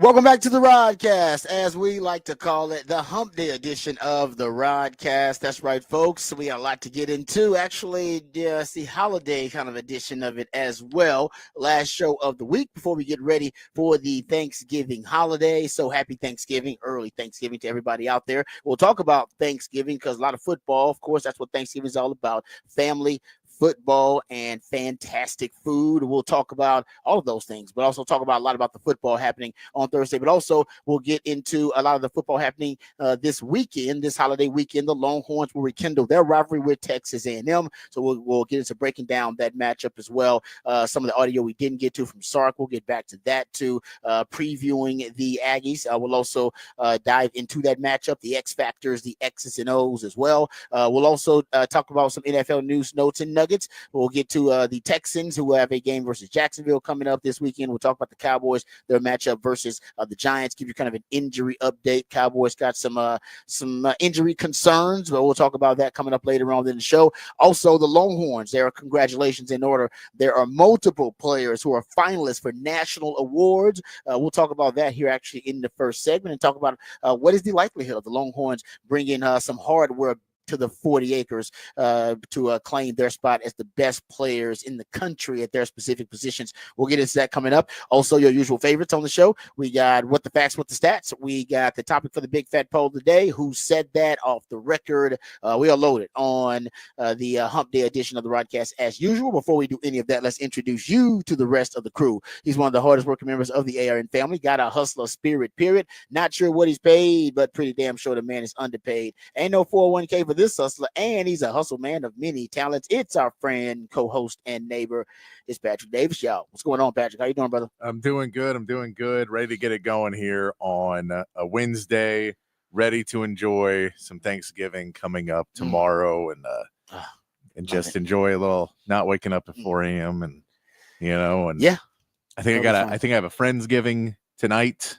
Welcome back to the Rodcast, as we like to call it, the Hump Day edition of the Rodcast. That's right, folks. We got a lot to get into. Actually, it's the holiday kind of edition of it as well. Last show of the week before we get ready for the Thanksgiving holiday. So happy Thanksgiving, early Thanksgiving to everybody out there. We'll talk about Thanksgiving because a lot of football, of course, that's what Thanksgiving is all about. Family, football, and fantastic food. We'll talk about all of those things, but also talk about a lot about the football happening on Thursday. But also we'll get into a lot of the football happening this weekend, this holiday weekend. The Longhorns will rekindle their rivalry with Texas A&M. So we'll get into breaking down that matchup as well. Some of the audio we didn't get to from Sark, we'll get back to that too. Previewing the Aggies. We'll also dive into that matchup, the X factors, the X's and O's as well. We'll also talk about some NFL news, notes, and nuggets. We'll get to the Texans, who have a game versus Jacksonville coming up this weekend. We'll talk about the Cowboys, their matchup versus the Giants, give you kind of an injury update. Cowboys got some injury concerns, but we'll talk about that coming up later on in the show. Also, the Longhorns, there are congratulations in order. There are multiple players who are finalists for national awards. We'll talk about that here actually in the first segment and talk about what is the likelihood of the Longhorns bringing some hardware to the 40 acres to claim their spot as the best players in the country at their specific positions. We'll get into that coming up. Also, your usual favorites on the show. We got What the Facts, What the Stats. We got the topic for the big fat poll today. Who said that off the record? We are loaded on the Hump Day edition of the Rodcast as usual. Before we do any of that, let's introduce you to the rest of the crew. He's one of the hardest working members of the ARN family. Got a hustler spirit, period. Not sure what he's paid, but pretty damn sure the man is underpaid. Ain't no 401k for this hustler, and he's a hustle man of many talents. It's our friend, co-host, and neighbor. It's Patrick Davis, y'all. What's going on, Patrick? How you doing, brother? I'm doing good. Ready to get it going here on a Wednesday. Ready to enjoy some Thanksgiving coming up tomorrow, and just enjoy a little. Not waking up at 4 a.m. and yeah. I think I have a Friendsgiving tonight,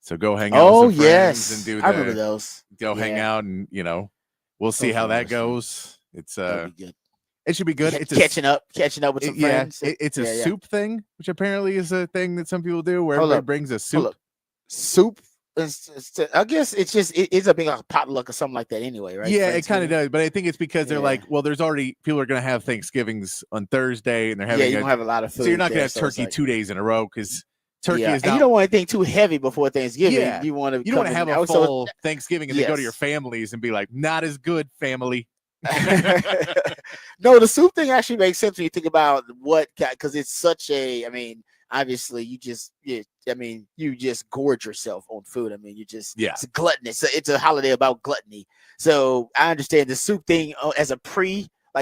so go hang out with some friends and do. I remember those. Go hang out and we'll see how that goes. It's it should be good. It's catching up with some friends. It's a soup thing, which apparently is a thing that some people do, where everybody brings a soup. Soup. I guess it's ends up being like a potluck or something like that anyway, right? Yeah, it kind of does, but I think it's because they're like, well, there's already people are going to have Thanksgivings on Thursday, and they're having you don't have a lot of food, so you're not going to have turkey 2 days in a row because turkey is. And you don't want anything too heavy before Thanksgiving. Yeah, you don't want to have a full Thanksgiving and then go to your families and be like, not as good, family. No, the soup thing actually makes sense when you think about because it's such a. I mean, obviously, you just gorge yourself on food. I mean, it's gluttonous. It's a holiday about gluttony. So I understand the soup thing as a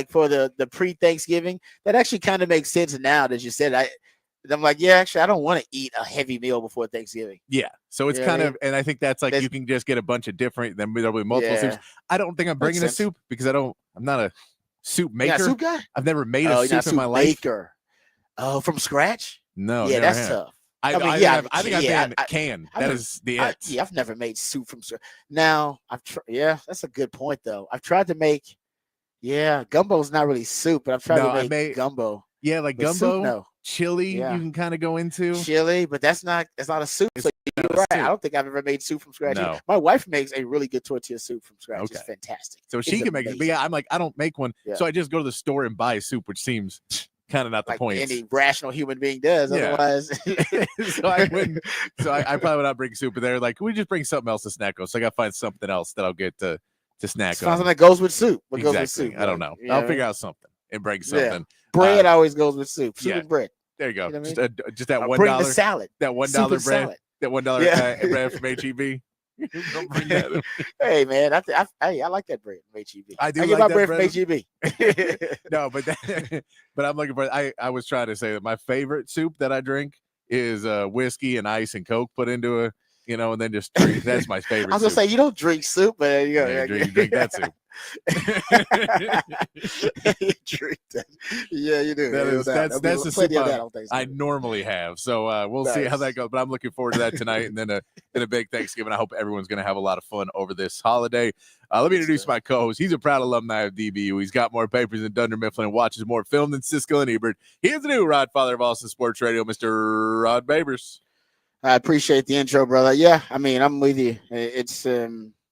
for the pre-Thanksgiving. That actually kind of makes sense now that you said. I'm like, actually, I don't want to eat a heavy meal before Thanksgiving. Yeah, so it's and I think that's you can just get a bunch of different. Then there'll be multiple soups. I don't think I'm bringing a soup because I'm not a soup maker. Soup guy? I've never made a soup in my life. Oh, from scratch? No, yeah, that's tough. I think I've been can. That is the it. I've never made soup from scratch. Now that's a good point though. I've tried to make. Yeah, gumbo's not really soup, but I've tried to make gumbo. Yeah, like but gumbo. Soup, no. Chili, you can kind of go into chili, but that's not a soup. So you're right. I don't think I've ever made soup from scratch. No. My wife makes a really good tortilla soup from scratch. Okay. It's fantastic. So she can make it. But I'm like, I don't make one. Yeah. So I just go to the store and buy soup, which seems kind of not the point. Any rational human being does. Yeah. Otherwise, so I wouldn't. So I probably would not bring soup. But they're like, we just bring something else to snack on. So I got to find something else that I'll get to snack on. Something that goes with soup. What exactly. goes with soup? I don't know. I'll figure out something and bring something. Yeah. Bread always goes with soup. Soup and bread. There you go. You know just that $1. Bring the salad. That $1 bread. Salad. That $1 bread from HEB. Don't bring that. Hey man, I like that bread from HEB. I get like my that bread from HEB. No, but I'm looking for. I was trying to say that my favorite soup that I drink is whiskey and ice and Coke put into and then just drink. That's my favorite. I was gonna say you don't drink soup, but you drink that soup. You drink that. Yeah, you do. That's the soup I normally have. So we'll see how that goes. But I'm looking forward to that tonight, and then a big Thanksgiving. I hope everyone's going to have a lot of fun over this holiday. Let me introduce my co-host. He's a proud alumni of DBU. He's got more papers than Dunder Mifflin and watches more film than Siskel and Ebert. He is the new Rod Father of Austin Sports Radio, Mr. Rod Babers. I appreciate the intro, brother. Yeah, I mean, I'm with you. It's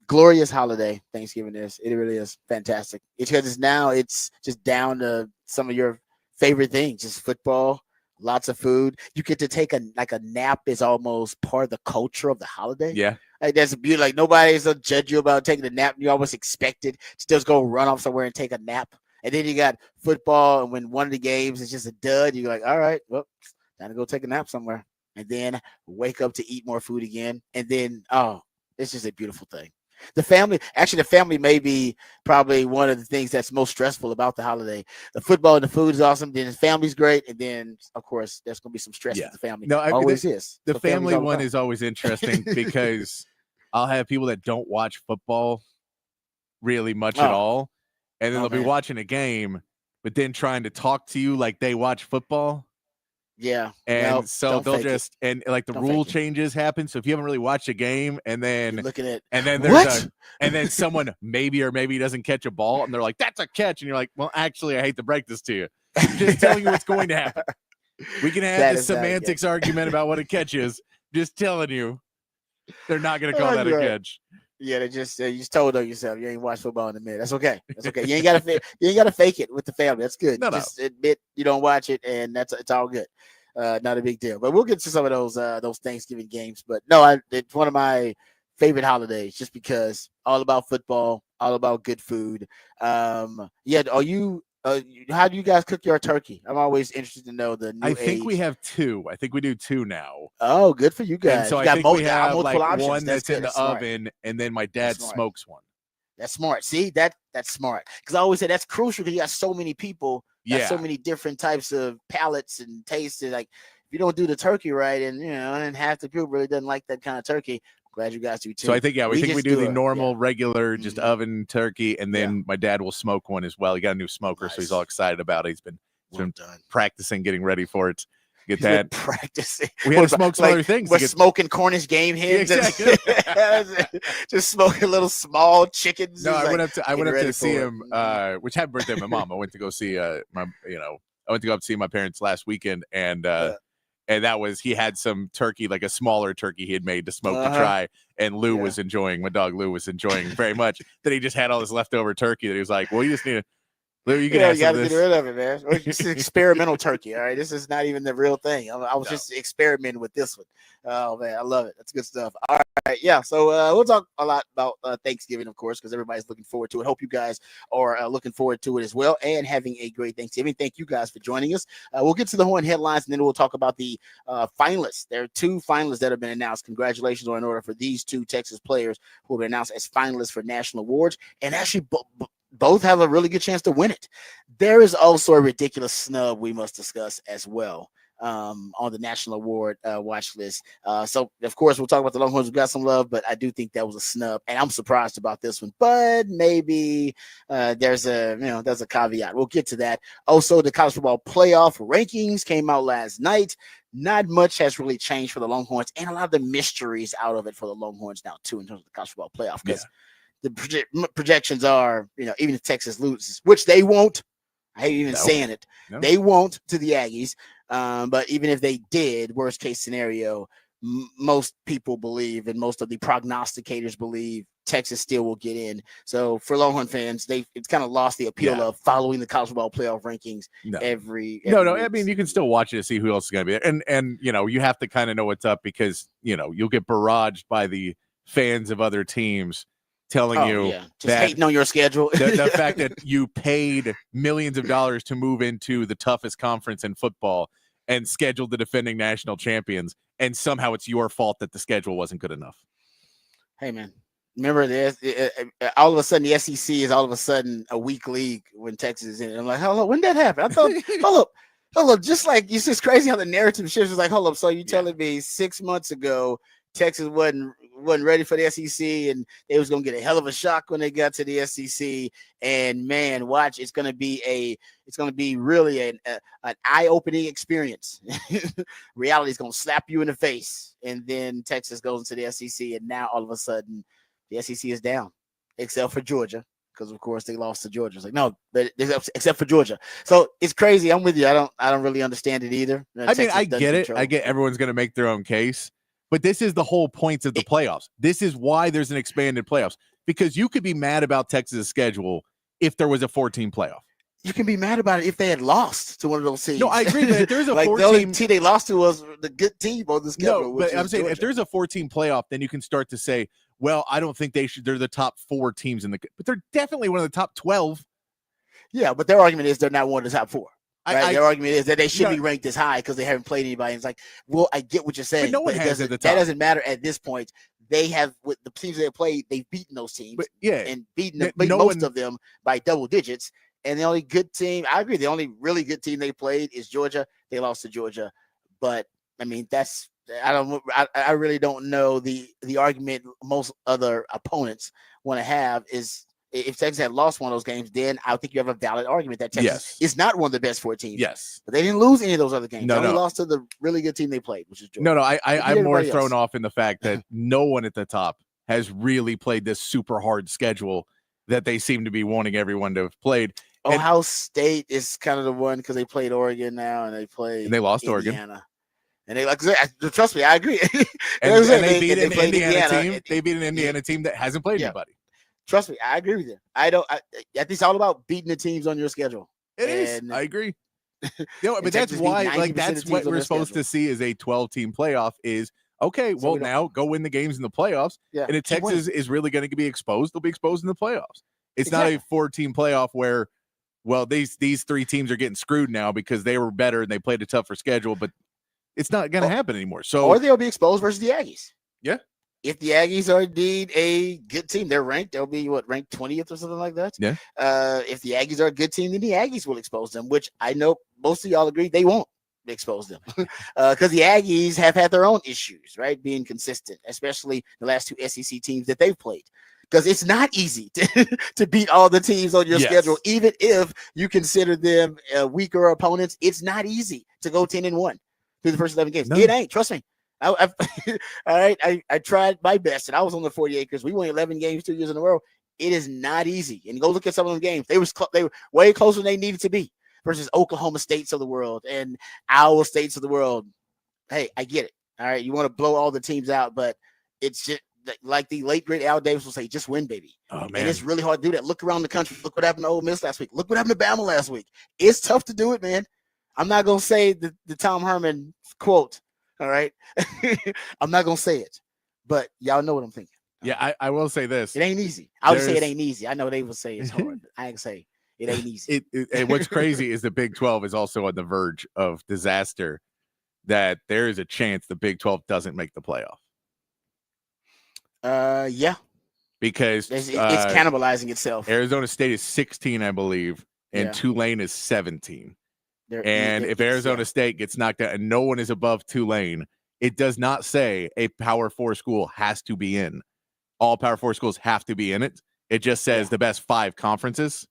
glorious holiday. Thanksgiving is. It really is fantastic. It's because it's just down to some of your favorite things, just football, lots of food. You get to take a nap is almost part of the culture of the holiday. Yeah. Like that's beautiful. Like nobody's gonna judge you about taking a nap. You almost expect it to just go run off somewhere and take a nap. And then you got football, and when one of the games is just a dud, you're like, all right, well, time to go take a nap somewhere. And then wake up to eat more food again. And then, oh, it's just a beautiful thing. The family may be probably one of the things that's most stressful about the holiday. The football and the food is awesome. Then the family's great. And then, of course, there's going to be some stress with the family. No, always is. The family one is always interesting because I'll have people that don't watch football really much at all. And then they'll be watching a game, but then trying to talk to you like they watch football. Yeah. And so they'll just and like the rule changes happen. So if you haven't really watched a game and then you're looking at and then there's and then someone maybe doesn't catch a ball and they're like, that's a catch. And you're like, well, actually, I hate to break this to you. I'm just telling you what's going to happen. We can have this semantics argument about what a catch is. Just telling you, they're not going to call that a catch. Yeah, you just told on yourself. You ain't watched football in a minute. That's okay. That's okay. You ain't gotta fake it with the family. That's good. Just admit you don't watch it, and it's all good. Not a big deal. But we'll get to some of those Thanksgiving games. But no, it's one of my favorite holidays just because all about football, all about good food. Yeah, are you? How do you guys cook your turkey? I'm always interested to know the new I think age. we have two. I think we do two now. Oh, good for you guys. And so you I think we have multiple like options. one that's in the oven, and then my dad smokes one. That's smart. See, that's smart. Because I always say that's crucial because you got so many people, so many different types of palates and tastes. Like if you don't do the turkey right, and and half the group really doesn't like that kind of turkey. Glad you guys do too. So I think we do the normal, regular, just oven turkey, and then my dad will smoke one as well. He got a new smoker, so he's all excited about it. He's been practicing, getting ready for it. Get that practicing. We had to smoke some other things. We're smoking Cornish game hens. Exactly. Just smoking little small chickens. No, I went up to see him. Which happy birthday, my mom. I went to go see I went to go up to see my parents last weekend, and that was he had some turkey, like a smaller turkey he had made to smoke to try, and Lou was enjoying. My dog Lou was enjoying very much that he just had all this leftover turkey that he was like, well, you just need to. Lou, you can have you got to get rid of it, man. This is experimental turkey. All right, this is not even the real thing. I was just experimenting with this one. Oh man, I love it. That's good stuff. All right, yeah. So we'll talk a lot about Thanksgiving, of course, because everybody's looking forward to it. Hope you guys are looking forward to it as well, and having a great Thanksgiving. Thank you guys for joining us. We'll get to the horn headlines, and then we'll talk about the finalists. There are two finalists that have been announced. Congratulations are in order for these two Texas players who have been announced as finalists for national awards, and actually both have a really good chance to win it. There is also a ridiculous snub we must discuss as well on the national award watch list. So, of course, we'll talk about the Longhorns who got some love, but I do think that was a snub, and I'm surprised about this one. But maybe there's a caveat. We'll get to that. Also, the college football playoff rankings came out last night. Not much has really changed for the Longhorns, and a lot of the mysteries out of it for the Longhorns now, too, in terms of the college football playoff, because the projections are, even if Texas loses, which they won't. I hate even saying it. No. They won't to the Aggies. But even if they did, worst case scenario, most people believe, and most of the prognosticators believe, Texas still will get in. So for Longhorn fans, it's kind of lost the appeal of following the college football playoff rankings every No. week. I mean, you can still watch it to see who else is going to be there. And you have to kind of know what's up because, you'll get barraged by the fans of other teams telling you just hating on your schedule. the fact that you paid millions of dollars to move into the toughest conference in football and scheduled the defending national champions, and somehow it's your fault that the schedule wasn't good enough. Hey, man. Remember this? All of a sudden, the SEC is all of a sudden a weak league when Texas is in it. I'm like, hold up, when did that happen? I thought, hold up. Just like, it's just crazy how the narrative shifts. It's like, hold up. So you telling me 6 months ago, Texas wasn't ready for the SEC, and they was gonna get a hell of a shock when they got to the SEC. And man, watch, it's gonna be really an eye-opening experience. Reality is gonna slap you in the face, and then Texas goes into the SEC, and now all of a sudden the SEC is down, except for Georgia, because of course they lost to Georgia. It's like, no, but except for Georgia. So it's crazy. I'm with you. I don't really understand it either. I mean, I get it. I get everyone's gonna make their own case. But this is the whole point of the playoffs. This is why there's an expanded playoffs, because you could be mad about Texas' schedule if there was a 14 playoff. You can be mad about it if they had lost to one of those teams. No, I agree. But if there's a like 14, the only team they lost to was the good team on the schedule. No, but I'm saying Georgia. If there's a 14 playoff, then you can start to say, well, I don't think they should. They're the top 4 teams in the, but they're definitely one of the top 12. Yeah, but their argument is they're not one of the top 4. Right? Their argument is that they should be ranked this high because they haven't played anybody. It's like, well, I get what you're saying, but no one has at the top. That doesn't matter at this point. They have, with the teams they played, they've beaten those teams, and beaten most of them by double digits. And the only good team, I agree, the only really good team they played is Georgia. They lost to Georgia, but I mean, I really don't know the argument most other opponents want to have is, if Texas had lost one of those games, then I think you have a valid argument that Texas is not one of the best 4 teams. Yes. But they didn't lose any of those other games. They only lost to the really good team they played, which is Georgia. No, I'm more thrown off in the fact that no one at the top has really played this super hard schedule that they seem to be wanting everyone to have played. Ohio State is kind of the one because they played Oregon now and they lost Indiana. Oregon. And they trust me, I agree. and they beat an Indiana team. They beat an Indiana team that hasn't played anybody. Trust me, I agree with you. I think it's all about beating the teams on your schedule. It is. I agree. But that's why, that's what we're supposed to see is a 12-team playoff. Is okay. Well, now go win the games in the playoffs. Yeah, and if Texas is really going to be exposed, they'll be exposed in the playoffs. It's not a 4-team playoff where, well, these 3 teams are getting screwed now because they were better and they played a tougher schedule, but it's not going to happen anymore. So, or they'll be exposed versus the Aggies. Yeah. If the Aggies are indeed a good team, they're ranked. They'll be ranked 20th or something like that. Yeah. If the Aggies are a good team, then the Aggies will expose them, which I know most of y'all agree they won't expose them because the Aggies have had their own issues, right? Being consistent, especially the last 2 SEC teams that they've played. Because it's not easy to beat all the teams on your schedule, even if you consider them weaker opponents. It's not easy to go 10-1 through the first 11 games. No. It ain't. Trust me. All right. I tried my best, and I was on the 40 acres. We won 11 games 2 years in a row. It is not easy. And go look at some of those games. They were way closer than they needed to be versus Oklahoma States of the world and Iowa States of the world. Hey, I get it. All right. You want to blow all the teams out, but it's just like the late great Al Davis will say, just win, baby. Oh, man. And it's really hard to do that. Look around the country. Look what happened to Ole Miss last week. Look what happened to Bama last week. It's tough to do it, man. I'm not going to say the Tom Herman quote. All right. I'm not going to say it, but y'all know what I'm thinking. Yeah, I will say this. It ain't easy. I would say it ain't easy. I know they would say it's hard. I ain't say it ain't easy. And what's crazy is the Big 12 is also on the verge of disaster, that there is a chance the Big 12 doesn't make the playoff. Yeah. Because it's cannibalizing itself. Arizona State is 16, I believe, and Tulane is 17. And if Arizona State gets knocked out and no one is above Tulane, it does not say a Power 4 school has to be in. All Power 4 schools have to be in it. It just says the best 5 conferences.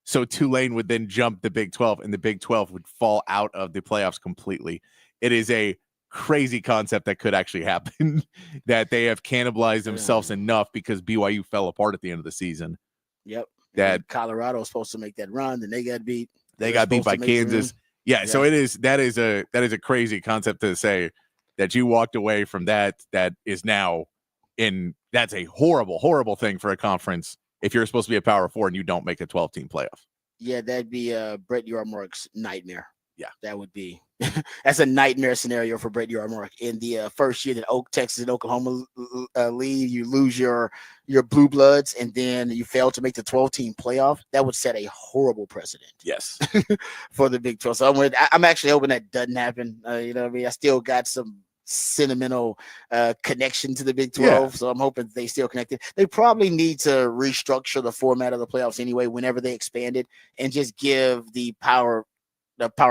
So Tulane would then jump the Big 12, and the Big 12 would fall out of the playoffs completely. It is a crazy concept that could actually happen, that they have cannibalized themselves enough because BYU fell apart at the end of the season. Yep. That Colorado was supposed to make that run, then they got beat. They got beat by Kansas. Yeah, so that is a crazy concept to say that you walked away from that is now in. That's a horrible, horrible thing for a conference if you're supposed to be a Power 4 and you don't make a 12-team playoff. Yeah, that'd be Brett Yormark's nightmare. Yeah, that would be. That's a nightmare scenario for Brett Yormark. In the first year that Texas and Oklahoma lead, you lose your blue bloods, and then you fail to make the 12-team playoff. That would set a horrible precedent. Yes, for the Big 12. So I'm actually hoping that doesn't happen. You know what I mean? I still got some sentimental connection to the Big 12, so I'm hoping they still connected. They probably need to restructure the format of the playoffs anyway whenever they expand it, and just give the Power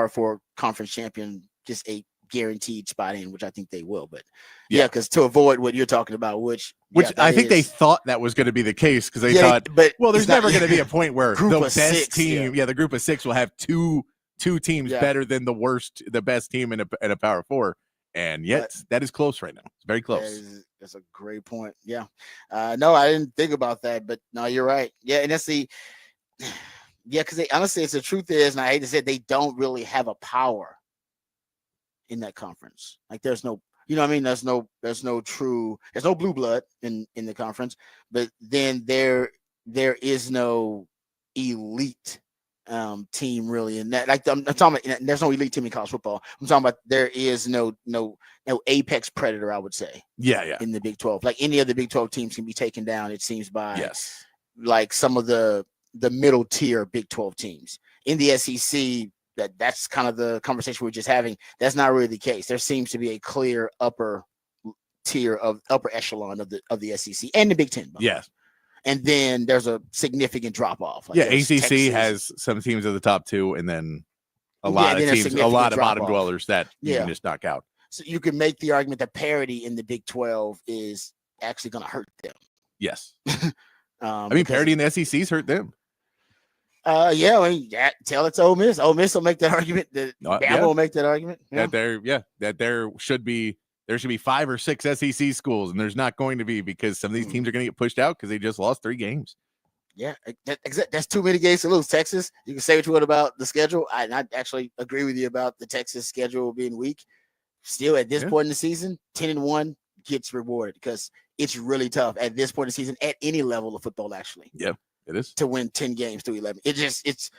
4 conference champion just a guaranteed spot in, which I think they will. But because to avoid what you're talking about, which I think they thought that was going to be be the case, because they thought, but there's never going to be a point where the best team, the group of 6 will have two teams better than the best team in a Power 4. And yet that is close right now. It's very close. That's a great point. Yeah. No, I didn't think about that, but no, you're right. Yeah. And that's because honestly, the truth is, and I hate to say it, they don't really have a power in that conference. Like there's no You know what I mean? There's no blue blood in the conference, but then there is no elite team really in that. Like I'm talking about, there's no elite team in college football. I'm talking about there is no apex predator, I would say. Yeah. In the Big 12, like any of the Big 12 teams can be taken down, it seems, by yes, like some of the middle tier Big 12 teams. In the SEC, that's kind of the conversation we're just having. That's not really the case. There seems to be a clear upper tier of upper echelon of the SEC and the Big 10. Yes. And then there's a significant drop off. Like ACC Texas has some teams at the top 2, and then a lot of teams, a lot of bottom dwellers that you can just knock out. So you can make the argument that parity in the Big 12 is actually going to hurt them. Yes. I mean, parity in the SEC's hurt them. Yeah, I mean, tell it to Ole Miss. Ole Miss will make that argument. Bama will make that argument. That there should be 5 or 6 SEC schools, and there's not going to be, because some of these teams are going to get pushed out because they just lost 3 games. Yeah, that's too many games to lose. Texas, you can say what you want about the schedule. I actually agree with you about the Texas schedule being weak. Still, at this point in the season, 10-1 gets rewarded because it's really tough at this point in the season at any level of football. Actually, yeah, it is to win 10 games to 11. It's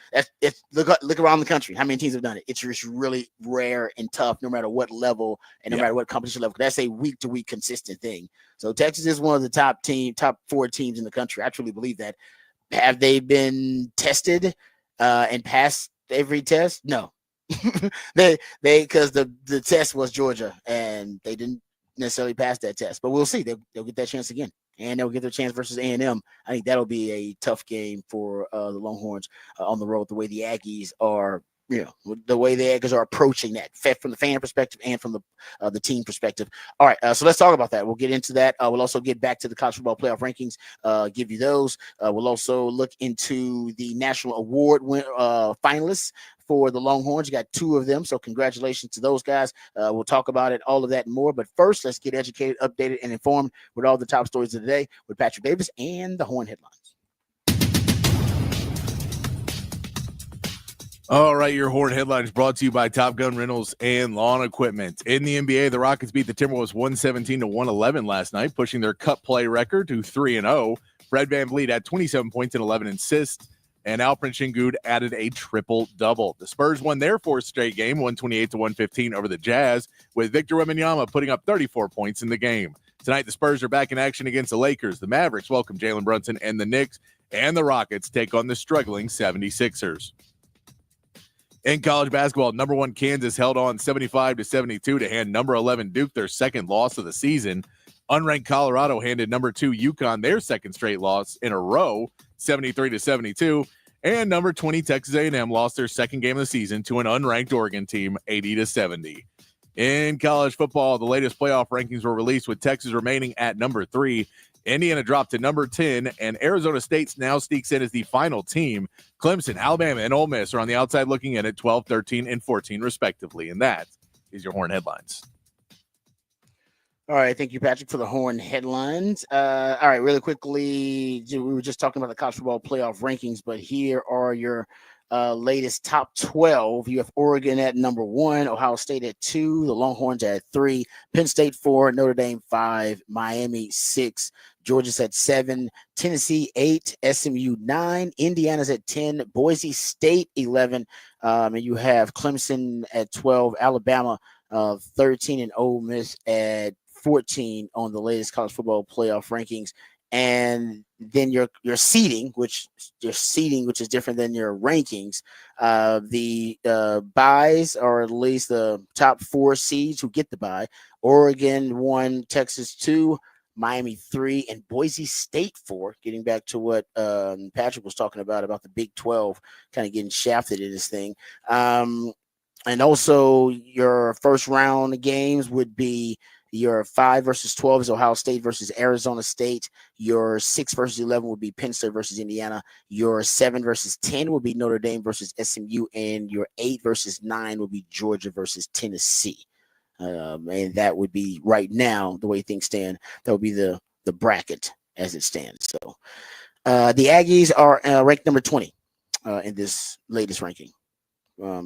look around the country. How many teams have done it? It's just really rare and tough, no matter what level and no matter what competition level. That's a week to week consistent thing. So Texas is one of the top 4 teams in the country. I truly believe that. Have they been tested and passed every test? No. they because the test was Georgia and they didn't necessarily pass that test, but we'll see. They'll get that chance again, and they'll get their chance versus A&M. I think that'll be a tough game for the Longhorns on the road. The way the Aggies are, the way the Aggies are approaching that from the fan perspective and from the team perspective. All right, so let's talk about that. We'll get into that. We'll also get back to the college football playoff rankings, give you those. We'll also look into the national award finalists for the Longhorns. You got 2 of them, so congratulations to those guys. We'll talk about it, all of that and more. But first, let's get educated, updated, and informed with all the top stories of the day with Patrick Davis and the Horn Headlines. All right, your Horn Headlines brought to you by Top Gun Rentals and Lawn Equipment. In the NBA, the Rockets beat the Timberwolves 117-111 last night, pushing their cup play record to 3-0. Fred VanVleet had 27 points and 11 assists, and Alperen Şengün added a triple-double. The Spurs won their 4th straight game, 128-115 over the Jazz, with Victor Wembanyama putting up 34 points in the game. Tonight, the Spurs are back in action against the Lakers. The Mavericks welcome Jalen Brunson and the Knicks, and the Rockets take on the struggling 76ers. In college basketball, number 1 Kansas held on 75-72 to hand number 11 Duke their 2nd loss of the season. Unranked Colorado handed number 2 UConn their 2nd straight loss in a row, 73-72. And number 20 Texas A&M lost their 2nd game of the season to an unranked Oregon team, 80-70. In college football, the latest playoff rankings were released with Texas remaining at number 3. Indiana dropped to number 10, and Arizona State now sneaks in as the final team. Clemson, Alabama, and Ole Miss are on the outside looking in at 12, 13, and 14, respectively. And that is your Horn Headlines. All right. Thank you, Patrick, for the Horn Headlines. All right. Really quickly, we were just talking about the college football playoff rankings, but here are your latest top 12. You have Oregon at number 1, Ohio State at 2, the Longhorns at 3, Penn State 4, Notre Dame 5, Miami 6, Georgia's at 7, Tennessee 8, SMU 9, Indiana's at 10, Boise State 11, and you have Clemson at 12, Alabama 13, and Ole Miss at 14 on the latest college football playoff rankings. And then your seeding, which is different than your rankings. The buys are at least the top 4 seeds who get the bye. Oregon 1, Texas 2, Miami 3, and Boise State 4. Getting back to what Patrick was talking about the Big 12 kind of getting shafted in this thing. And also your first round games would be your 5 versus 12 is Ohio State versus Arizona State. Your 6 versus 11 would be Penn State versus Indiana. Your 7 versus 10 would be Notre Dame versus SMU. And your 8 versus 9 would be Georgia versus Tennessee. And that would be right now, the way things stand, that would be the bracket as it stands. So the Aggies are ranked number 20 in this latest ranking.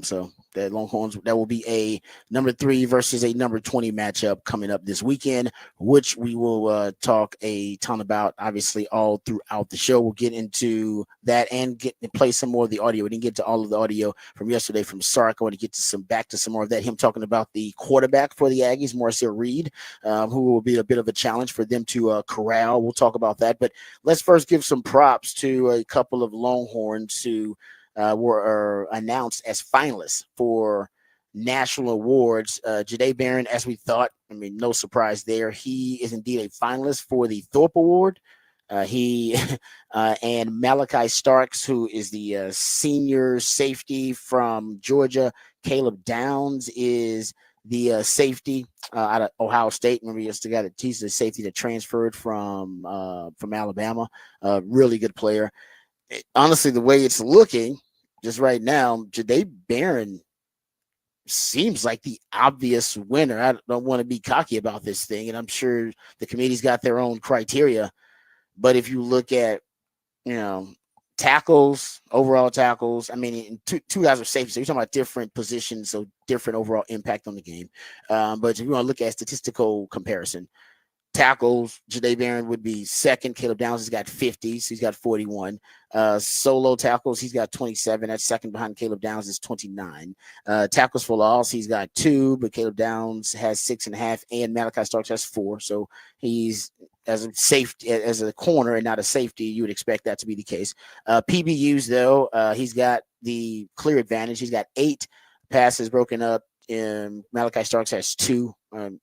So that Longhorns, that will be a number 3 versus a number 20 matchup coming up this weekend, which we will talk a ton about, obviously, all throughout the show. We'll get into that and play some more of the audio. We didn't get to all of the audio from yesterday from Sark. I want to get to back to some more of that. Him talking about the quarterback for the Aggies, Marcel Reed, who will be a bit of a challenge for them to corral. We'll talk about that. But let's first give some props to a couple of Longhorns who were announced as finalists for national awards. Jahdae Barron, as we thought, I mean, no surprise there. He is indeed a finalist for the Thorpe Award. He and Malachi Starks, who is the senior safety from Georgia. Caleb Downs is the safety out of Ohio State. Remember, he's the safety that transferred from Alabama. Really good player. Honestly, the way it's looking just right now, Jahdae Barron seems like the obvious winner. I don't want to be cocky about this thing, and I'm sure the committee's got their own criteria. But if you look at, tackles, overall tackles, I mean, two guys are safety, so you're talking about different positions, so different overall impact on the game. But if you want to look at statistical comparison, tackles, Jahdae Barron would be second. Caleb Downs has got 50, so he's got 41. Solo tackles, he's got 27. That's second behind Caleb Downs is 29. Tackles for loss, he's got 2, but Caleb Downs has 6.5, and Malachi Starks has 4. So he's as a safety, as a corner and not a safety. You would expect that to be the case. PBUs though, he's got the clear advantage. He's got 8 passes broken up. Malachi Starks has 2.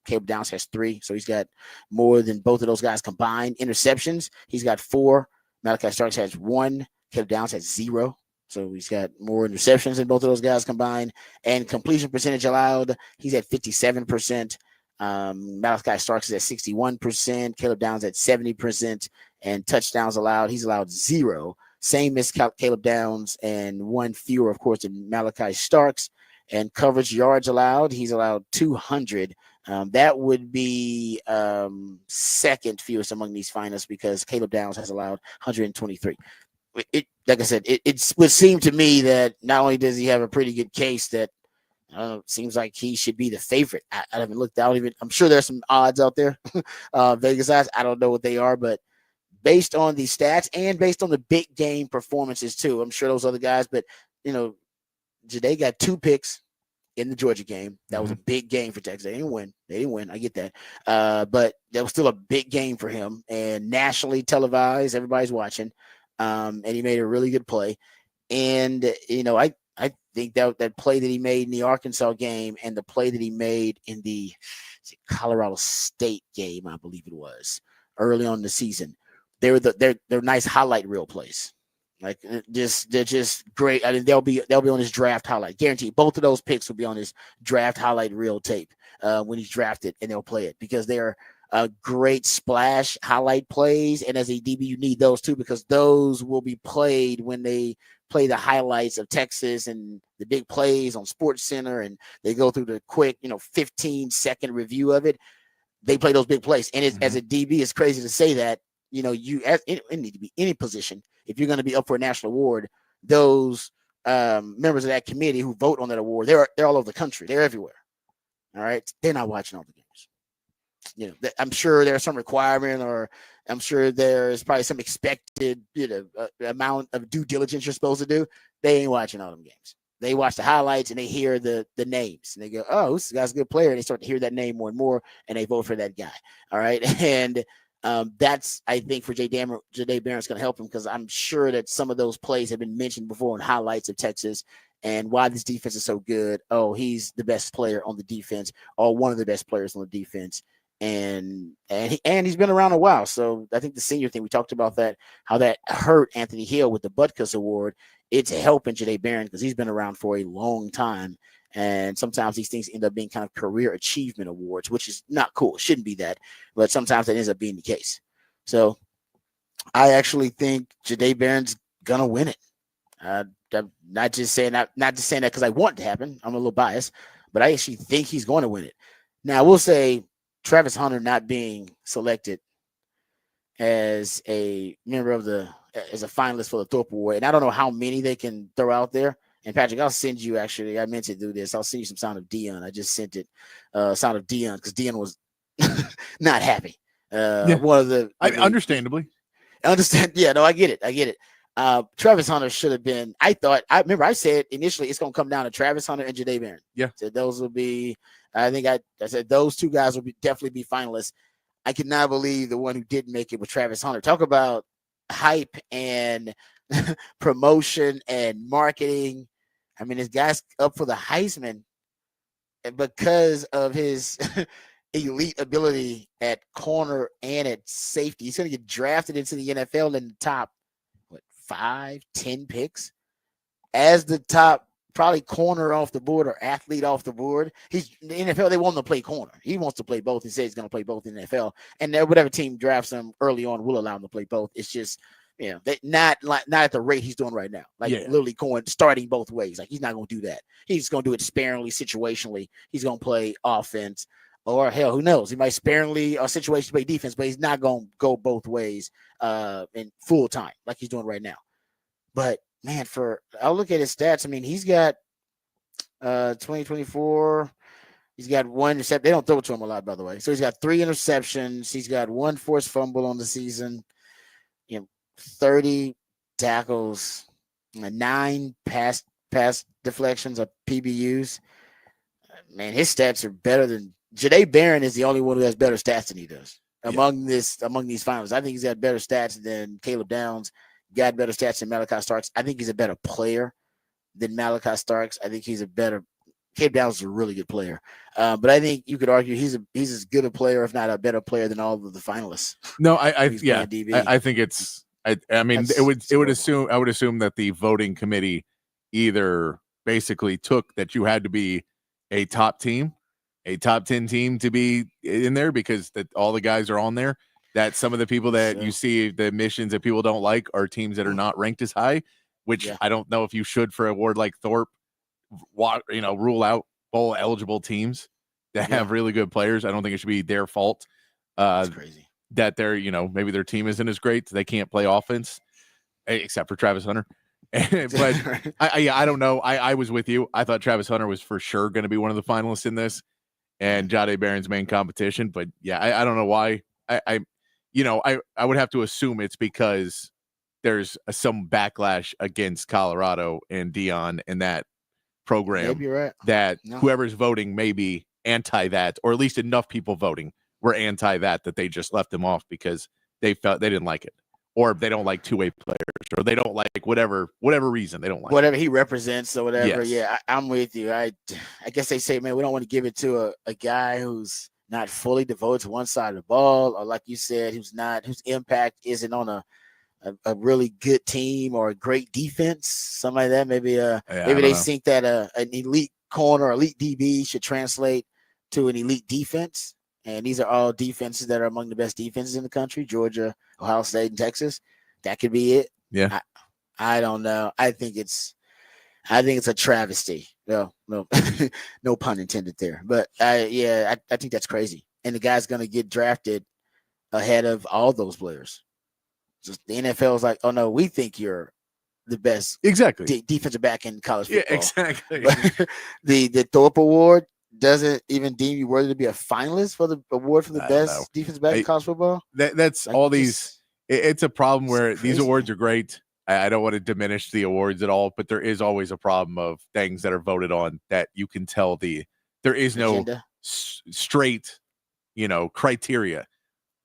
Caleb Downs has 3. So he's got more than both of those guys combined. Interceptions, he's got 4. Malachi Starks has 1. Caleb Downs has 0. So he's got more interceptions than both of those guys combined. And completion percentage allowed, he's at 57%. Malachi Starks is at 61%. Caleb Downs at 70%. And touchdowns allowed, he's allowed 0. Same as Caleb Downs and 1 fewer, of course, than Malachi Starks. And coverage yards allowed, he's allowed 200. That would be second fewest among these finalists because Caleb Downs has allowed 123. Like I said, it would seem to me that not only does he have a pretty good case, that seems like he should be the favorite. I haven't looked out even. I'm sure there's some odds out there, Vegas odds. I don't know what they are, but based on the stats and based on the big game performances too, I'm sure those other guys. But Jahdae got 2 picks in the Georgia game. That was a big game for Texas. They didn't win. I get that. But that was still a big game for him and nationally televised. Everybody's watching. And he made a really good play. And, I think that play that he made in the Arkansas game and the play that he made in the Colorado State game, I believe it was, early on in the season, they're nice highlight reel plays. Like they're just great. I mean, they'll be on his draft highlight. Guaranteed. Both of those picks will be on his draft highlight reel tape when he's drafted, and they'll play it because they're great splash highlight plays. And as a DB, you need those too because those will be played when they play the highlights of Texas and the big plays on Sports Center, and they go through the quick, 15-second review of it. They play those big plays, and as a DB, it's crazy to say that. It need to be any position. If you're going to be up for a national award, those members of that committee who vote on that award, they're all over the country. They're everywhere. All right. They're not watching all the games. I'm sure there's some requirement, or I'm sure there's probably some expected, amount of due diligence you're supposed to do. They ain't watching all them games. They watch the highlights and they hear the names and they go, oh, this guy's a good player. And they start to hear that name more and more and they vote for that guy. All right. And that's, I think, for Jahdae Barron's going to help him because I'm sure that some of those plays have been mentioned before in highlights of Texas and why this defense is so good. Oh, he's the best player on the defense, or one of the best players on the defense. And he's been around a while. So I think the senior thing, we talked about that, how that hurt Anthony Hill with the Butkus Award. It's helping Jahdae Barron because he's been around for a long time. And sometimes these things end up being kind of career achievement awards, which is not cool. It shouldn't be that, but sometimes that ends up being the case. So I actually think Jahdae Barron's gonna win it. I'm not just saying that because I want it to happen. I'm a little biased, but I actually think he's going to win it. Now I will say Travis Hunter not being selected as a member of as a finalist for the Thorpe Award, and I don't know how many they can throw out there. And Patrick, I'll send you, actually, I meant to do this. I'll send you some sound of Dion. I just sent it, sound of Dion, because Dion was not happy. One of the, understandably. Understand. Yeah, no, I get it. Travis Hunter should have been. I remember I said initially it's going to come down to Travis Hunter and Jahdae Barron. Yeah. So those will be, I think I said those two guys will definitely be finalists. I could not believe the one who didn't make it was Travis Hunter. Talk about hype and promotion and marketing. I mean, this guy's up for the Heisman because of his elite ability at corner and at safety. He's going to get drafted into the NFL in the top, 5-10 picks as the top probably corner off the board or athlete off the board. He's in the NFL. They want him to play corner. He wants to play both. He says he's going to play both in the NFL, and whatever team drafts him early on will allow him to play both. It's just, not at the rate he's doing right now. Literally starting both ways. Like, he's not going to do that. He's going to do it sparingly, situationally. He's going to play offense, or hell, who knows? He might sparingly or situationally play defense, but he's not going to go both ways in full time like he's doing right now. But man, I'll look at his stats. I mean, he's got 2024. He's got one interception. They don't throw it to him a lot, by the way. So he's got 3 interceptions. He's got 1 forced fumble on the season. 30 tackles, 9 pass deflections or PBUs. Man, his stats are better than Jahdae Barron is the only one who has better stats than he does among these finalists. I think he's got better stats than Caleb Downs. Got better stats than Malachi Starks. I think he's a better player than Malachi Starks. I think he's a better. Caleb Downs is a really good player, but I think you could argue he's as good a player, if not a better player, than all of the finalists. No, I think it's. I mean, I would assume that the voting committee either basically took that you had to be a top 10 team to be in there because that all the guys are on there. That some of the people that you see, the missions that people don't like, are teams that are not ranked as high, which I don't know if you should for a award like Thorpe, rule out bowl eligible teams that have really good players. I don't think it should be their fault. That's crazy. That they're, maybe their team isn't as great. So they can't play offense except for Travis Hunter. But I don't know. I was with you. I thought Travis Hunter was for sure going to be one of the finalists in this and Jahdae Barron's main competition. But I don't know why. I would have to assume it's because there's some backlash against Colorado and Dion and that program. Maybe you're right. That whoever's voting may be anti that, or at least enough people voting were anti that they just left him off because they felt they didn't like it, or they don't like two-way players, or they don't like whatever reason they don't like whatever he represents or whatever. Yes. Yeah, I'm with you. I guess they say, man, we don't want to give it to a guy who's not fully devoted to one side of the ball, or like you said, whose impact isn't on a really good team or a great defense, something like that. Maybe they think that an elite corner or elite DB should translate to an elite defense. And these are all defenses that are among the best defenses in the country: Georgia, Ohio State, and Texas. That could be it. Yeah. I don't know. I think it's a travesty. No no pun intended there. But I think that's crazy. And the guy's going to get drafted ahead of all those players. Just the NFL is like, oh no, we think you're the best defensive back in college football. Yeah, exactly. the Thorpe Award doesn't even deem you worthy to be a finalist for the award for the best defensive back in college football. That's like all these. It's a problem where these awards are great. I don't want to diminish the awards at all, but there is always a problem of things that are voted on that you can tell there is no straight, criteria.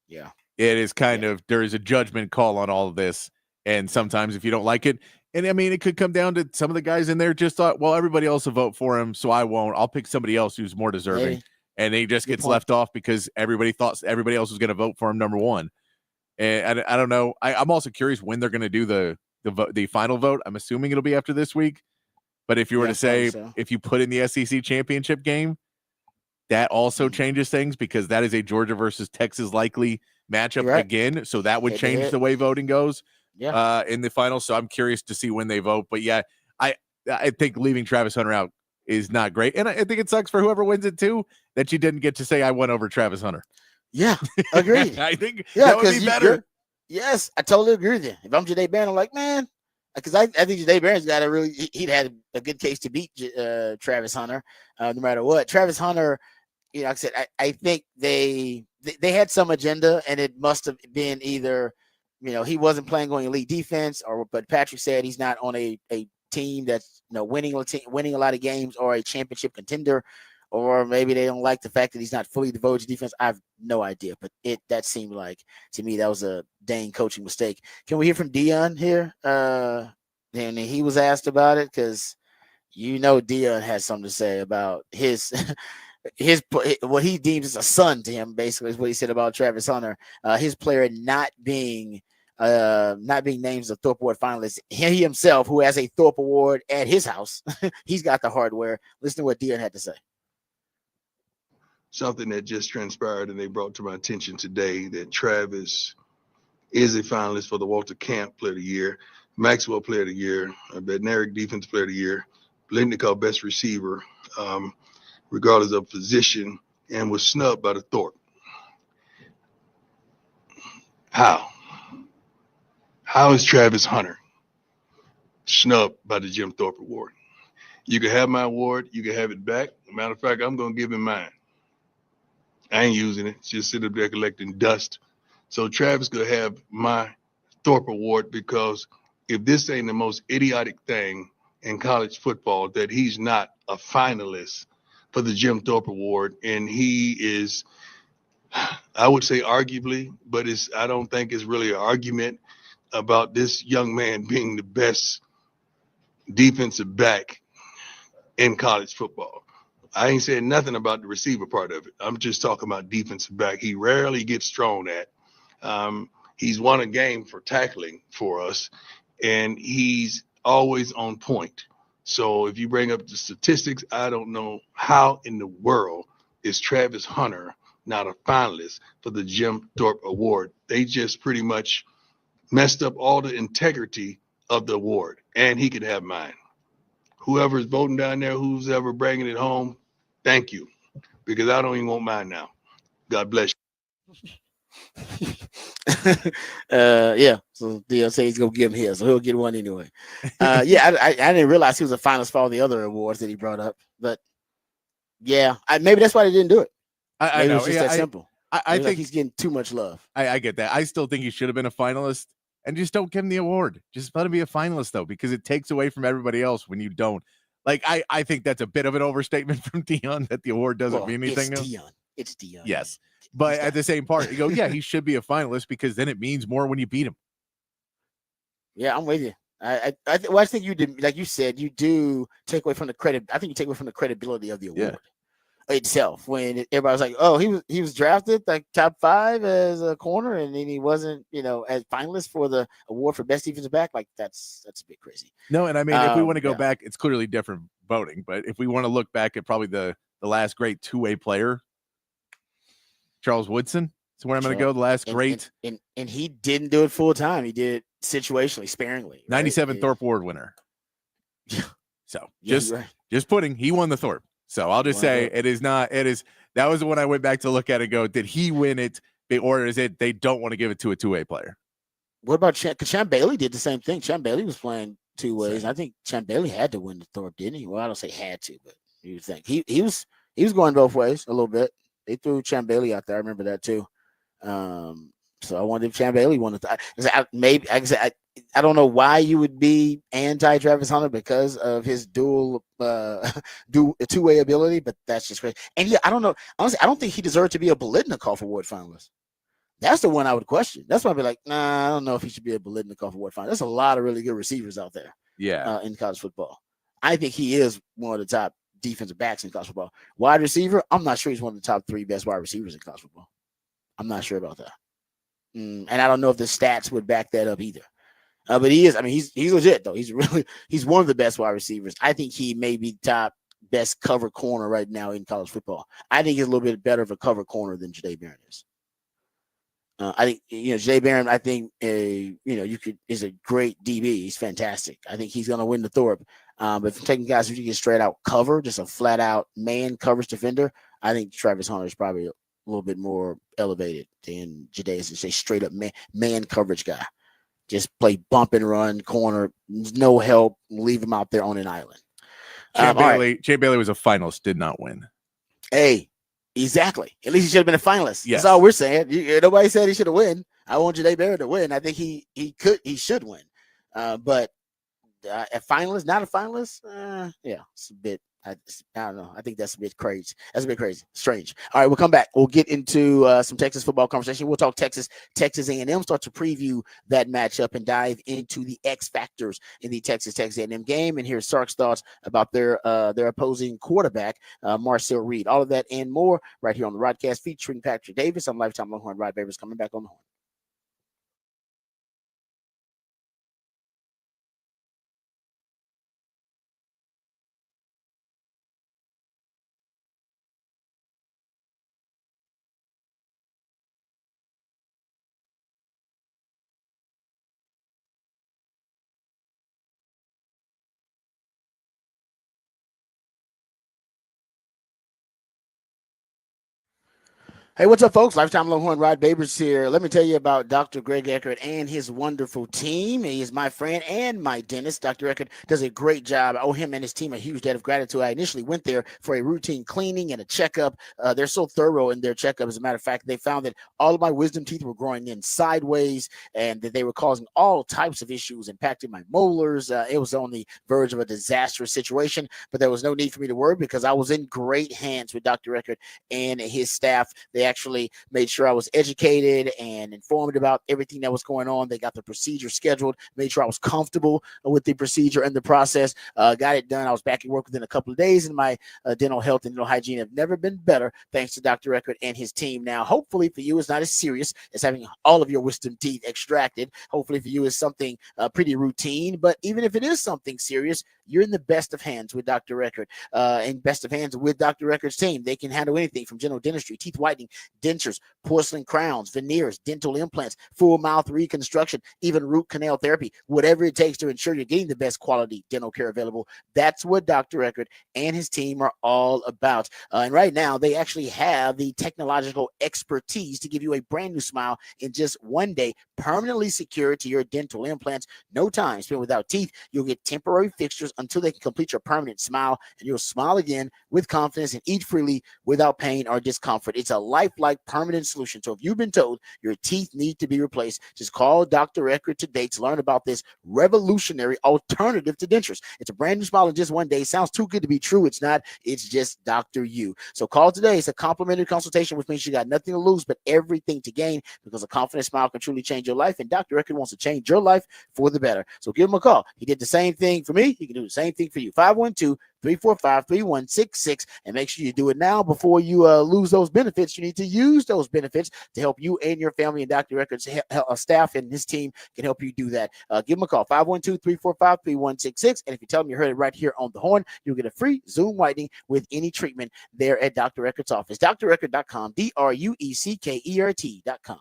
Yeah. It is kind of, there is a judgment call on all of this. And sometimes if you don't like it, and I mean, it could come down to some of the guys in there just thought, well, everybody else will vote for him, so I won't. I'll pick somebody else who's more deserving. Maybe. And he just gets left off because everybody thought everybody else was going to vote for him, number one. And I don't know. I'm also curious when they're going to do the final vote. I'm assuming it'll be after this week. But if you were to say, if you put in the SEC championship game, that also changes things because that is a Georgia versus Texas likely matchup again. So that would change the way voting goes in the final. So I'm curious to see when they vote. But yeah, I think leaving Travis Hunter out is not great. And I think it sucks for whoever wins it too, that you didn't get to say I won over Travis Hunter. Yeah, agreed. I think that would be better. Yes, I totally agree with you. If I'm Jahdae Barron, I'm like, man, because I think Jadae Barron's got a really he'd had a good case to beat Travis Hunter, no matter what. Travis Hunter, like I said, I think they had some agenda, and it must have been either, he wasn't playing on elite defense, but Patrick said he's not on a team that's winning a lot of games or a championship contender, or maybe they don't like the fact that he's not fully devoted to defense. I have no idea, but that seemed like to me that was a dang coaching mistake. Can we hear from Dion here? And he was asked about it because Dion has something to say about his what he deems as a son to him. Basically, is what he said about Travis Hunter, his player not being named as a Thorpe Award finalist. He himself, who has a Thorpe Award at his house, he's got the hardware. Listen to what Dion had to say. Something that just transpired and they brought to my attention today, that Travis is a finalist for the Walter Camp Player of the Year, Maxwell Player of the Year, Bednarik Defense Player of the Year, Blitnikoff Best Receiver, regardless of position, and was snubbed by the Thorpe. How is Travis Hunter snubbed by the Jim Thorpe Award? You can have my award, you can have it back. Matter of fact, I'm going to give him mine. I ain't using it. It's just sitting up there collecting dust. So Travis could have my Thorpe Award, because if this ain't the most idiotic thing in college football, that he's not a finalist for the Jim Thorpe Award, and he is, I would say arguably, but I don't think it's really an argument about this young man being the best defensive back in college football. I ain't saying nothing about the receiver part of it. I'm just talking about defensive back. He rarely gets thrown at. He's won a game for tackling for us, and he's always on point. So if you bring up the statistics, I don't know how in the world is Travis Hunter not a finalist for the Jim Thorpe Award. They just pretty much messed up all the integrity of the award, and he could have mine. Whoever's voting down there, who's ever bringing it home, thank you, because I don't even want mine now. God bless you. So Dion says he's gonna give him his, so he'll get one anyway. I didn't realize he was a finalist for all the other awards that he brought up, but maybe that's why they didn't do it. I know. It's just that simple. I think like he's getting too much love. I get that. I still think he should have been a finalist, and just don't give him the award. Just let him be a finalist, though, because it takes away from everybody else when you don't. Like, I think that's a bit of an overstatement from Dion, that the award doesn't mean anything. It's Dion. Yes. But at the same part, you go, yeah, he should be a finalist, because then it means more when you beat him. Yeah, I'm with you. I think you did, like you said, you do take away from the credit. I think you take away from the credibility of the award itself. When everybody's like, oh, he was drafted like top 5 as a corner, and then he wasn't, as finalist for the award for best defensive back. Like that's a bit crazy. No, and I mean, if we want to go back, it's clearly different voting. But if we want to look back at probably the last great two-way player, Charles Woodson. So where I'm going to go, the last great. And he didn't do it full time. He did it situationally, sparingly. Right? 97 Thorpe Award winner. So just putting, he won the Thorpe. So I'll just say that was when I went back to look at it and go, did he win it? Or is it they don't want to give it to a two-way player? What about Champ Bailey did the same thing. Champ Bailey was playing two ways. I think Champ Bailey had to win the Thorpe, didn't he? Well, I don't say had to, but you would think. He was going both ways a little bit. They threw Champ Bailey out there. I remember that too. So I wonder if Champ Bailey won it. I don't know why you would be anti Travis Hunter because of his dual two-way ability, but that's just crazy. And I don't know. Honestly, I don't think he deserved to be a Biletnikoff Award finalist. That's the one I would question. That's why I'd be like, nah, I don't know if he should be a Biletnikoff Award finalist. There's a lot of really good receivers out there. Yeah. In college football. I think he is one of the top defensive backs in college football. Wide receiver, I'm not sure he's one of the top 3 best wide receivers in college football. I'm not sure about that. And I don't know if the stats would back that up either. But he is. I mean, he's legit though. He's one of the best wide receivers. I think he may be top best cover corner right now in college football. I think he's a little bit better of a cover corner than Jadae Barron is. I think Jadae Barron. I think is a great DB. He's fantastic. I think he's going to win the Thorpe. But if you're taking guys who can get straight out cover, just a flat out man coverage defender, I think Travis Hunter is probably a little bit more elevated than Jadae is a straight up man coverage guy. just play bump and run corner, no help, leave him out there on an island. Champ Bailey was a finalist, did not win. Hey, exactly. At least he should have been a finalist. Yes. That's all we're saying. Nobody said he should have won. I want Janae Barrett to win. I think he should win. But a finalist, not a finalist, yeah, it's a bit. I don't know. I think that's a bit crazy. That's a bit crazy. Strange. All right, we'll come back. We'll get into some Texas football conversation. We'll talk Texas A&M. Start to preview that matchup and dive into the X factors in the Texas A&M game. And here's Sark's thoughts about their opposing quarterback, Marcel Reed. All of that and more right here on the Rodcast featuring Patrick Davis. I'm Lifetime Longhorn Rod Babers coming back on the horn. Hey, what's up, folks? Lifetime Longhorn Rod Babers here. Let me tell you about Dr. Greg Eckert and his wonderful team. He is my friend and my dentist. Dr. Eckert does a great job. I owe him and his team a huge debt of gratitude. I initially went there for a routine cleaning and a checkup. They're so thorough in their checkup. As a matter of fact, they found that all of my wisdom teeth were growing in sideways and that they were causing all types of issues, impacting my molars. It was on the verge of a disastrous situation, but there was no need for me to worry because I was in great hands with Dr. Eckert and his staff. They actually made sure I was educated and informed about everything that was going on. They got the procedure scheduled, made sure I was comfortable with the procedure and the process, got it done. I was back at work within a couple of days, and my dental health and dental hygiene have never been better thanks to Dr. Eckert and his team. Now, hopefully for you, it's not as serious as having all of your wisdom teeth extracted. Hopefully for you, it's something pretty routine, but even if it is something serious, you're in the best of hands with Dr. Eckert and best of hands with Dr. Eckert's team. They can handle anything from general dentistry, teeth whitening, dentures, porcelain crowns, veneers, dental implants, full mouth reconstruction, even root canal therapy, whatever it takes to ensure you're getting the best quality dental care available. That's what Dr. Eckert and his team are all about. And right now, they actually have the technological expertise to give you a brand new smile in just one day, permanently secured to your dental implants. No time spent without teeth. You'll get temporary fixtures until they can complete your permanent smile, and you'll smile again with confidence and eat freely without pain or discomfort. It's a lifelike permanent solution. So if you've been told your teeth need to be replaced, just call Dr. Eckert today to learn about this revolutionary alternative to dentures. It's a brand new smile in just one day. Sounds too good to be true. It's not. It's just Dr. U. So call today. It's a complimentary consultation, which means you got nothing to lose but everything to gain, because a confident smile can truly change your life, and Dr. Eckert wants to change your life for the better. So give him a call. He did the same thing for me. He can do the same thing for you. 512-345-3166, and make sure you do it now before you lose those benefits. You need to use those benefits to help you and your family, and Dr. Eckert's staff and his team can help you do that. Give him a call, 512-345-3166, and if you tell him you heard it right here on the horn, you'll get a free Zoom whitening with any treatment there at Dr. Eckert's office. DrEckert.com, DRUECKERT.com.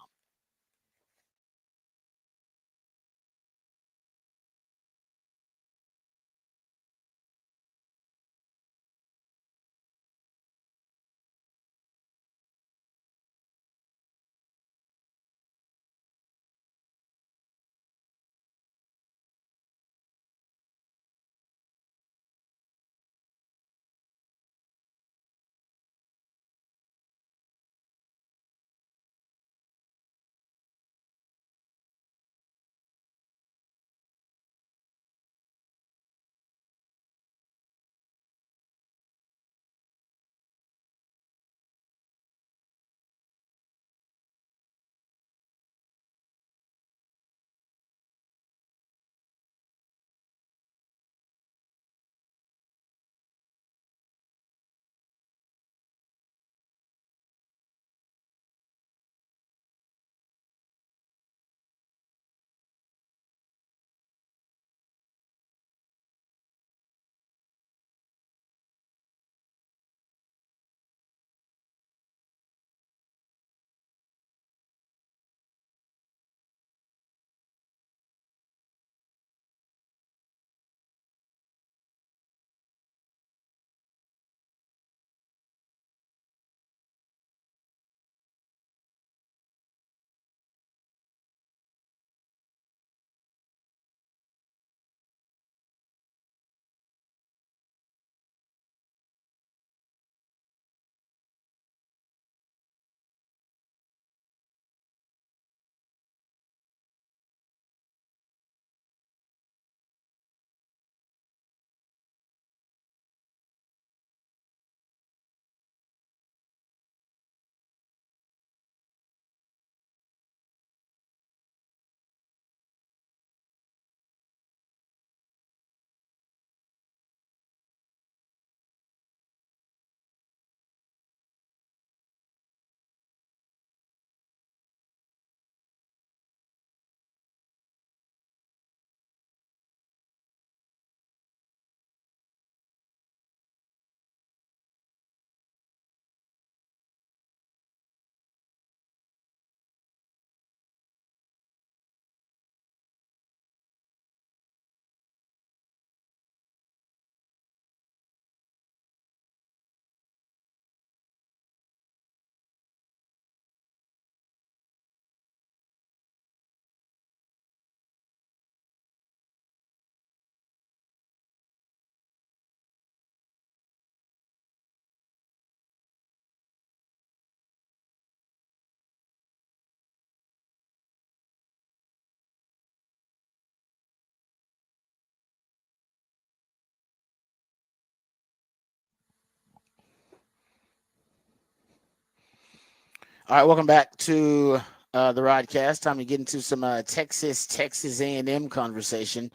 All right, welcome back to the Rodcast. Time to get into some Texas A&M conversation.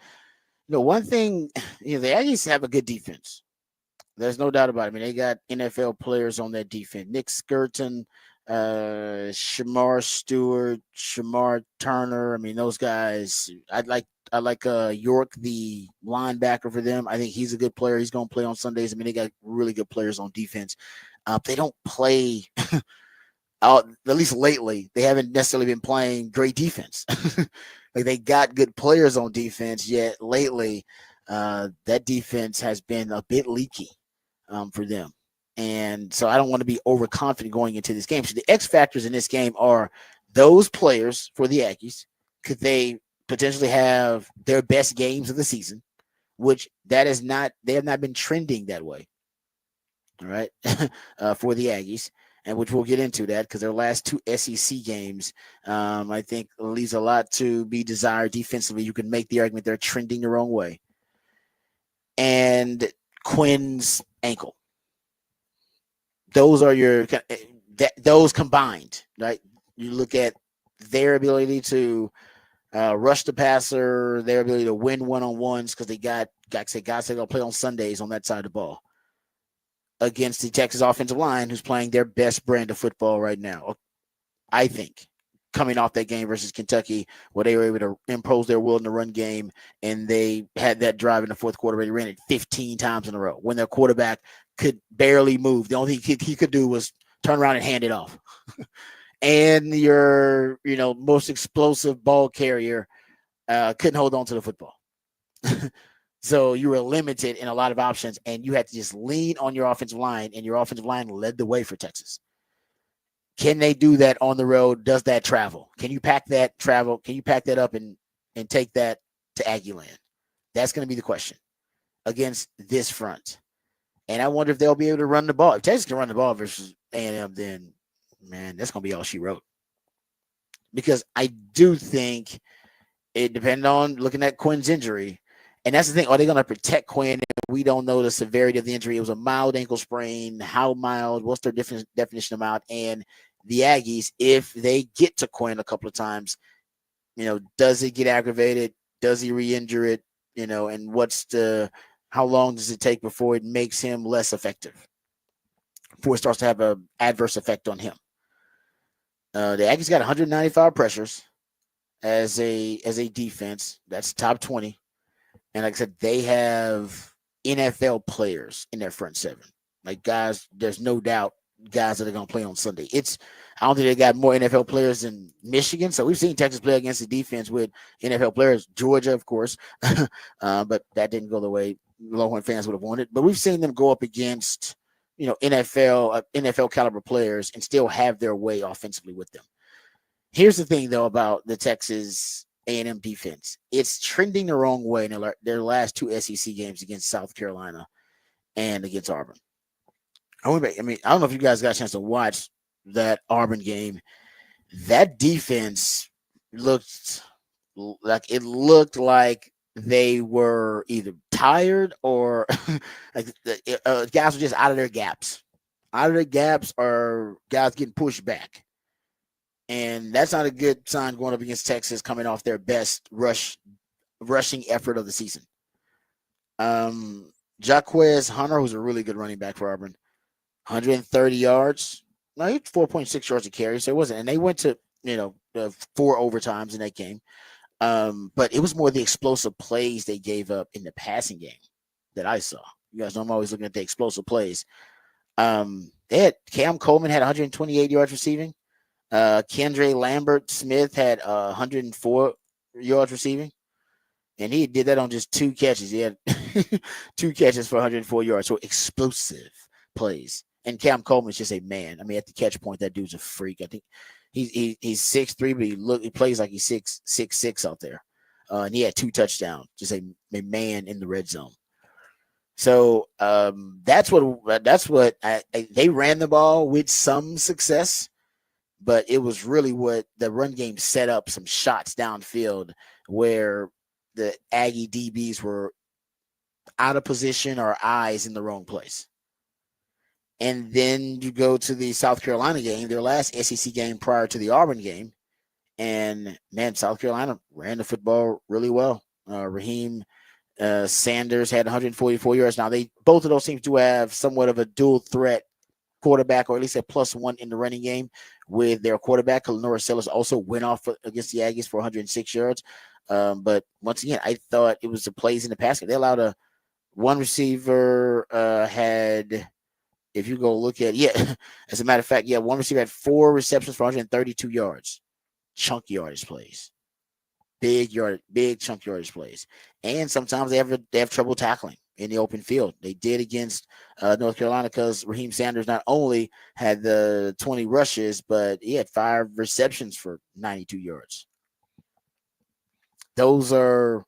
One thing, the Aggies have a good defense. There's no doubt about it. I mean, they got NFL players on that defense. Nick Skirton, Shamar Stewart, Shamar Turner. I mean, those guys. I like York, the linebacker for them. I think he's a good player. He's going to play on Sundays. I mean, they got really good players on defense. They don't play out, at least lately. They haven't necessarily been playing great defense. Like they got good players on defense, yet lately that defense has been a bit leaky for them. And so I don't want to be overconfident going into this game. So the X factors in this game are those players for the Aggies. Could they potentially have their best games of the season, which they have not been trending that way. All right. For the Aggies, and which we'll get into that because their last two SEC games, I think leaves a lot to be desired defensively. You can make the argument they're trending the wrong way. And Quinn's ankle. Those are those combined, right? You look at their ability to rush the passer, their ability to win one-on-ones because they got guys that will play on Sundays on that side of the ball against the Texas offensive line, who's playing their best brand of football right now. I think coming off that game versus Kentucky, where they were able to impose their will in the run game, and they had that drive in the fourth quarter where they ran it 15 times in a row when their quarterback could barely move. The only thing he could do was turn around and hand it off. And your, most explosive ball carrier couldn't hold on to the football. So you were limited in a lot of options, and you had to just lean on your offensive line, and your offensive line led the way for Texas. Can they do that on the road? Does that travel? Can you pack that travel? Can you pack that up and take that to Aggie land? That's going to be the question against this front. And I wonder if they'll be able to run the ball. If Texas can run the ball versus A&M, then, man, that's going to be all she wrote. Because I do think it depends on looking at Quinn's injury. And that's the thing. Are they going to protect Quinn? We don't know the severity of the injury. It was a mild ankle sprain. How mild? What's their definition of mild? And the Aggies, if they get to Quinn a couple of times, does it get aggravated? Does he re-injure it? And how long does it take before it makes him less effective? Before it starts to have an adverse effect on him. The Aggies got 195 pressures as a defense. That's top 20. And like I said, they have NFL players in their front seven. Like guys, there's no doubt guys that are going to play on Sunday. I don't think they got more NFL players than Michigan. So we've seen Texas play against the defense with NFL players. Georgia, of course, but that didn't go the way Longhorn fans would have wanted. But we've seen them go up against NFL caliber players and still have their way offensively with them. Here's the thing, though, about the Texas A&M defense. It's trending the wrong way in their last two SEC games against South Carolina and against Auburn. I don't know if you guys got a chance to watch that Auburn game. That defense looked like they were either tired or like guys were just out of their gaps. Out of their gaps or guys getting pushed back. And that's not a good sign going up against Texas coming off their best rushing effort of the season. Jaquez Hunter, who's a really good running back for Auburn, 130 yards. No, he had 4.6 yards a carry, so it wasn't. And they went to 4 overtimes in that game. But it was more the explosive plays they gave up in the passing game that I saw. You guys know I'm always looking at the explosive plays. They had Cam Coleman had 128 yards receiving. Kendre Lambert Smith had 104 yards receiving, and he did that on just 2 catches. He had 2 catches for 104 yards. So explosive plays. And Cam Coleman's just a man. I mean, at the catch point, that dude's a freak. I think he's 6'3", but he plays like he's 6'6" out there. And he had 2 touchdowns. Just a man in the red zone. So that's what they ran the ball with some success. But it was really what the run game set up some shots downfield where the Aggie DBs were out of position or eyes in the wrong place. And then you go to the South Carolina game, their last SEC game prior to the Auburn game. And man, South Carolina ran the football really well. Raheem Sanders had 144 yards. Now, both of those teams do have somewhat of a dual threat quarterback, or at least a +1 in the running game with their quarterback. Lenora Sellers also went off against the Aggies for 106 yards. But once again, I thought it was the plays in the passing. They allowed one receiver had, if you go look at, as a matter of fact, one receiver had 4 receptions for 132 yards. Chunk yardage plays. Big chunk yardage plays. And sometimes they have trouble tackling in the open field. They did against North Carolina because Raheem Sanders not only had the 20 rushes, but he had 5 receptions for 92 yards. Those are,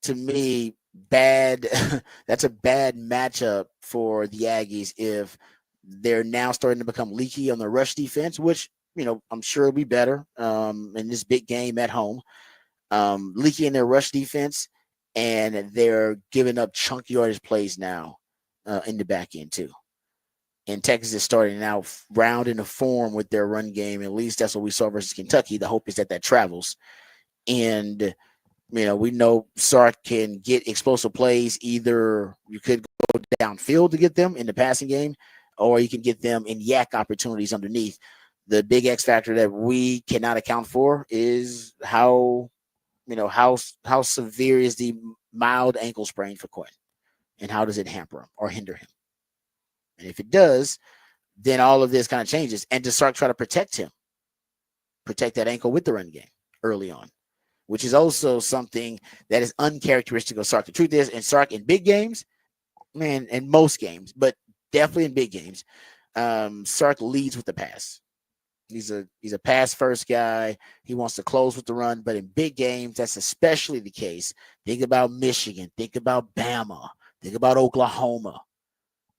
to me, bad. That's a bad matchup for the Aggies if they're now starting to become leaky on the rush defense, which, I'm sure will be better in this big game at home. Leaky in their rush defense, and they're giving up chunk yardage plays now in the back end too. And Texas is starting now round into form with their run game. At least that's what we saw versus Kentucky. The hope is that travels. And, we know Sark can get explosive plays. Either you could go downfield to get them in the passing game, or you can get them in yak opportunities underneath. The big X factor that we cannot account for is how severe is the mild ankle sprain for Quinn, and how does it hamper him or hinder him? And if it does, then all of this kind of changes. And does Sark try to protect that ankle with the run game early on, which is also something that is uncharacteristic of Sark. The truth is, in Sark, in big games, man, in most games, but definitely in big games, Sark leads with the pass. He's a pass first guy. He wants to close with the run, but in big games, that's especially the case. Think about Michigan. Think about Bama. Think about Oklahoma.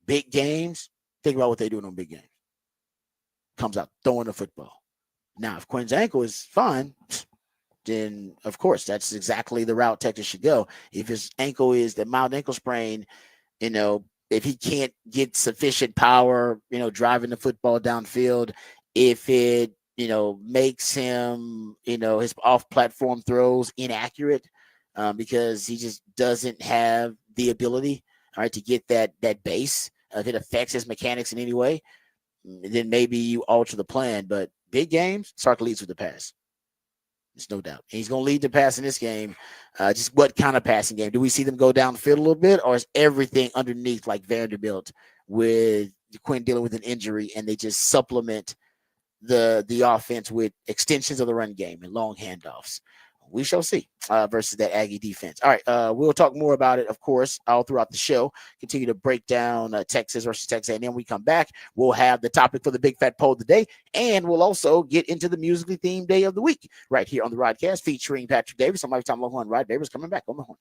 Big games. Think about what they do in big games. Comes out throwing the football. Now, if Quinn's ankle is fine, then of course that's exactly the route Texas should go. If his ankle is the mild ankle sprain, if he can't get sufficient power, driving the football downfield, if it, makes him, his off-platform throws inaccurate because he just doesn't have the ability, all right, to get that base. If it affects his mechanics in any way, then maybe you alter the plan. But big games, Sark leads with the pass. There's no doubt. And he's going to lead the pass in this game. Just what kind of passing game? Do we see them go downfield a little bit, or is everything underneath like Vanderbilt with Quinn dealing with an injury and they just supplement the offense with extensions of the run game and long handoffs? We shall see versus that Aggie defense. All right, we'll talk more about it, of course, all throughout the show. Continue to break down Texas versus Texas, and then we come back. We'll have the topic for the Big Fat Poll of the day, and we'll also get into the musically themed day of the week right here on the Rodcast featuring Patrick Davis. I'm Lifetime Longhorn Rod Davis coming back on the horn.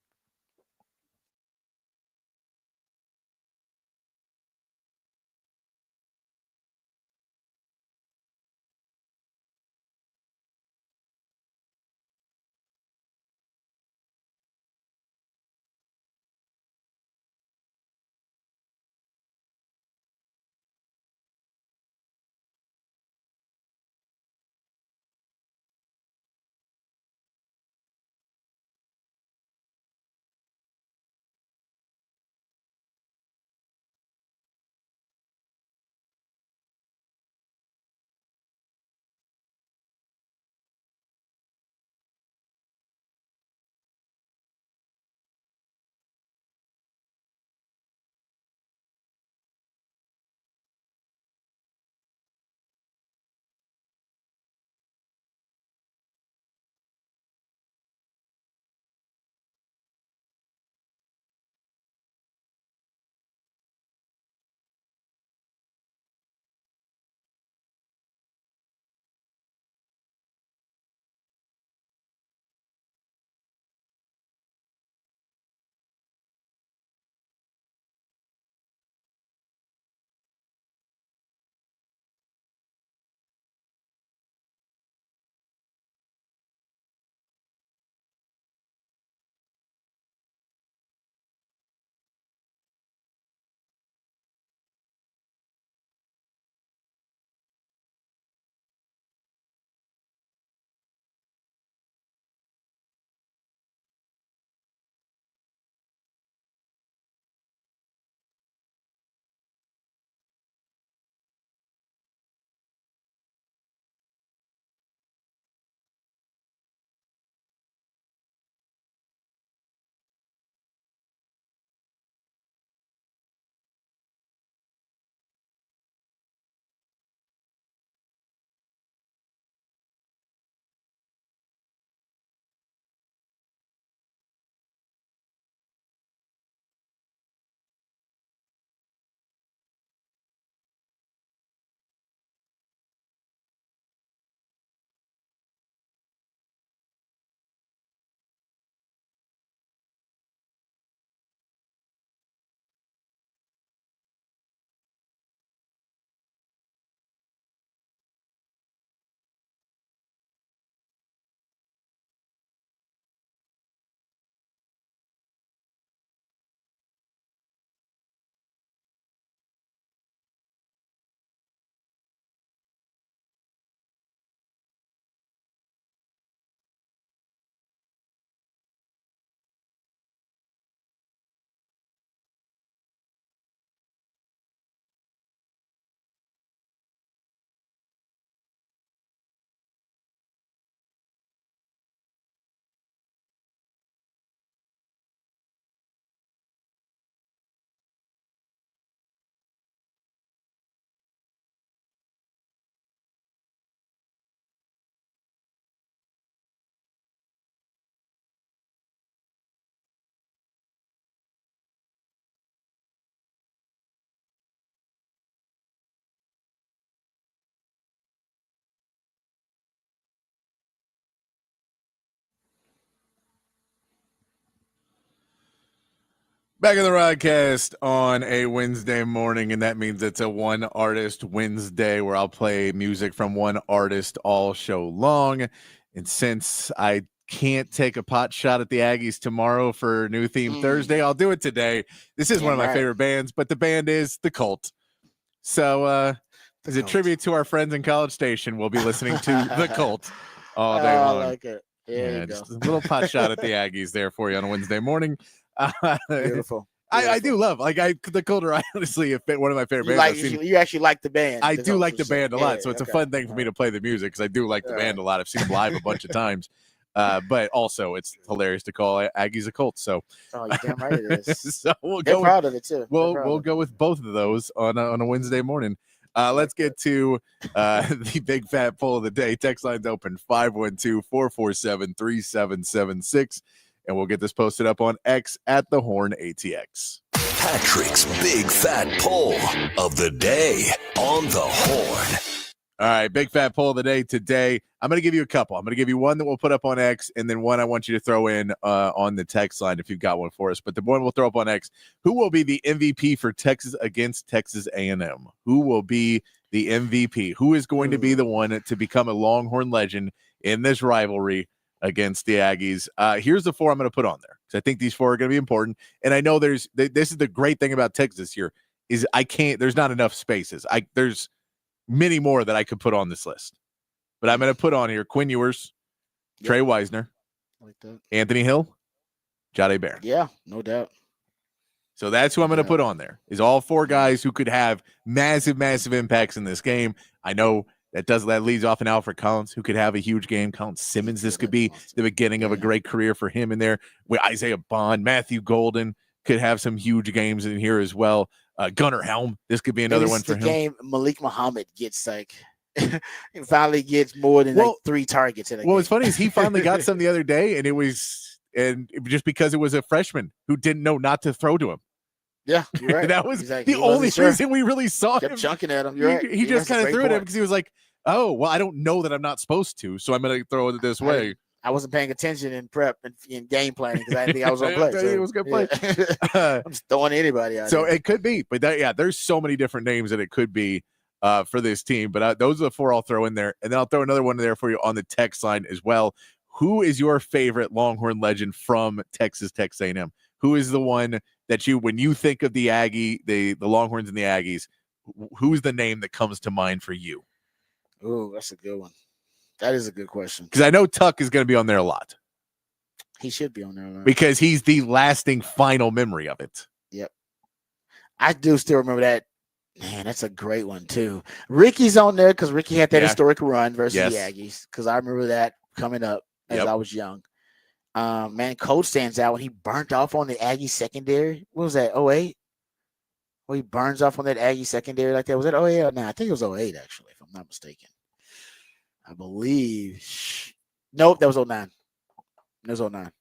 Back in the Rodcast on a Wednesday morning, and that means it's a one artist Wednesday where I'll play music from one artist all show long. And since I can't take a pot shot at the Aggies tomorrow for New Theme Thursday, I'll do it today. This is one of my favorite bands, but the band is The Cult. So as a tribute to our friends in College Station, we'll be listening to The Cult all day long. I like it. Yeah, just a little pot shot at the Aggies there for you on a Wednesday morning. Beautiful. I do love The Cult are honestly one of my favorite bands. You actually like the band. I do like the band a lot, so it's a fun thing for me to play the music because I do like the band a lot. I've seen them live a bunch of times, but also it's hilarious to call Aggies a cult. So, you're damn right it is. So They're proud of it too. We'll go with both of those on a Wednesday morning. Let's get to the big fat poll of the day. Text line's open 512-447-3776. And we'll get this posted up on X at the Horn ATX. Patrick's big fat poll of the day on the Horn. All right, big fat poll of the day today. I'm going to give you a couple. I'm going to give you one that we'll put up on X, and then one I want you to throw in on the text line if you've got one for us. But the one we'll throw up on X, who will be the MVP for Texas against Texas A&M? Who will be the MVP? Who is going to be the one to become a Longhorn legend in this rivalry against the Aggies? Here's the four I'm going to put on there because I think these four are going to be important. And I know this is the great thing about Texas here is there's not enough spaces. There's many more that I could put on this list, but I'm going to put on here Quinn Ewers, Trey Wisner, like that. Anthony Hill, Jade Barron. Yeah, no doubt. So that's who I'm going to put on there is all four guys who could have massive, massive impacts in this game. I know that leads off an Alfred Collins who could have a huge game. Colin Simmons, this could be the beginning of a great career for him in there. With Isaiah Bond, Matthew Golden could have some huge games in here as well. Gunnar Helm, this could be another one for him. Game Malik Muhammad gets he finally gets more than 3 targets in a game. What's funny is he finally got some the other day, and it was just because it was a freshman who didn't know not to throw to him. Yeah, you're right. That was the only reason we really saw him. Kept chunking at him. You're right. He just kind of threw at him because he was like, oh, well, I don't know that I'm not supposed to, so I'm going to throw it this way. I wasn't paying attention in prep and in game planning because I didn't think I was going to play. He was going to play. I'm just throwing anybody out. So it could be, but there's so many different names that it could be for this team. But those are the four I'll throw in there, and then I'll throw another one in there for you on the text line as well. Who is your favorite Longhorn legend from Texas A&M? Who is the one that when you think of the Aggie, the Longhorns and the Aggies, who's the name that comes to mind for you? Oh, that's a good one. That is a good question. Because I know Tuck is going to be on there a lot. He should be on there a lot. Because he's the lasting final memory of it. Yep. I do still remember that. Man, that's a great one, too. Ricky's on there because Ricky had that historic run versus the Aggies. Because I remember that coming up as I was young. Man, Coach stands out when he burnt off on the Aggie secondary. What was that, 08? Well, he burns off on that Aggie secondary like that. Was that 08 or 09? I think it was 08, actually, if I'm not mistaken. I believe. Nope, that was 09. It was 09.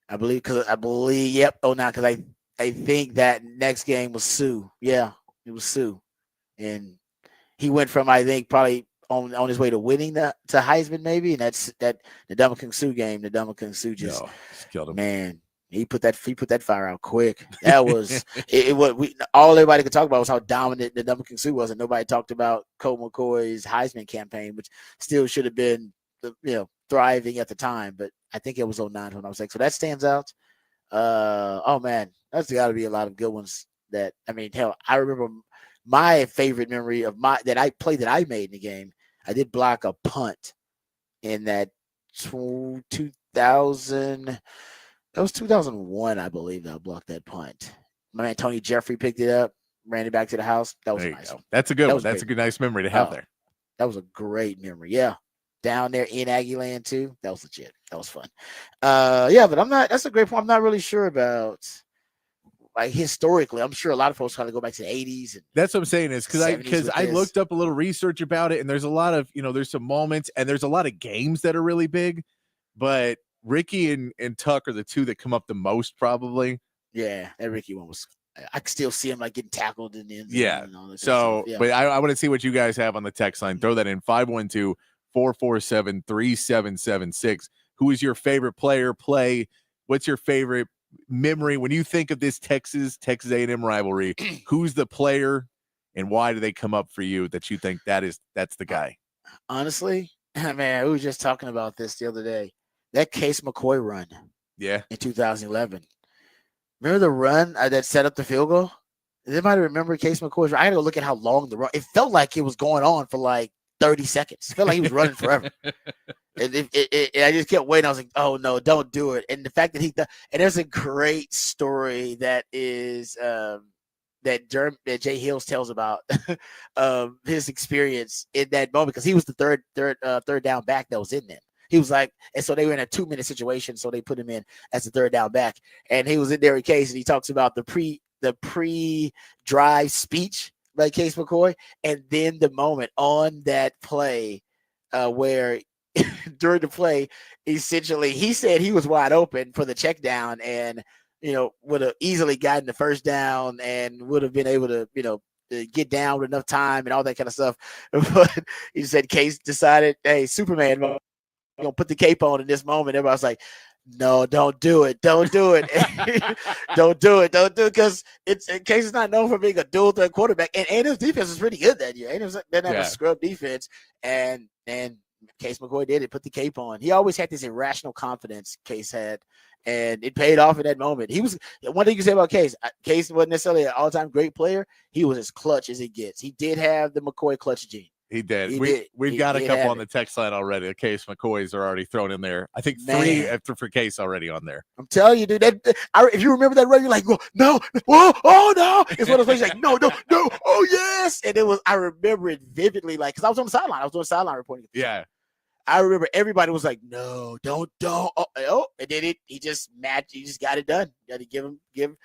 I believe, yep, 09, because I think that next game was Sue. Yeah, it was Sue. And he went from, I think, probably on his way to winning to Heisman, maybe. And that's the Ndamukong Suh game. The Ndamukong Suh just killed him. Man, he put that fire out quick. That was all everybody could talk about was how dominant the Ndamukong Suh was, and nobody talked about Colt McCoy's Heisman campaign, which still should have been thriving at the time. But I think it was 09 when I was like, so that stands out. Oh man, that's got to be a lot of good ones. Hell, I remember my favorite memory of that I made in the game. I did block a punt in that 2000. That was 2001, I believe. I blocked that punt. My man Tony Jeffrey picked it up, ran it back to the house. That was nice. That's a good one. That's a good, nice memory to have there. That was a great memory. Yeah, down there in Aggie Land too. That was legit. That was fun. But I'm not. That's a great point. I'm not really sure about. Like historically, I'm sure a lot of folks kind of go back to the 80s. And that's what I'm saying is because I looked up a little research about it, and there's a lot of there's some moments and there's a lot of games that are really big, but Ricky and Tuck are the two that come up the most probably. Yeah, that Ricky one was. I can still see him like getting tackled in the end zone. Yeah. And all that so, stuff. But I want to see what you guys have on the text line. Throw that in 512-447-3776. Who is your favorite player? What's your favorite memory when you think of this Texas A&M rivalry? Who's the player, and why do they come up for you that you think that's the guy? Honestly, man, we were just talking about this the other day. That Case McCoy run, in 2011. Remember the run that set up the field goal? Does anybody remember Case McCoy's run? I gotta go look at how long the run. It felt like it was going on for like 30 seconds. It felt like he was running forever. I just kept waiting. I was like, "Oh no, don't do it!" And the fact that and there's a great story that is that Jay Hills tells about his experience in that moment, because he was the third down back that was in there. He was like, and so they were in a 2-minute situation, so they put him in as the third down back, and he was in there in Case, and he talks about the pre-drive speech by Case McCoy, and then the moment on that play where during the play, essentially, he said he was wide open for the check down, and would have easily gotten the first down and would have been able to to get down with enough time and all that kind of stuff. But he said Case decided, hey, Superman, gonna put the cape on in this moment. Everybody's like, no, don't do it. Don't do it. Don't do it. Don't do it, because Case is not known for being a dual threat quarterback. And A&M's defense was pretty good that year. A&M didn't have a scrub defense, and Case McCoy did it, put the cape on. He always had this irrational confidence, Case had, and it paid off in that moment. He was, one thing you can say about Case wasn't necessarily an all-time great player. He was as clutch as it gets. He did have the McCoy clutch gene. He did. We've got a couple on the text line already. The Case McCoys are already thrown in there. I think 3 for Case already on there. I'm telling you, dude. If you remember that run, you're like, no, whoa, oh no! It's one of those things like, no, oh yes! And it was. I remember it vividly, like, because I was on the sideline. I was doing sideline reporting. Yeah. I remember everybody was like, no, don't. Oh, and then he just matched. He just got it done. You got to give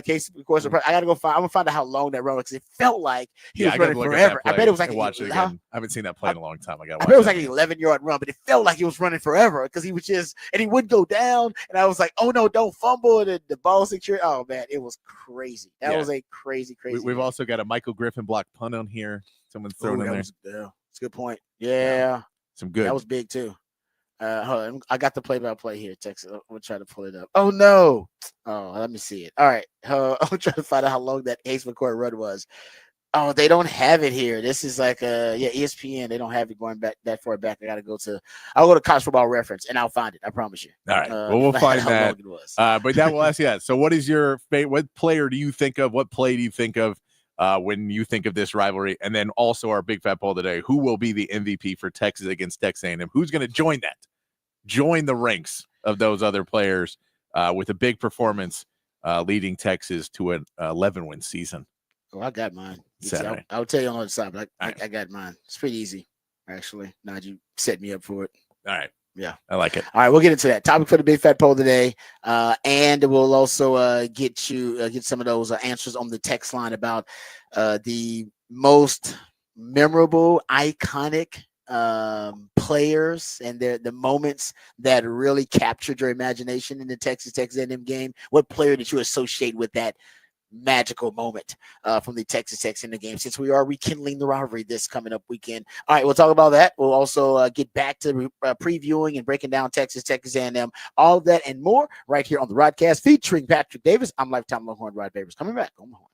Case, of course. I gotta go find. I'm gonna find out how long that run was, because it felt like he was running forever. I bet it was like watch it again. I haven't seen that play in a long time. I bet it was like an 11-yard run, but it felt like he was running forever, because he was just, and he wouldn't go down. And I was like, oh no, don't fumble. And the ball secure. Oh man, it was crazy. That was a crazy. We've also got a Michael Griffin block punt on here. Someone's thrown in there. That's a good point. Yeah. Some good. That was big too. Hold on. I got the play-by-play here, Texas. We'll try to pull it up. Oh no! Oh, let me see it. All right. I'm trying to find out how long that Case McCoy run was. Oh, they don't have it here. This is like ESPN. They don't have it going back that far back. I'll go to College Football Reference and I'll find it. I promise you. All right. Well, we'll find that. But that will ask you that. So, what is your favorite? What player do you think of? What play do you think of when you think of this rivalry? And then also our big fat poll today: who will be the MVP for Texas against Texas A&M? Who's going to join that? Join the ranks of those other players with a big performance, leading Texas to an 11-win season. Oh, I got mine. Saturday. I'll tell you on the side, but I got mine. It's pretty easy, actually. Now you set me up for it. All right. Yeah. I like it. All right, we'll get into that. Topic for the big fat poll today. And we'll also get some of those answers on the text line about the most memorable, iconic players and the moments that really captured your imagination in the Texas A&M game. What player did you associate with that magical moment from the Texas in the game, since we are rekindling the rivalry this coming up weekend? All right, we'll talk about that. We'll also get back to previewing and breaking down Texas A&M, all of that and more right here on the Rodcast featuring Patrick Davis. I'm lifetime Longhorn Rod Babers. Coming back on the Horn.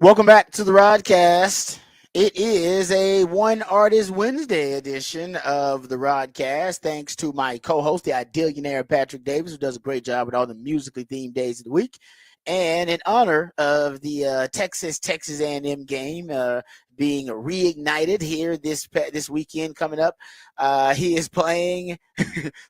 Welcome back to the Rodcast. It is a One Artist Wednesday edition of the Rodcast. Thanks to my co-host, the Idealionaire Patrick Davis, who does a great job with all the musically themed days of the week. And in honor of the Texas A&M game being reignited here this weekend coming up, he is playing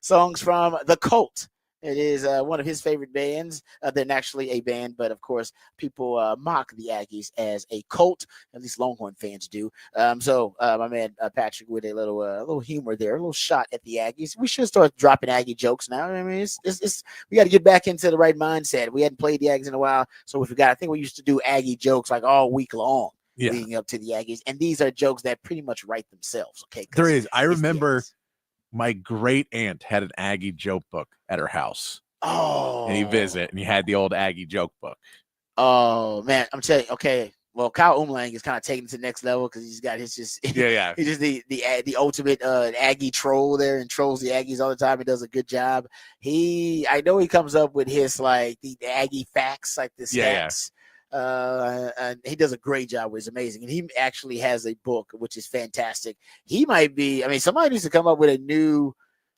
songs from The Cult. It is one of his favorite bands. They're not actually a band, but of course, people mock the Aggies as a cult. At least Longhorn fans do. So my man Patrick with a little humor there, a little shot at the Aggies. We should start dropping Aggie jokes now. I mean, it's we got to get back into the right mindset. We hadn't played the Aggies in a while, so we forgot. I think we used to do Aggie jokes like all week long. Yeah. Leading up to the Aggies, and these are jokes that pretty much write themselves. Okay, there is. I remember. My great aunt had an Aggie joke book at her house. Oh, and he visited, and he had the old Aggie joke book. Oh man, I'm telling you. Okay, well, Kyle Umlang is kind of taking it to the next level because he's got his just he's just the ultimate Aggie troll there and trolls the Aggies all the time. He does a good job. I know he comes up with his like the Aggie facts, like the stats. And he does a great job. It's amazing, and he actually has a book which is fantastic. He might be. I mean, somebody needs to come up with a new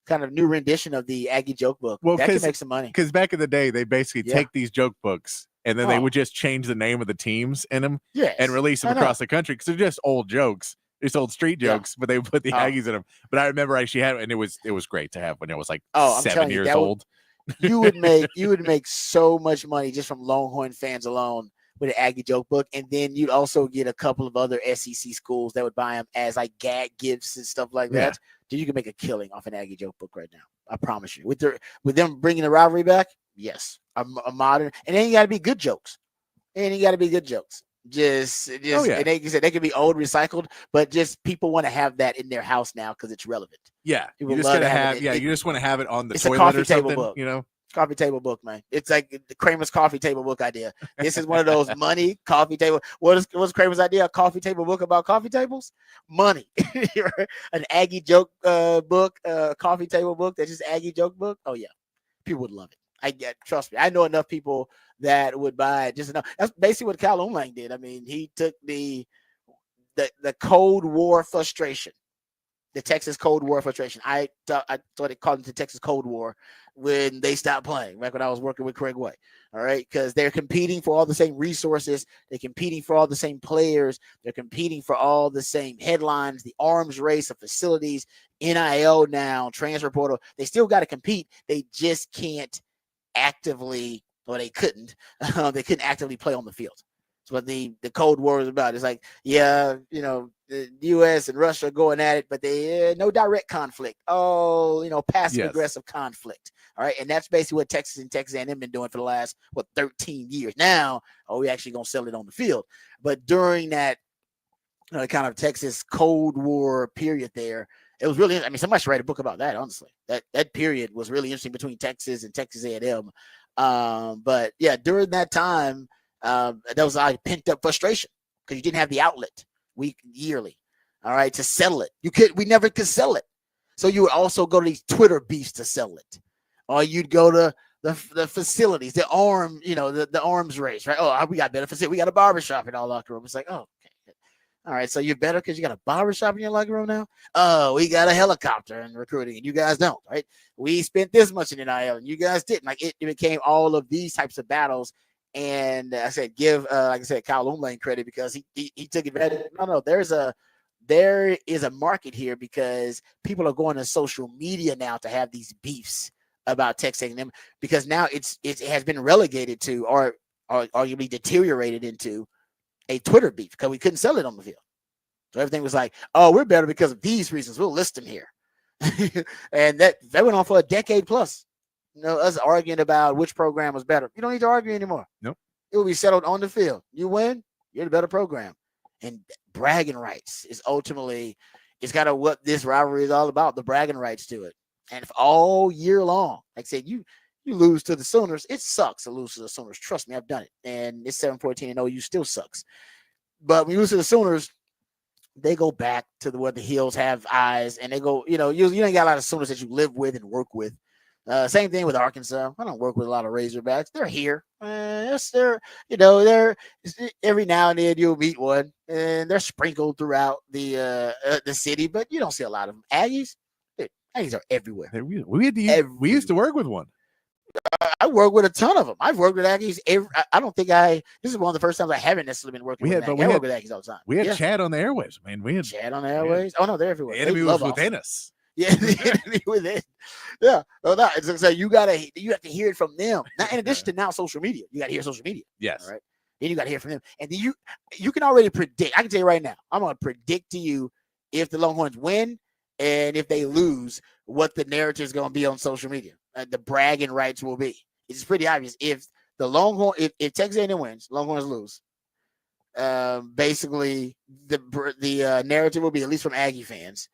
rendition of the Aggie joke book. Well, that could make some money. Because back in the day, they basically take these joke books and then they would just change the name of the teams in them and release them across the country because they're just old jokes. Just old street jokes, but they would put the Aggies in them. But I remember actually had it, and it was great to have when it was like 7 years old. You would make so much money just from Longhorn fans alone with an Aggie joke book, and then you'd also get a couple of other SEC schools that would buy them as like gag gifts and stuff like that. Dude, you can make a killing off an Aggie joke book right now. I promise you. With them bringing the rivalry back, yes, a modern, and then you got to be good jokes. And you got to be good jokes. Just, and they can be old, recycled, but just people want to have that in their house now because it's relevant. Yeah, people you just gotta have. You just want to have it on the toilet a coffee or something. Table book. You know. Coffee table book, man. It's like the Kramer's coffee table book idea. This is one of those money coffee table. What's Kramer's idea? A coffee table book about coffee tables? Money. An Aggie joke book, coffee table book that's just Aggie joke book. Oh yeah, people would love it. Trust me. I know enough people that would buy it. Just enough. That's basically what Cal Umlang did. I mean, he took the Cold War frustration. The Texas Cold War frustration. I thought they called it the Texas Cold War when they stopped playing, back when I was working with Craig White. All right. Because they're competing for all the same resources. They're competing for all the same players. They're competing for all the same headlines, the arms race of facilities, NIL now, transfer portal. They still got to compete. They just can't actively, or they couldn't actively play on the field. That's what the Cold War is about. It's like, the U.S. and Russia are going at it, but they no direct conflict. Passive aggressive conflict. All right, and that's basically what Texas and Texas A&M been doing for the last 13 years. Now, we actually gonna sell it on the field. But during that kind of Texas Cold War period, there, it was really. I mean, somebody should write a book about that. Honestly, that period was really interesting between Texas and Texas A&M. But yeah, during that time, there was like pent up frustration because you didn't have the outlet yearly, all right, to sell it. We never could sell it. So you would also go to these Twitter beefs to sell it. Or you'd go to the facilities, the arms race, right? Oh, we got better facility. We got a barbershop in our locker room. It's like, oh, okay. All right, so you're better because you got a barbershop in your locker room now? Oh, we got a helicopter in recruiting, and you guys don't, right? We spent this much in NIL, and you guys didn't. Like, it became all of these types of battles. And I said, give, Kyle Umlang credit because he took advantage. No, there is a market here because people are going to social media now to have these beefs about Texas A&M because now it has been relegated to or arguably deteriorated into a Twitter beef because we couldn't sell it on the field. So everything was like, oh, we're better because of these reasons. We'll list them here. And that went on for a decade plus. Us arguing about which program was better. You don't need to argue anymore. Nope. It will be settled on the field. You win, you're the better program. And bragging rights is ultimately, it's kind of what this rivalry is all about, the bragging rights to it. And if all year long, like I said, you lose to the Sooners, it sucks to lose to the Sooners. Trust me, I've done it. And it's 7-14 and OU still sucks. But when you lose to the Sooners, they go back to where the Hills have eyes and they go, you ain't got a lot of Sooners that you live with and work with. Same thing with Arkansas. I don't work with a lot of Razorbacks. They're here. Yes, they're every now and then you'll meet one, and they're sprinkled throughout the city, but you don't see a lot of them. Aggies, dude, Aggies are everywhere. We used to work with one. I work with a ton of them. I've worked with Aggies. I don't think this is one of the first times I haven't necessarily been working with Aggies. I work with Aggies all the time. We had Chad on the airways, man. We had Chad on the airways. Oh no, they're everywhere. The enemy was within us. Yeah, the enemy within. Yeah. No, it's like you have to hear it from them. Now, in addition to now social media, you got to hear social media. Yes. All right. Then you got to hear from them, and then you can already predict. I can tell you right now, I'm going to predict to you if the Longhorns win and if they lose, what the narrative is going to be on social media. The bragging rights will be. It's pretty obvious. If the Longhorn, if Texas A&M wins, Longhorns lose. Basically, the narrative will be, at least from Aggie fans,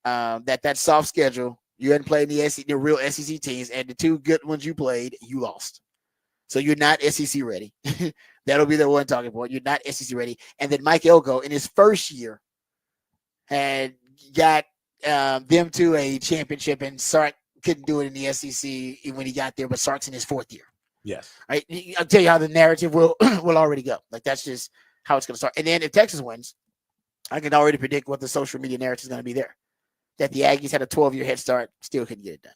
that soft schedule, you hadn't played the real SEC teams, and the two good ones you played, you lost. So you're not SEC ready. That'll be the one talking point. You're not SEC ready. And then Mike Elko, in his first year, had got them to a championship, and Sark couldn't do it in the SEC when he got there, but Sark's in his fourth year. Yes. Right? I'll tell you how the narrative will already go. Like, that's just how it's going to start. And then if Texas wins, I can already predict what the social media narrative is going to be there. That the Aggies had a 12-year head start, still couldn't get it done.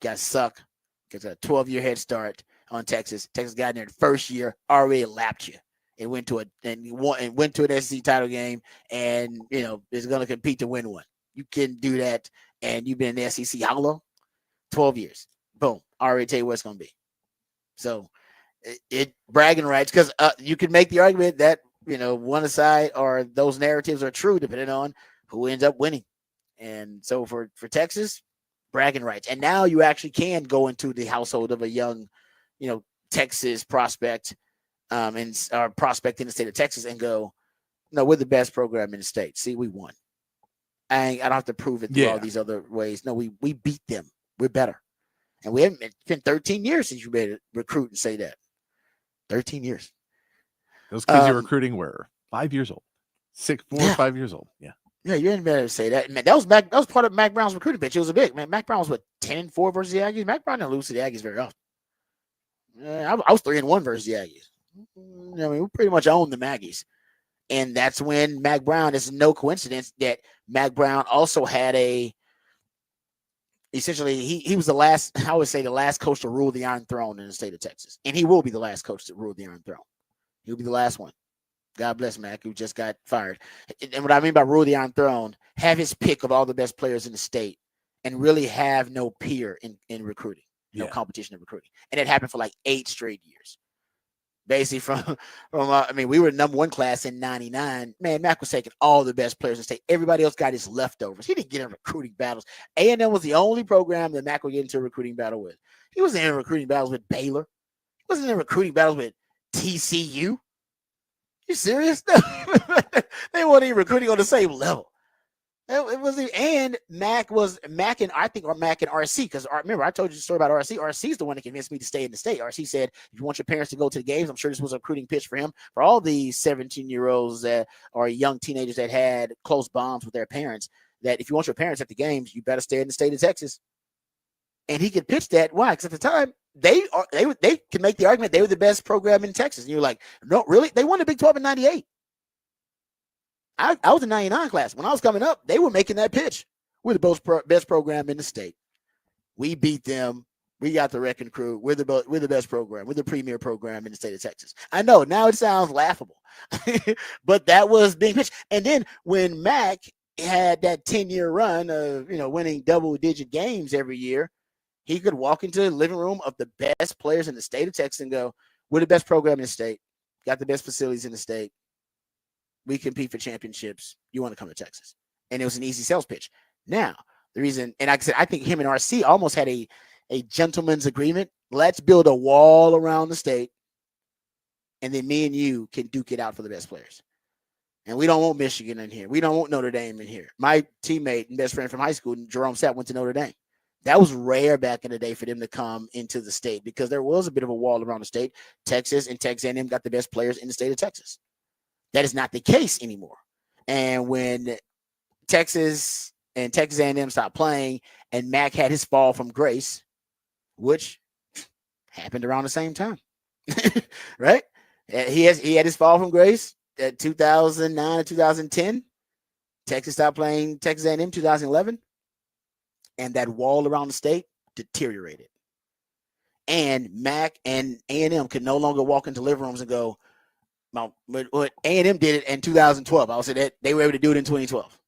Got suck because a 12-year head start on Texas. Texas got in there the first year, already lapped you. It went to an SEC title game, and is going to compete to win one. You can do that, and you've been in the SEC how long? 12 years. Boom. I already tell you what it's going to be. So it bragging rights, because you can make the argument that one side or those narratives are true depending on who ends up winning. And so for Texas, bragging rights. And now you actually can go into the household of a young, Texas prospect, and our prospect in the state of Texas, and go, no, we're the best program in the state. See, we won. I don't have to prove it through all these other ways. No, we beat them. We're better. And we haven't been 13 years since you made a recruit and say that. 13 years. Those kids you're recruiting were 5 years old, 4 or 5 years old. Yeah. Yeah, you didn't better say that. Man, that was part of Mac Brown's recruiting pitch. It was a big man. Mac Brown was 10-4 versus the Aggies. Mac Brown didn't lose to the Aggies very often. I was 3-1 versus the Aggies. I mean, we pretty much owned the Aggies. And that's when Mac Brown, it's no coincidence that Mac Brown also had essentially he was the last coach to rule the Iron Throne in the state of Texas. And he will be the last coach to rule the Iron Throne. He'll be the last one. God bless Mac, who just got fired. And what I mean by rule the Iron Throne, have his pick of all the best players in the state and really have no peer in recruiting, no competition in recruiting. And it happened for like 8 straight years. Basically we were number 1 class in 99. Man, Mac was taking all the best players in the state. Everybody else got his leftovers. He didn't get in recruiting battles. A&M was the only program that Mac would get into a recruiting battle with. He wasn't in recruiting battles with Baylor. He wasn't in recruiting battles with TCU. You serious? They weren't even recruiting on the same level. It wasn't. And Mac and RC, because remember I told you the story about RC. RC is the one that convinced me to stay in the state. RC said, if you want your parents to go to the games, I'm sure this was a recruiting pitch for him, for all these 17-year-olds that are young teenagers that had close bonds with their parents, that if you want your parents at the games, you better stay in the state of Texas. And he could pitch that. Why? Because at the time, they can make the argument they were the best program in Texas. And you're like, no, really? They won the Big 12 in 98. I was in 99 class. When I was coming up, they were making that pitch. We're the best program in the state. We beat them. We got the wrecking crew. We're the best program. We're the premier program in the state of Texas. I know now it sounds laughable, but that was being pitched. And then when Mac had that 10-year run of winning double-digit games every year, he could walk into the living room of the best players in the state of Texas and go, we're the best program in the state, got the best facilities in the state. We compete for championships. You want to come to Texas. And it was an easy sales pitch. Now, the reason, and like I said, I think him and RC almost had a gentleman's agreement. Let's build a wall around the state, and then me and you can duke it out for the best players. And we don't want Michigan in here. We don't want Notre Dame in here. My teammate and best friend from high school, Jerome Sapp, went to Notre Dame. That was rare back in the day for them to come into the state because there was a bit of a wall around the state. Texas and Texas A&M got the best players in the state of Texas. That is not the case anymore. And when Texas and Texas A&M stopped playing, and Mac had his fall from grace, which happened around the same time, right? He had his fall from grace at 2009 to 2010. Texas stopped playing Texas A&M 2011, and that wall around the state deteriorated. And Mac and A&M could no longer walk into living rooms and go, but A&M did it in 2012. I would say that they were able to do it in 2012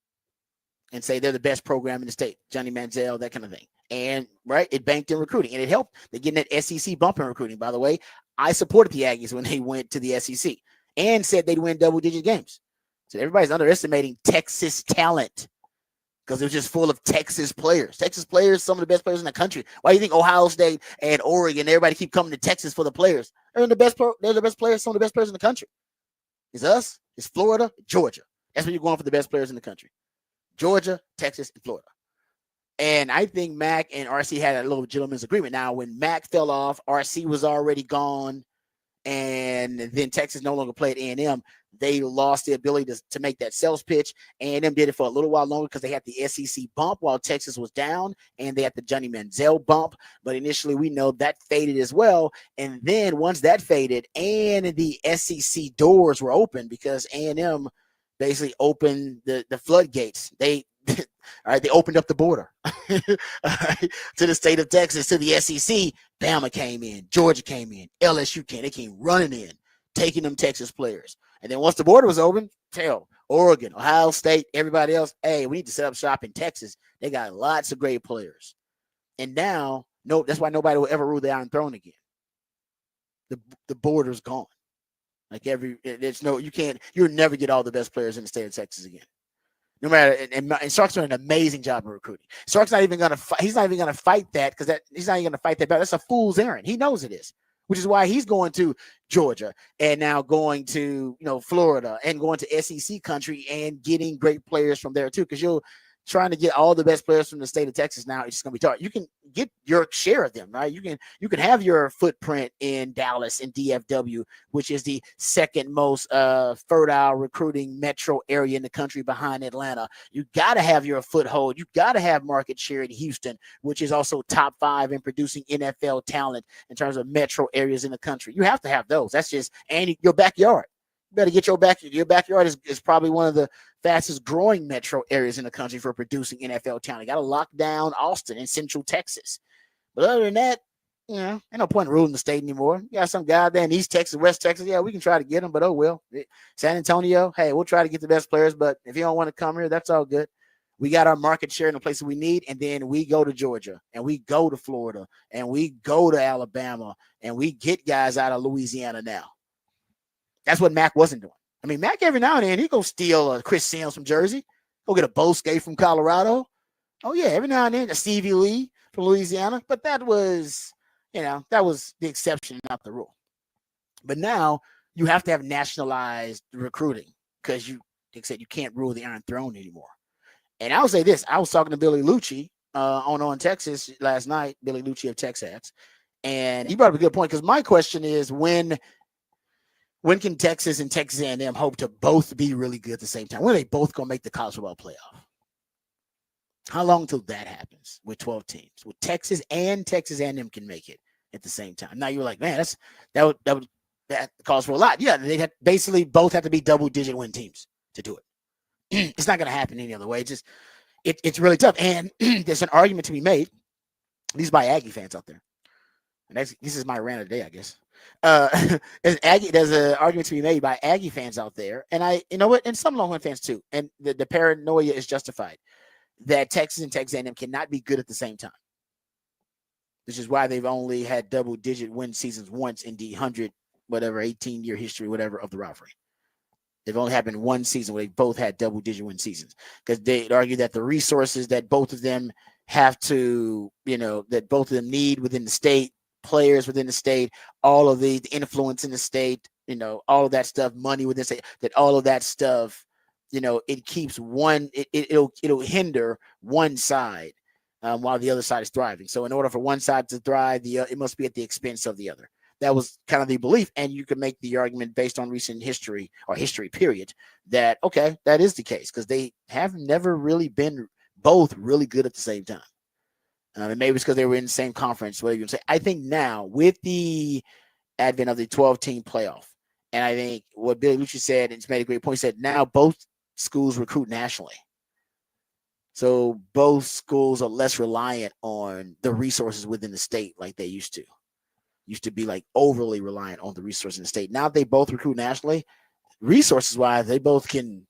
and say they're the best program in the state, Johnny Manziel, that kind of thing. And right, it banked in recruiting, and it helped. They're getting that SEC bump in recruiting. By the way, I supported the Aggies when they went to the SEC and said they'd win double-digit games. So everybody's underestimating Texas talent because it was just full of Texas players. Texas players, some of the best players in the country. Why do you think Ohio State and Oregon, everybody keep coming to Texas for the players? They're the best players, some of the best players in the country. It's us, it's Florida, Georgia. That's where you're going for the best players in the country. Georgia, Texas, and Florida. And I think Mac and RC had a little gentleman's agreement. Now, when Mac fell off, RC was already gone, and then Texas no longer played A&M. They lost the ability to make that sales pitch. A&M did it for a little while longer because they had the SEC bump while Texas was down, and they had the Johnny Manziel bump. But initially, we know that faded as well. And then once that faded and the SEC doors were open because A&M basically opened the floodgates. They opened up the border to the state of Texas, to the SEC. Bama came in, Georgia came in, LSU came. They came running in, taking them Texas players. And then once the border was open, Oregon, Ohio State, everybody else, hey, we need to set up shop in Texas. They got lots of great players. And now, that's why nobody will ever rule the Iron Throne again. The border's gone. You'll never get all the best players in the state of Texas again. No matter, and Sark's doing an amazing job of recruiting. Sark's not even going to fight. He's not even going to fight that because he's not even going to fight that battle. That's a fool's errand. He knows it is, which is why he's going to Georgia and now going to Florida and going to SEC country and getting great players from there too. Because you're trying to get all the best players from the state of Texas now. It's just going to be hard. You can get your share of them, right? You can have your footprint in Dallas and DFW, which is the second most fertile recruiting metro area in the country behind Atlanta. You got to have your foothold. You got to have market share in Houston, which is also top 5 in producing NFL talent in terms of metro areas in the country. You have to have those. That's just your backyard. You better get your backyard is probably one of the fastest growing metro areas in the country for producing NFL talent. You got to lock down Austin and Central Texas. But other than that, ain't no point in ruling the state anymore. You got some guy there in East Texas, West Texas. Yeah, we can try to get him, but oh well. San Antonio, hey, we'll try to get the best players, but if you don't want to come here, that's all good. We got our market share in the places we need, and then we go to Georgia, and we go to Florida, and we go to Alabama, and we get guys out of Louisiana now. That's what Mac wasn't doing. I mean, Mac every now and then, he go steal a Chris Sims from Jersey, go get a Boskate from Colorado. Oh, yeah, every now and then, a Stevie Lee from Louisiana. But that was the exception, not the rule. But now you have to have nationalized recruiting because like I said, you can't rule the Iron Throne anymore. And I will say this. I was talking to Billy Lucci on Texas last night, Billy Lucci of Texas, and he brought up a good point because my question is when can Texas and Texas A&M hope to both be really good at the same time? When are they both going to make the college football playoff? How long until that happens with 12 teams? Well, Texas and Texas A&M can make it at the same time. Now you're like, man, that calls for a lot. Yeah, they basically both have to be double-digit win teams to do it. It's not going to happen any other way. It's really tough. And there's an argument to be made, at least by Aggie fans out there. And this is my rant of the day, I guess. There's an argument to be made by Aggie fans out there, and and some Longhorn fans too. And the paranoia is justified that Texas and Texas A&M cannot be good at the same time, which is why they've only had double-digit win seasons once in the 18-year history, whatever, of the rivalry. They've only happened one season where they both had double-digit win seasons because they'd argue that the resources that both of them have to, that both of them need within the state, players within the state, all of the influence in the state, all of that stuff, money within the state, that all of that stuff, it keeps it'll hinder one side while the other side is thriving. So in order for one side to thrive, it must be at the expense of the other. That was kind of the belief. And you can make the argument based on recent history or history period that, okay, that is the case because they have never really been both really good at the same time. And maybe it's because they were in the same conference. Whatever you can say. I think now with the advent of the 12-team playoff, and I think what Billy Lucci said, and he's made a great point. He said now both schools recruit nationally. So both schools are less reliant on the resources within the state like they used to. Used to be like overly reliant on the resources in the state. Now they both recruit nationally. Resources-wise, they both can.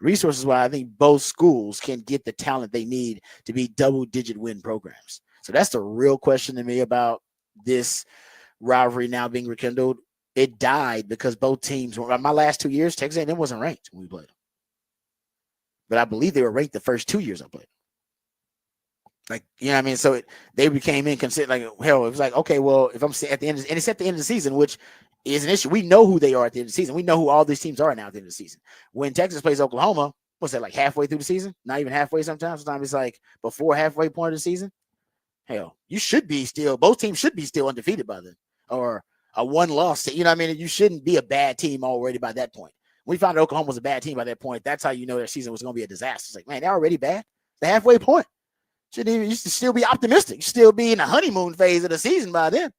Resources-wise, I think both schools can get the talent they need to be double-digit win programs. So that's the real question to me about this rivalry now being rekindled. It died because both teams were. My last 2 years, Texas A&M wasn't ranked when we played them. But I believe they were ranked the first 2 years I played. Like, you know what I mean? So they became inconsistent. Like, hell, it was like, okay, well, if I'm at the end, and it's at the end of the season, which is an issue. We know who they are at the end of the season. We know who all these teams are now at the end of the season. When Texas plays Oklahoma, what's that, like halfway through the season? Not even halfway sometimes. Sometimes it's like before halfway point of the season. Hell, you should be still, both teams should be still undefeated by then. Or a one-loss. You know what I mean? You shouldn't be a bad team already by that point. We found out Oklahoma was a bad team by that point. That's how you know their season was going to be a disaster. It's like, man, they're already bad. The halfway point. Shouldn't even, you should still be optimistic. You should still be in the honeymoon phase of the season by then.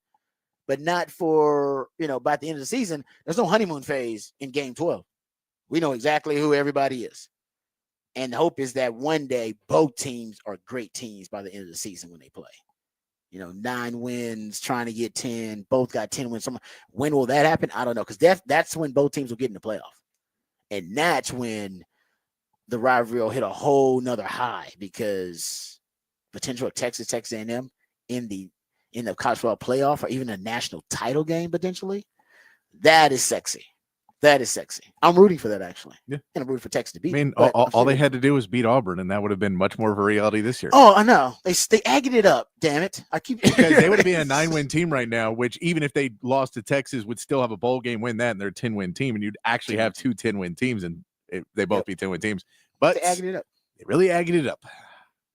But not for, by the end of the season. There's no honeymoon phase in game 12. We know exactly who everybody is. And the hope is that one day both teams are great teams by the end of the season when they play. 9 wins, trying to get 10. Both got 10 wins. When will that happen? I don't know. Because that's when both teams will get in the playoff. And that's when the rivalry will hit a whole nother high because potential of Texas A&M in the college football playoff or even a national title game potentially. That is sexy. That is sexy. I'm rooting for that actually. Yeah. And I'm rooting for Texas to beat. I mean, all they had to do was beat Auburn, and that would have been much more of a reality this year. Oh, I know. They agged it up. Damn it! Because they would be a 9-win team right now, which even if they lost to Texas, would still have a bowl game, win that, and they're a 10-win team, and you'd actually have 2 10-win teams, and they both be 10-win teams. But they agged it up. They really agged it up.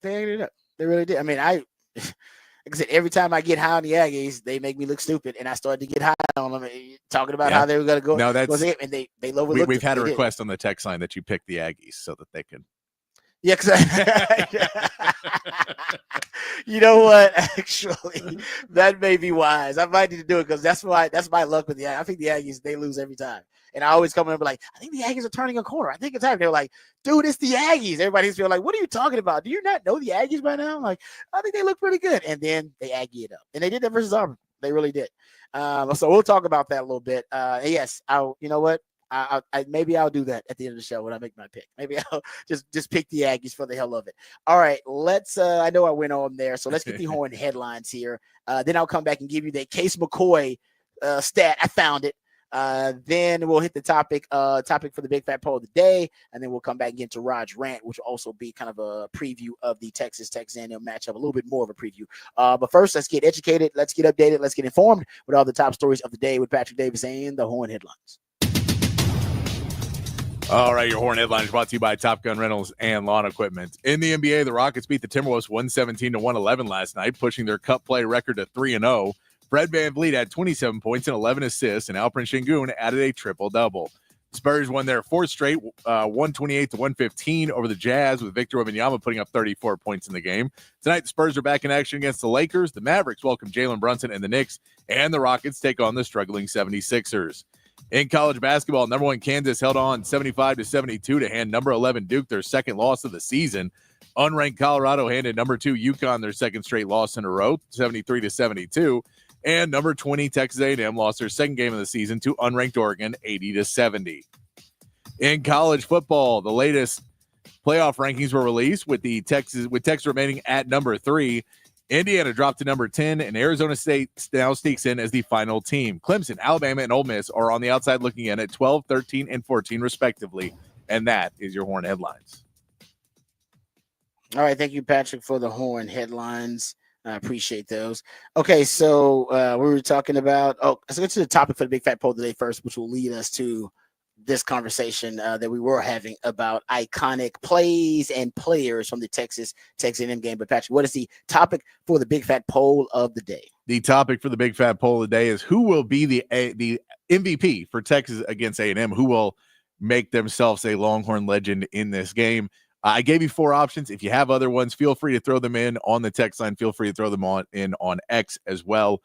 They agged it up. They really did. I mean, like I said, every time I get high on the Aggies, they make me look stupid, and I started to get high on them, talking about how they were going to go. No, that's and they overlooked. We've had a request on the text line that you pick the Aggies so that they can. Yeah, because you know what? Actually, that may be wise. I might need to do it because that's my luck with the Aggies. I think the Aggies, they lose every time. And I always come in and be like, I think the Aggies are turning a corner. I think it's time. They're like, dude, it's the Aggies. Everybody's feel like, what are you talking about? Do you not know the Aggies by now? I'm like, I think they look pretty good. And then they Aggie it up. And they did that versus Auburn. They really did. So we'll talk about that a little bit. Yes, you know what? Maybe I'll do that at the end of the show when I make my pick. Maybe I'll just pick the Aggies for the hell of it. All right, let's. I know I went on there, so let's get the Horn headlines here. Then I'll come back and give you that Case McCoy stat. I found it. Then we'll hit the topic for the big fat poll of the day, and then we'll come back and get to Rod's rant, which will also be kind of a preview of the Texas A&M matchup, a little bit more of a preview. But first, let's get educated, let's get updated, let's get informed with all the top stories of the day with Patrick Davis and the Horn headlines. All right, your Horn headlines brought to you by Top Gun Rentals and Lawn Equipment. In the NBA, the Rockets beat the Timberwolves 117-111 last night, pushing their cup play record to 3-0. Fred VanVleet had 27 points and 11 assists, and Alperen Sengun added a triple-double. Spurs won their 4th straight, 128-115 over the Jazz, with Victor Wembanyama putting up 34 points in the game. Tonight, the Spurs are back in action against the Lakers. The Mavericks welcome Jalen Brunson and the Knicks, and the Rockets take on the struggling 76ers. In college basketball, number 1 Kansas held on 75-72 to hand number 11 Duke their second loss of the season. Unranked Colorado handed number 2 UConn their second straight loss in a row, 73-72. And number 20 Texas A&M lost their second game of the season to unranked Oregon, 80-70. In college football, the latest playoff rankings were released with Texas remaining at number 3. Indiana dropped to number 10, and Arizona State now sneaks in as the final team. Clemson, Alabama, and Ole Miss are on the outside looking in at 12, 13, and 14, respectively. And that is your Horn headlines. All right. Thank you, Patrick, for the Horn headlines. I appreciate those. Okay, so we were talking about, let's get to the topic for the big fat poll today first, which will lead us to this conversation that we were having about iconic plays and players from the Texas A&M game. But Patrick, what is the topic for the big fat poll of the day? The topic for the big fat poll of the day is who will be the MVP for Texas against A&M, who will make themselves a Longhorn legend in this game. I gave you 4 options. If you have other ones, feel free to throw them in on the text line. Feel free to throw them on X as well.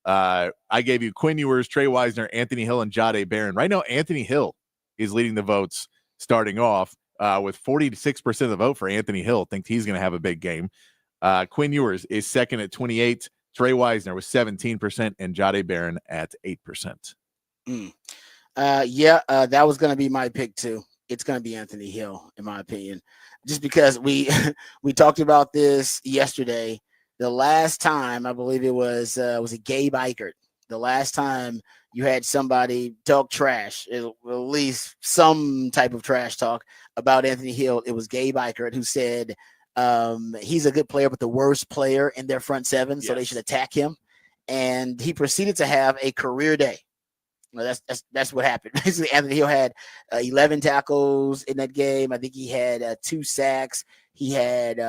I gave you Quinn Ewers, Trey Wisner, Anthony Hill, and Jahdae Barron. Right now, Anthony Hill is leading the votes starting off with 46% of the vote for Anthony Hill. Think he's going to have a big game. Quinn Ewers is second at 28%. Trey Wisner with 17%, and Jahdae Barron at 8%. That was going to be my pick too. It's going to be Anthony Hill, in my opinion, just because we talked about this yesterday. The last time, I believe it was it Gabe Eichert. The last time you had somebody talk trash, at least some type of trash talk about Anthony Hill, it was Gabe Eichert who said he's a good player, but the worst player in their front seven, so they should attack him. And he proceeded to have a career day. Well, that's what happened. Basically, Anthony Hill had 11 tackles in that game. I think he had 2 sacks. He had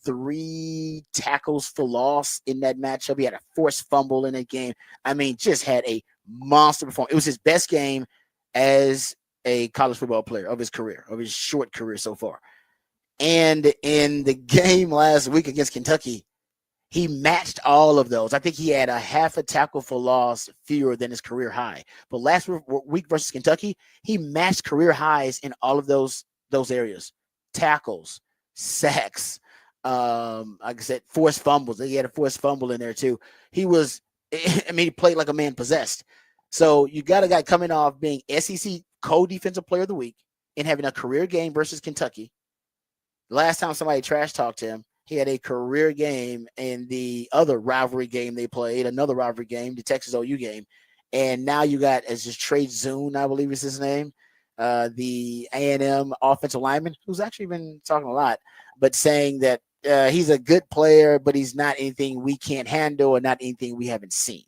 3 tackles for loss in that matchup. He had a forced fumble in that game. I mean, just had a monster performance. It was his best game as a college football player of his career, of his short career so far. And in the game last week against Kentucky, he matched all of those. I think he had a half a tackle for loss fewer than his career high. But last week versus Kentucky, he matched career highs in all of those areas. Tackles, sacks, like I said, forced fumbles. He had a forced fumble in there too. He played like a man possessed. So you got a guy coming off being SEC co-defensive player of the week and having a career game versus Kentucky. Last time somebody trash talked to him, he had a career game in the other rivalry game they played, another rivalry game, the Texas OU game. And now you got, as just Trey Zune, I believe is his name, the A&M offensive lineman, who's actually been talking a lot, but saying that he's a good player, but he's not anything we can't handle and not anything we haven't seen,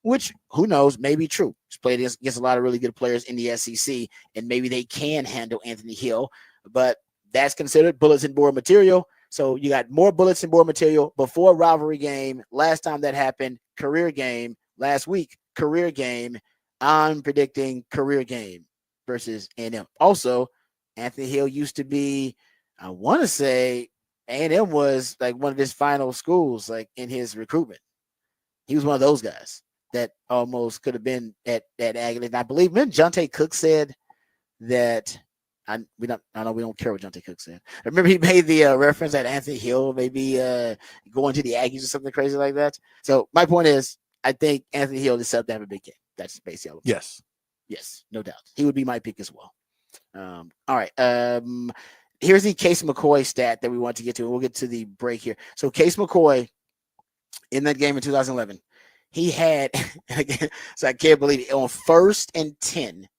which, who knows, may be true. He's played against a lot of really good players in the SEC, and maybe they can handle Anthony Hill, but that's considered bulletin board material. So you got more bulletin board material before rivalry game. Last time that happened, career game. Last week, career game. I'm predicting career game versus A&M. Also, Anthony Hill used to be, I want to say, A&M was like one of his final schools, like in his recruitment. He was one of those guys that almost could have been at Aggie. And I believe Jonte Cook said that. I know we don't care what Jonte Cook said. I remember he made the reference that Anthony Hill maybe going to the Aggies or something crazy like that. So my point is, I think Anthony Hill is set up to have a big game. That's basically all. Yes, no doubt. He would be my pick as well. All right. Here's the Case McCoy stat that we want to get to. We'll get to the break here. So Case McCoy in that game in 2011, he had, so I can't believe it, on 1st and 10.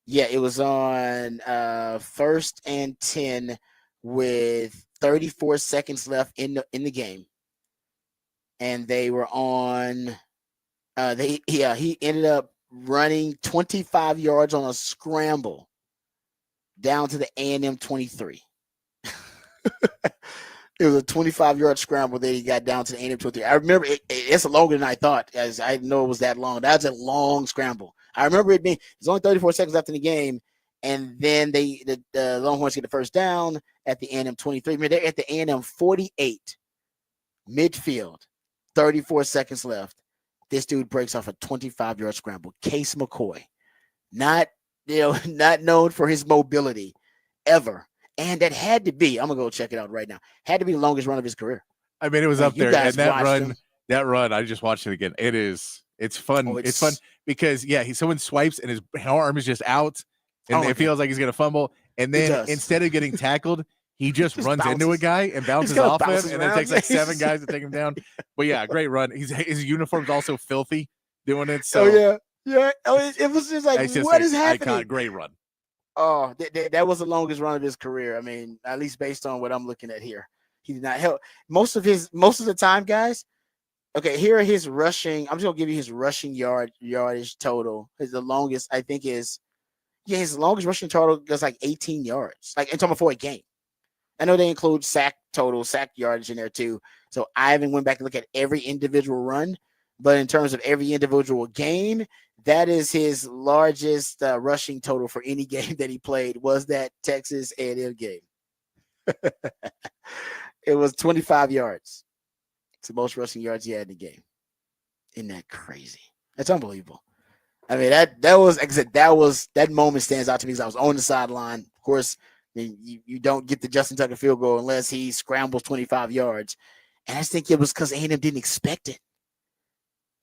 Yeah, it was on 1st and 10 with 34 seconds left in the game, and they were on. He ended up running 25 yards on a scramble down to the A&M 23. It was a 25-yard scramble that he got down to the A&M 23. I remember it's longer than I thought, as I didn't know it was that long. That was a long scramble. I remember it being, it's only 34 seconds left in the game, and then the Longhorns get the first down at the A&M 23. I mean, they're at the A&M 48, midfield, 34 seconds left. This dude breaks off a 25-yard scramble. Case McCoy, not known for his mobility ever. And that had to be, I'm going to go check it out right now, had to be the longest run of his career. I mean, it was up there. And that run, I just watched it again. It's fun. It's fun because, someone swipes and his arm is just out and it feels like he's going to fumble. And then instead of getting tackled, he just runs bounces into a guy and bounces off him. And then it takes like 7 guys to take him down. But yeah, great run. His uniform's also filthy doing it. So yeah. It was just like, what is happening? Great run. Oh, that was the longest run of his career. I mean, at least based on what I'm looking at here. He did not help most of the time, guys. Okay, here are his rushing. I'm just gonna give you his rushing yardage total. The longest I think is, his longest rushing total goes like 18 yards. Like, I'm talking for a game. I know they include sack yardage in there too. So I haven't went back and look at every individual run, but in terms of every individual game, that is his largest rushing total for any game that he played, was that Texas A&M game. It was 25 yards. It's the most rushing yards he had in the game. Isn't that crazy? That's unbelievable. I mean, that moment stands out to me because I was on the sideline. Of course, you don't get the Justin Tucker field goal unless he scrambles 25 yards. And I just think it was because A&M didn't expect it.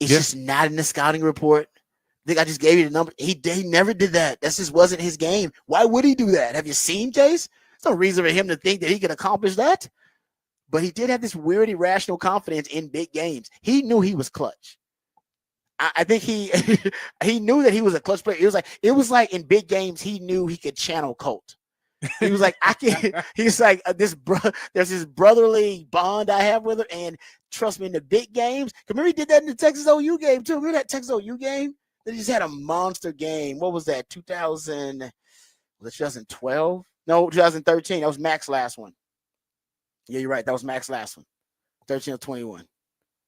It's just not in the scouting report. I think I just gave you the number. He never did that. That just wasn't his game. Why would he do that? Have you seen Chase? There's no reason for him to think that he could accomplish that. But he did have this weird irrational confidence in big games. He knew he was clutch. I think he knew that he was a clutch player. It was like in big games he knew he could channel Colt. He was like, I can. He's like there's this brotherly bond I have with him, and trust me, in the big games. Remember he did that in the Texas OU game too. Remember that Texas OU game? They just had a monster game. What was that? 2012? No, 2013. That was Mac's last one. Yeah, you're right. That was Mac's last one. 13 of 21.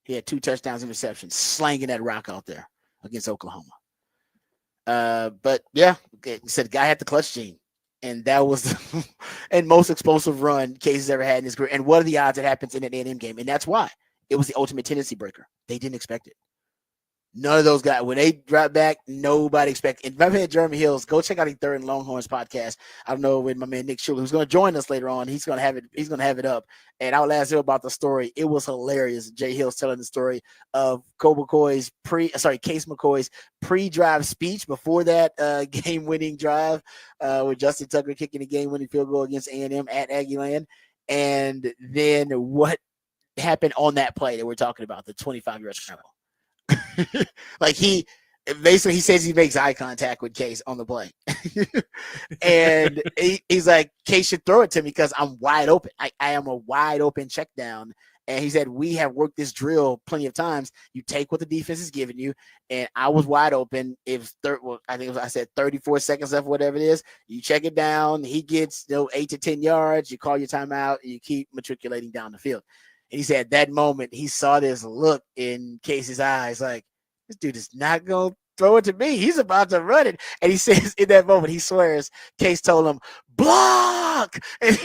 He had 2 touchdowns, interceptions, slanging that rock out there against Oklahoma. But yeah, he said the guy had the clutch gene. And that was the and most explosive run Casey's ever had in his career. And what are the odds it happens in an A&M game? And that's why it was the ultimate tendency breaker. They didn't expect it. None of those guys, when they drop back, nobody expected. My man Jeremy Hills, go check out the Third and Longhorns podcast. I don't know when my man Nick Schuler, who's going to join us later on, he's going to have it up. And I'll ask him about the story. It was hilarious. Jay Hill's telling the story of Case McCoy's pre-drive speech before that game-winning drive with Justin Tucker kicking the game-winning field goal against A&M at Aggieland. And then what happened on that play that we're talking about, the 25-yard scramble. Like he says he makes eye contact with Case on the play. And he's like, Case should throw it to me because I'm wide open. I am a wide open check down. And he said, we have worked this drill plenty of times. You take what the defense is giving you. And I was wide open. I said 34 seconds left, whatever it is. You check it down. He gets 8 to 10 yards. You call your timeout and you keep matriculating down the field. And he said at that moment, he saw this look in Case's eyes like, this dude is not going to throw it to me. He's about to run it. And he says in that moment, he swears, Case told him, block! And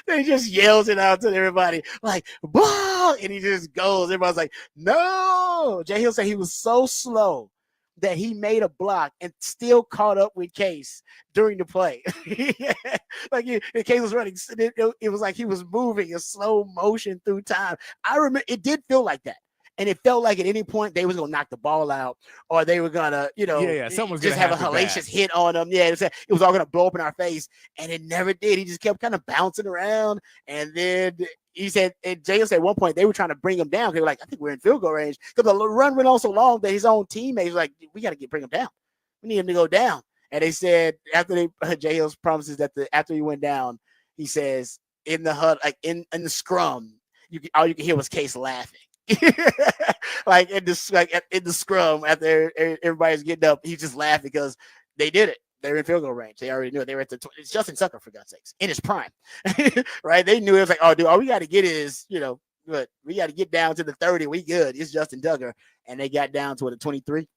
then he just yells it out to everybody like, block! And he just goes. Everybody's like, no! Jay Hill said he was so slow that he made a block and still caught up with Case during the play. Like Case was running. It was like he was moving in slow motion through time. I remember it did feel like that. And it felt like at any point they was going to knock the ball out or they were going to, someone's just have a hellacious hit on them. Yeah, it was all going to blow up in our face. And it never did. He just kept kind of bouncing around. And then he said, and Jay said at one point they were trying to bring him down. They were like, I think we're in field goal range. Because the run went on so long that his own teammates were like, we got to bring him down. We need him to go down. And they said after Jay Hills promises that after he went down, he says in the HUD, like in the scrum, all you can hear was Case laughing. Like in the scrum after everybody's getting up, he's just laughing because they did it. They're in field goal range. They already knew it. They were at it's Justin Tucker, for God's sakes, in his prime. Right? They knew it was like, oh, dude, all we got to get is, but we got to get down to the 30. We good. It's Justin Tucker. And they got down to the 23.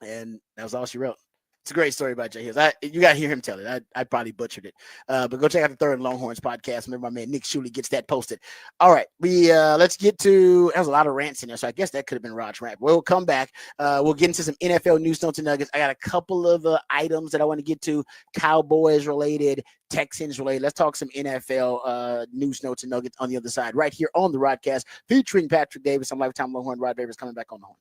And that was all she wrote. It's a great story about Jay Hills. You got to hear him tell it. I probably butchered it. But go check out the Third and Longhorns podcast. Remember, my man Nick Schuler gets that posted. All right. Let's get to, there's a lot of rants in there. So I guess that could have been Rod's rant. We'll come back. We'll get into some NFL news, notes, and nuggets. I got a couple of items that I want to get to. Cowboys related, Texans related. Let's talk some NFL news, notes, and nuggets on the other side. Right here on the Rodcast featuring Patrick Davis. I'm Lifetime Longhorn. Rod Davis coming back on the horn.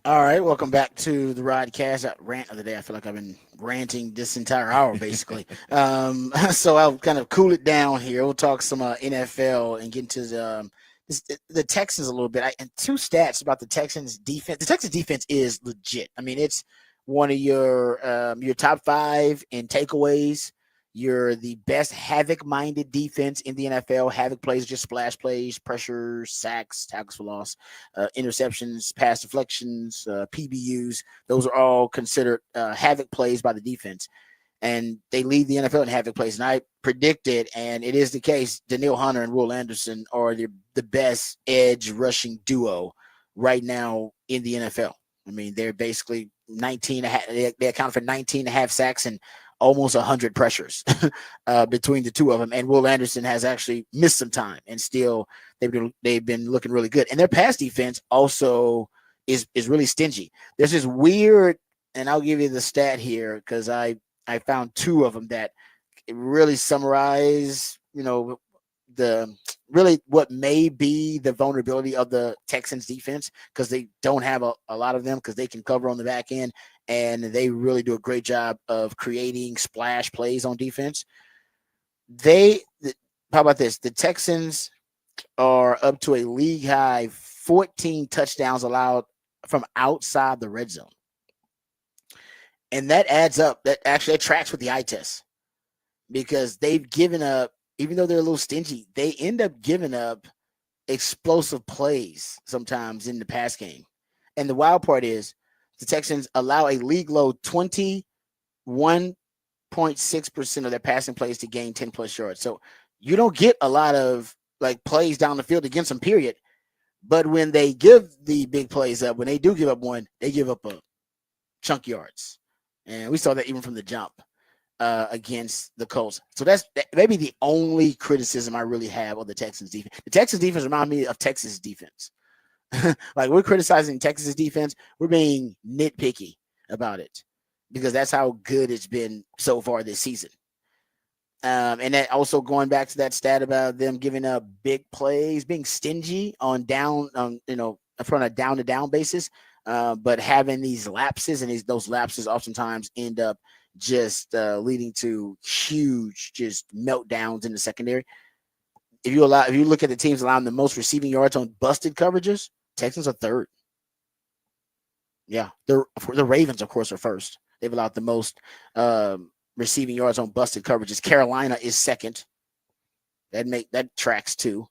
All right, welcome back to the Rodcast. Rant of the day. I feel like I've been ranting this entire hour, basically. So I'll kind of cool it down here. We'll talk some NFL and get into the Texans a little bit. And two stats about the Texans defense. The Texans defense is legit. I mean, it's one of your top 5 in takeaways. You're the best havoc-minded defense in the NFL. Havoc plays, just splash plays, pressure, sacks, tackles for loss, interceptions, pass deflections, PBUs. Those are all considered havoc plays by the defense. And they lead the NFL in havoc plays. And I predicted, and it is the case, Danielle Hunter and Will Anderson are the best edge rushing duo right now in the NFL. I mean, they're basically 19 and a half, they account for 19 and a half sacks and almost 100 pressures between the two of them. And Will Anderson has actually missed some time, and still they've been looking really good. And their pass defense also is really stingy. There's this weird, and I'll give you the stat here because I found 2 of them that really summarize, the really what may be the vulnerability of the Texans defense, because they don't have a lot of them, because they can cover on the back end, and they really do a great job of creating splash plays on defense. How about this? The Texans are up to a league high 14 touchdowns allowed from outside the red zone. And that adds up. That actually tracks with the eye test, because they've given up, even though they're a little stingy, they end up giving up explosive plays sometimes in the pass game. And the wild part is the Texans allow a league low 21.6% of their passing plays to gain 10 plus yards. So you don't get a lot of like plays down the field against them, period. But when they give the big plays up, when they do give up one, they give up a chunk yards. And we saw that even from the jump against the Colts. So that's maybe the only criticism I really have of the Texans defense. The Texans defense reminds me of Texas defense. Like, we're criticizing Texas defense, we're being nitpicky about it, because that's how good it's been so far this season. And that also going back to that stat about them giving up big plays, being stingy on down, from a down to down basis, but having these lapses, and those lapses oftentimes end up just leading to huge just meltdowns in the secondary. If you look at the teams allowing the most receiving yards on busted coverages, Texans are third. Yeah, the Ravens, of course, are first. They've allowed the most receiving yards on busted coverages. Carolina is second. That tracks too.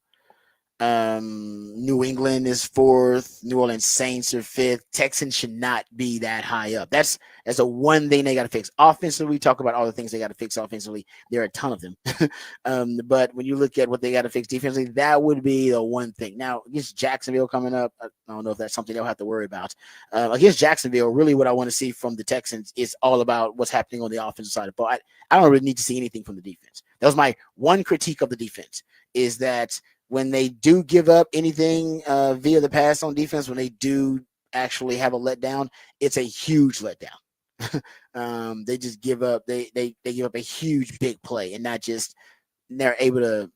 New England is fourth. New Orleans Saints are fifth. Texans should not be that high up. That's a one thing they got to fix. Offensively, we talk about all the things they got to fix offensively. There are a ton of them. But when you look at what they got to fix defensively, that would be the one thing. Now, against Jacksonville coming up, I don't know if that's something they'll have to worry about. Against Jacksonville, really what I want to see from the Texans is all about what's happening on the offensive side of the ball. I don't really need to see anything from the defense. That was my one critique of the defense, is that when they do give up anything via the pass on defense, when they do actually have a letdown, it's a huge letdown. They just give up. They give up a huge big play, and not able to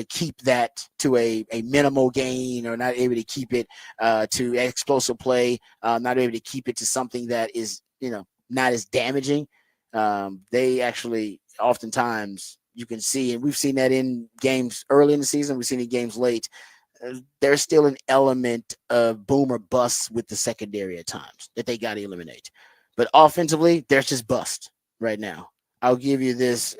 keep that to a minimal gain, or not able to keep it to explosive play, not able to keep it to something that is not as damaging. They actually oftentimes, you can see, and we've seen that in games early in the season, we've seen it in games late, there's still an element of boom or bust with the secondary at times that they got to eliminate. But offensively, there's just bust right now. I'll give you this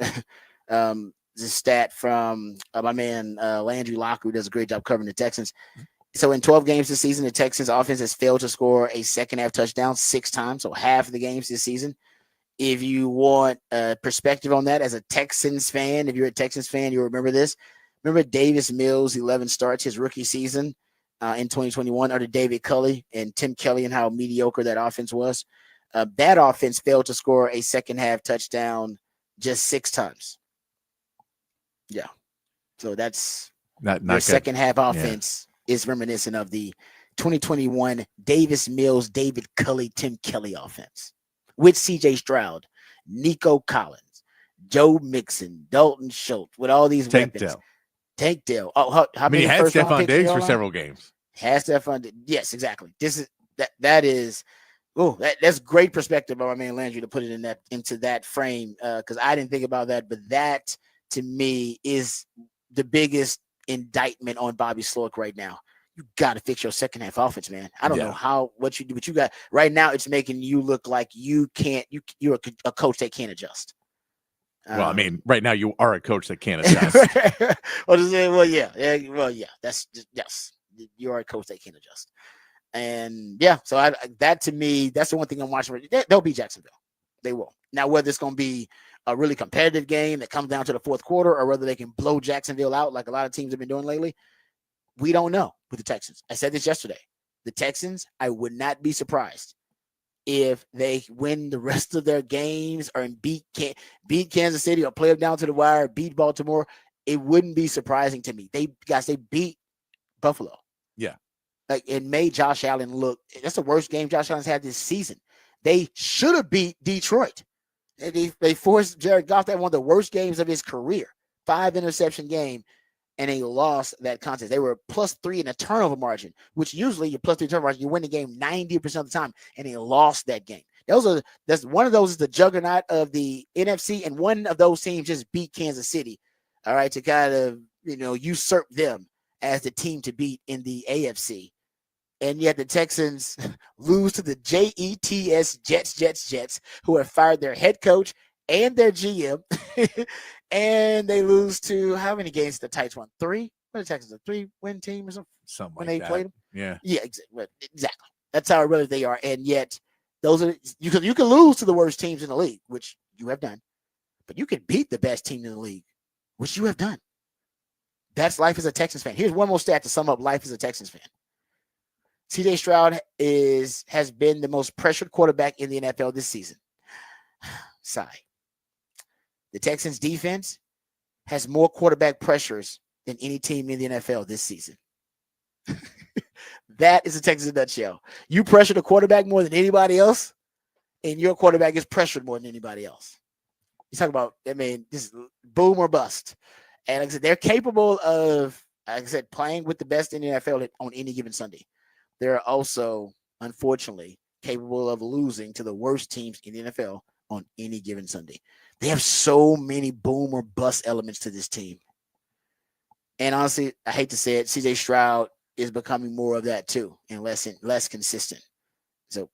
this stat from my man Landry Locke, who does a great job covering the Texans. So in 12 games this season, the Texans offense has failed to score a second half touchdown 6 times, so half of the games this season. If you want a perspective on that as a Texans fan, if you're a Texans fan, you'll remember this. Remember Davis Mills' 11 starts his rookie season in 2021 under David Culley and Tim Kelly, and how mediocre that offense was. That offense failed to score a second half touchdown just 6 times. Yeah. So that's not your second half offense is reminiscent of the 2021 Davis Mills, David Culley, Tim Kelly offense, with C.J. Stroud, Nico Collins, Joe Mixon, Dalton Schultz, with all these weapons. Tank Dell. Oh, how many? He had Stephon Diggs for several games. Has Stephon? Yes, exactly. This is That's great perspective by my man Landry to put it into that frame, because I didn't think about that, but that to me is the biggest indictment on Bobby Sloak right now. You got to fix your second half offense, man. I don't know what you do, but you got right now. It's making you look like you're a coach that can't adjust. Well, I mean, right now you are a coach that can't adjust. That's yes, you are a coach that can't adjust. And yeah, so that to me, that's the one thing I'm watching. They'll beat Jacksonville. They will. Now, whether it's going to be a really competitive game that comes down to the fourth quarter or whether they can blow Jacksonville out like a lot of teams have been doing lately, we don't know with the Texans. I said this yesterday. The Texans, I would not be surprised if they win the rest of their games or beat Kansas City or play them down to the wire, beat Baltimore. It wouldn't be surprising to me. They beat Buffalo. Yeah. Like it made Josh Allen look. That's the worst game Josh Allen's had this season. They should have beat Detroit. They forced Jared Goff to have one of the worst games of his career. 5 interception game, and they lost that contest. They were +3 in a turnover margin, which usually your +3 turnover margin, you win the game 90% of the time, and they lost that game. That's one of those is the juggernaut of the NFC, and one of those teams just beat Kansas City. All right, to kind of usurp them as the team to beat in the AFC. And yet the Texans lose to the Jets, who have fired their head coach and their GM. And they lose to how many games the Titans won? 3? What the Texans, a 3-win team or something when they played them? Yeah. Yeah, exactly. That's how really they are. And yet those are you can lose to the worst teams in the league, which you have done. But you can beat the best team in the league, which you have done. That's life as a Texans fan. Here's one more stat to sum up life as a Texans fan. CJ Stroud has been the most pressured quarterback in the NFL this season. Sigh. The Texans defense has more quarterback pressures than any team in the NFL this season. That is the Texans in a nutshell. You pressure the quarterback more than anybody else, and your quarterback is pressured more than anybody else. You talk about, this is boom or bust. And like I said, they're capable of, like I said, playing with the best in the NFL on any given Sunday. They're also, unfortunately, capable of losing to the worst teams in the NFL on any given Sunday. They have so many boom or bust elements to this team. And honestly, I hate to say it, CJ Stroud is becoming more of that too and less consistent. So,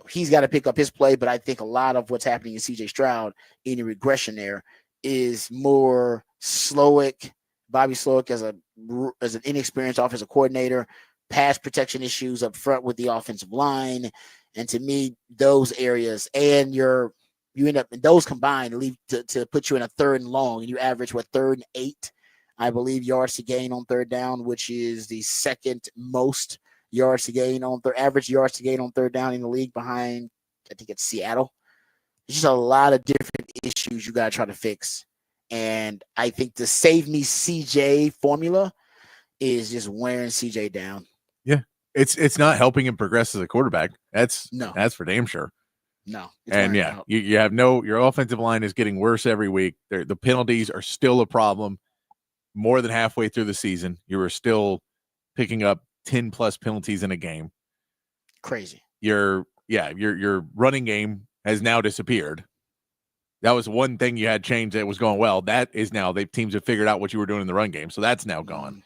he's got to pick up his play, but I think a lot of what's happening in CJ Stroud, any regression there, is more Slowick, Bobby Slowick as an inexperienced offensive coordinator, pass protection issues up front with the offensive line. And to me, those areas and you end up in those combined lead to put you in a 3rd and long, and you average 3rd and 8, I believe, yards to gain on 3rd down, which is the second most yards to gain on average yards to gain on 3rd down in the league behind, I think it's Seattle. There's just a lot of different issues you got to try to fix. And I think the save me CJ formula is just wearing CJ down. Yeah. It's not helping him progress as a quarterback. That's for damn sure. No. And you have your offensive line is getting worse every week. The penalties are still a problem. More than halfway through the season, you were still picking up 10 plus penalties in a game. Crazy. Your running game has now disappeared. That was one thing you had changed that was going well. That is now teams have figured out what you were doing in the run game. So that's now gone.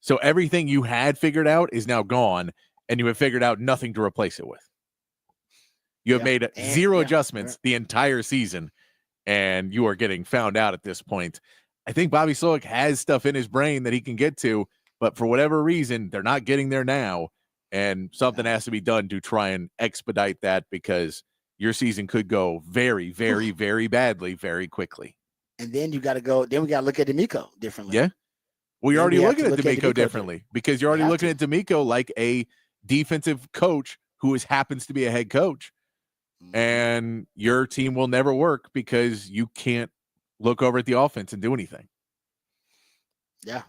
So everything you had figured out is now gone, and you have figured out nothing to replace it with. You have made zero adjustments the entire season, and you are getting found out at this point. I think Bobby Slowick has stuff in his brain that he can get to, but for whatever reason, they're not getting there now, and something has to be done to try and expedite that because your season could go very, very, very badly very quickly. And then we got to look at D'Amico differently. Yeah. Well, you're already looking at D'Amico differently because you're already looking at D'Amico like a defensive coach who happens to be a head coach. And your team will never work because you can't look over at the offense and do anything. Yeah,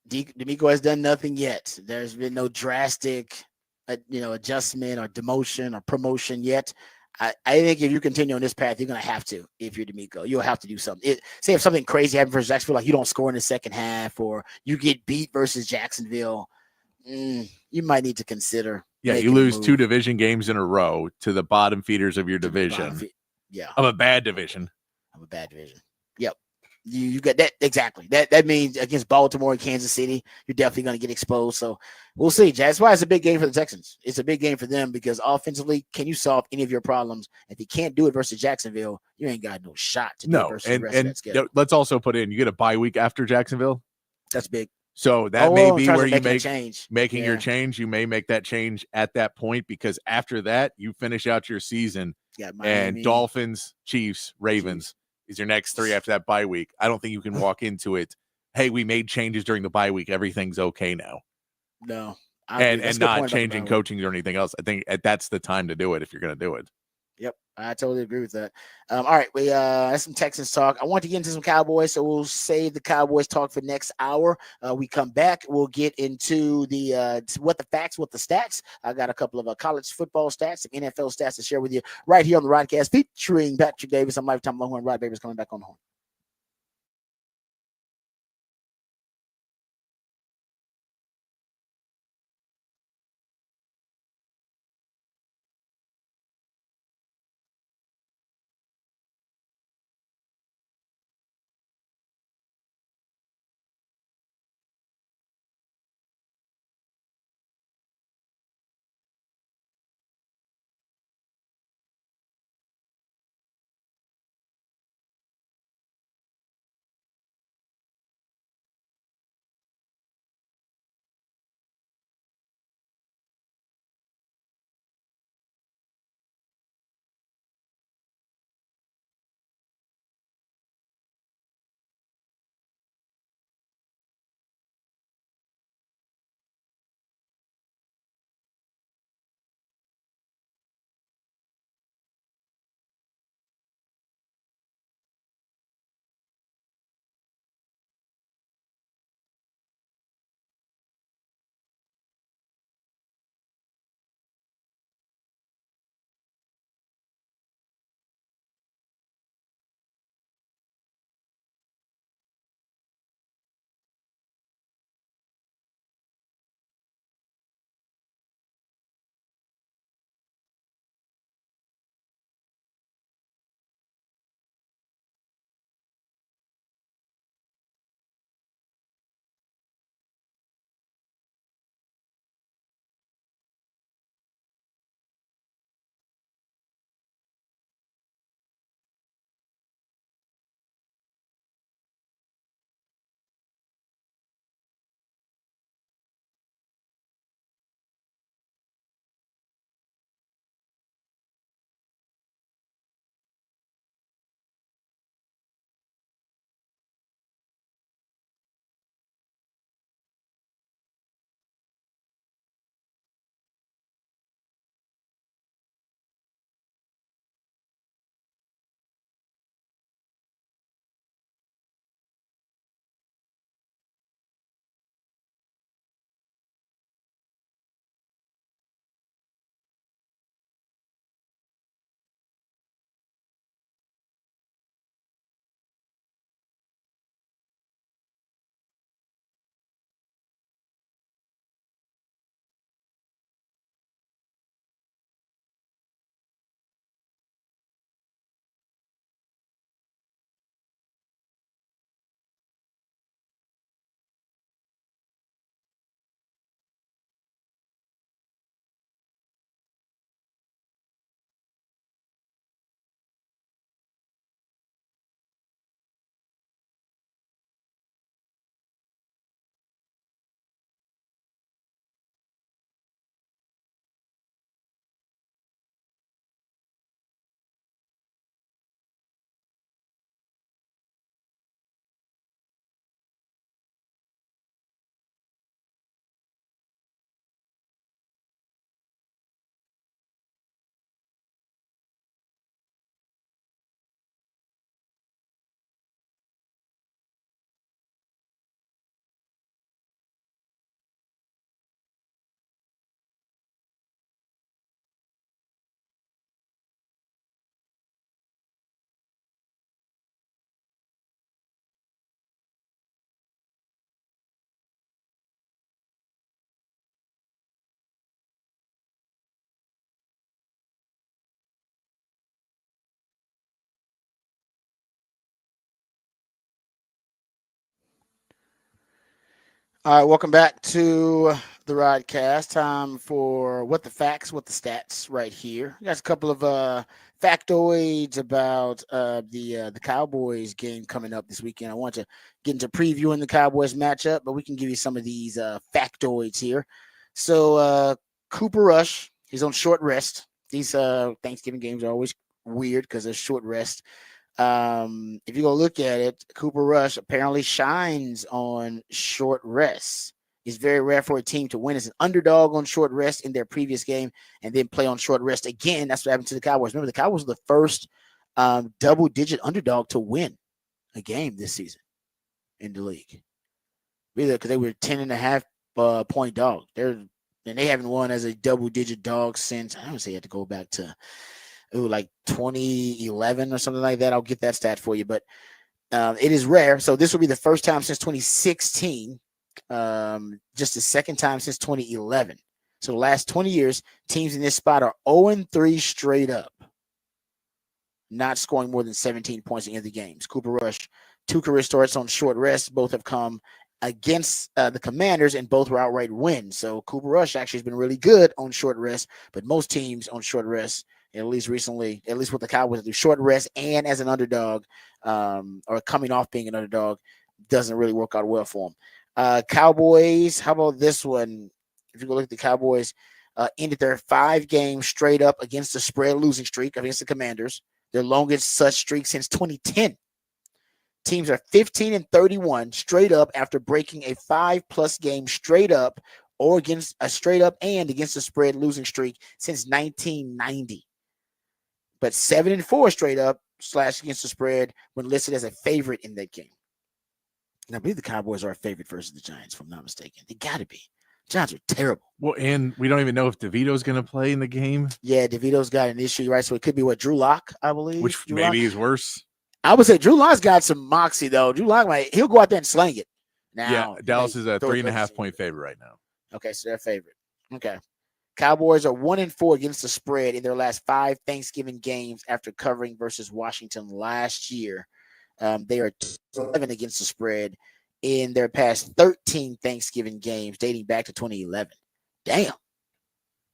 D'Amico has done nothing yet. There's been no drastic, adjustment or demotion or promotion yet. I think if you continue on this path, you're going to have to. If you're D'Amico, you'll have to do something. Say if something crazy happens versus Jacksonville, like you don't score in the second half, or you get beat versus Jacksonville, you might need to consider Yeah, you lose 2 division games in a row to the bottom feeders of your division. Yeah. Of a bad division. Yep. You got that exactly. That means against Baltimore and Kansas City, you're definitely going to get exposed. So we'll see. That's why it's a big game for the Texans. It's a big game for them because offensively, can you solve any of your problems? If you can't do it versus Jacksonville, you ain't got no shot to do it versus the rest of that schedule. Let's also put in, you get a bye week after Jacksonville. That's big. So that may be where you making your change. You may make that change at that point because after that, you finish out your season. Yeah, Miami, and Dolphins, Chiefs, Ravens is your next 3 after that bye week. I don't think you can walk into it. Hey, we made changes during the bye week. Everything's okay now. No, and not changing coaching or anything else. I think that's the time to do it if you're going to do it. Yep, I totally agree with that. All right, we that's some Texans talk. I want to get into some Cowboys, so we'll save the Cowboys talk for next hour. We come back, we'll get into the what the stats. I got a couple of college football stats, some NFL stats to share with you right here on the Rodcast, featuring Patrick Davis. I'm Lifetime Longhorn. Rod Davis coming back on the horn. All right, welcome back to the Rodcast. Time for what the facts, what the stats right here. We got a couple of factoids about the Cowboys game coming up this weekend. I want to get into previewing the Cowboys matchup, but we can give you some of these factoids here. So Cooper Rush, he's on short rest. These Thanksgiving games are always weird because they're short rest. If you go look at it, Cooper Rush apparently shines on short rests. It's very rare for a team to win as an underdog on short rest in their previous game and then play on short rest again. That's what happened to the Cowboys. Remember, the Cowboys were the first double-digit underdog to win a game this season in the league. Really, because they were 10.5 point dog. They haven't won as a double-digit dog since, I don't say you have to go back to like 2011 or something like that. I'll get that stat for you, but it is rare. So this will be the first time since 2016, just the second time since 2011. So the last 20 years, teams in this spot are 0-3 straight up, not scoring more than 17 points in the games. Cooper Rush, 2 career starts on short rest. Both have come against the Commanders, and both were outright wins. So Cooper Rush actually has been really good on short rest, but most teams on short rest, at least recently, at least with the Cowboys, do short rest and as an underdog, or coming off being an underdog, doesn't really work out well for them. Cowboys, how about this one? If you go look at the Cowboys, ended their 5-game straight up against the spread losing streak against the Commanders, their longest such streak since 2010. Teams are 15-31 straight up after breaking a 5+ game straight up or against a straight up and against the spread losing streak since 1990. But 7-4 straight up / against the spread when listed as a favorite in that game. And I believe the Cowboys are a favorite versus the Giants, if I'm not mistaken. They got to be. Giants are terrible. Well, and we don't even know if DeVito's going to play in the game. Yeah, DeVito's got an issue, right? So it could be Drew Lock, I believe. Which Drew maybe Lock is worse. I would say Drew Lock's got some moxie, though. Drew Lock he'll go out there and sling it. Now, yeah, Dallas is a 3.5 point favorite right now. Okay, so they're favorite. Okay. Cowboys are 1-4 against the spread in their last 5 Thanksgiving games after covering versus Washington last year. They are 11 against the spread in their past 13 Thanksgiving games dating back to 2011. Damn.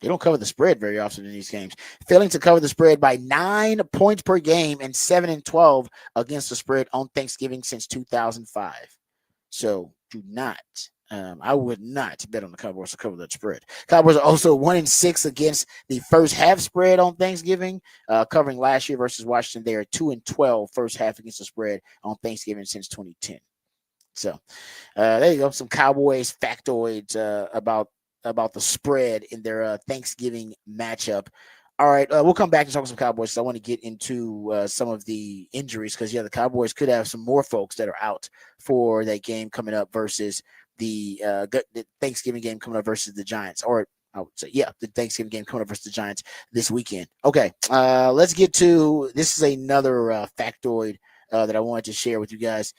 They don't cover the spread very often in these games. Failing to cover the spread by 9 points per game and 7-12 against the spread on Thanksgiving since 2005. So do not. I would not bet on the Cowboys to cover that spread. Cowboys are also 1-6 against the first half spread on Thanksgiving, covering last year versus Washington. They are 2-12 first half against the spread on Thanksgiving since 2010. So there you go. Some Cowboys factoids about the spread in their Thanksgiving matchup. All right, we'll come back and talk some Cowboys. So I want to get into some of the injuries because, the Cowboys could have some more folks that are out for that game coming up versus the Thanksgiving game coming up versus the Giants. Or I would say, the Thanksgiving game coming up versus the Giants this weekend. Okay, let's get to – this is another factoid that I wanted to share with you guys.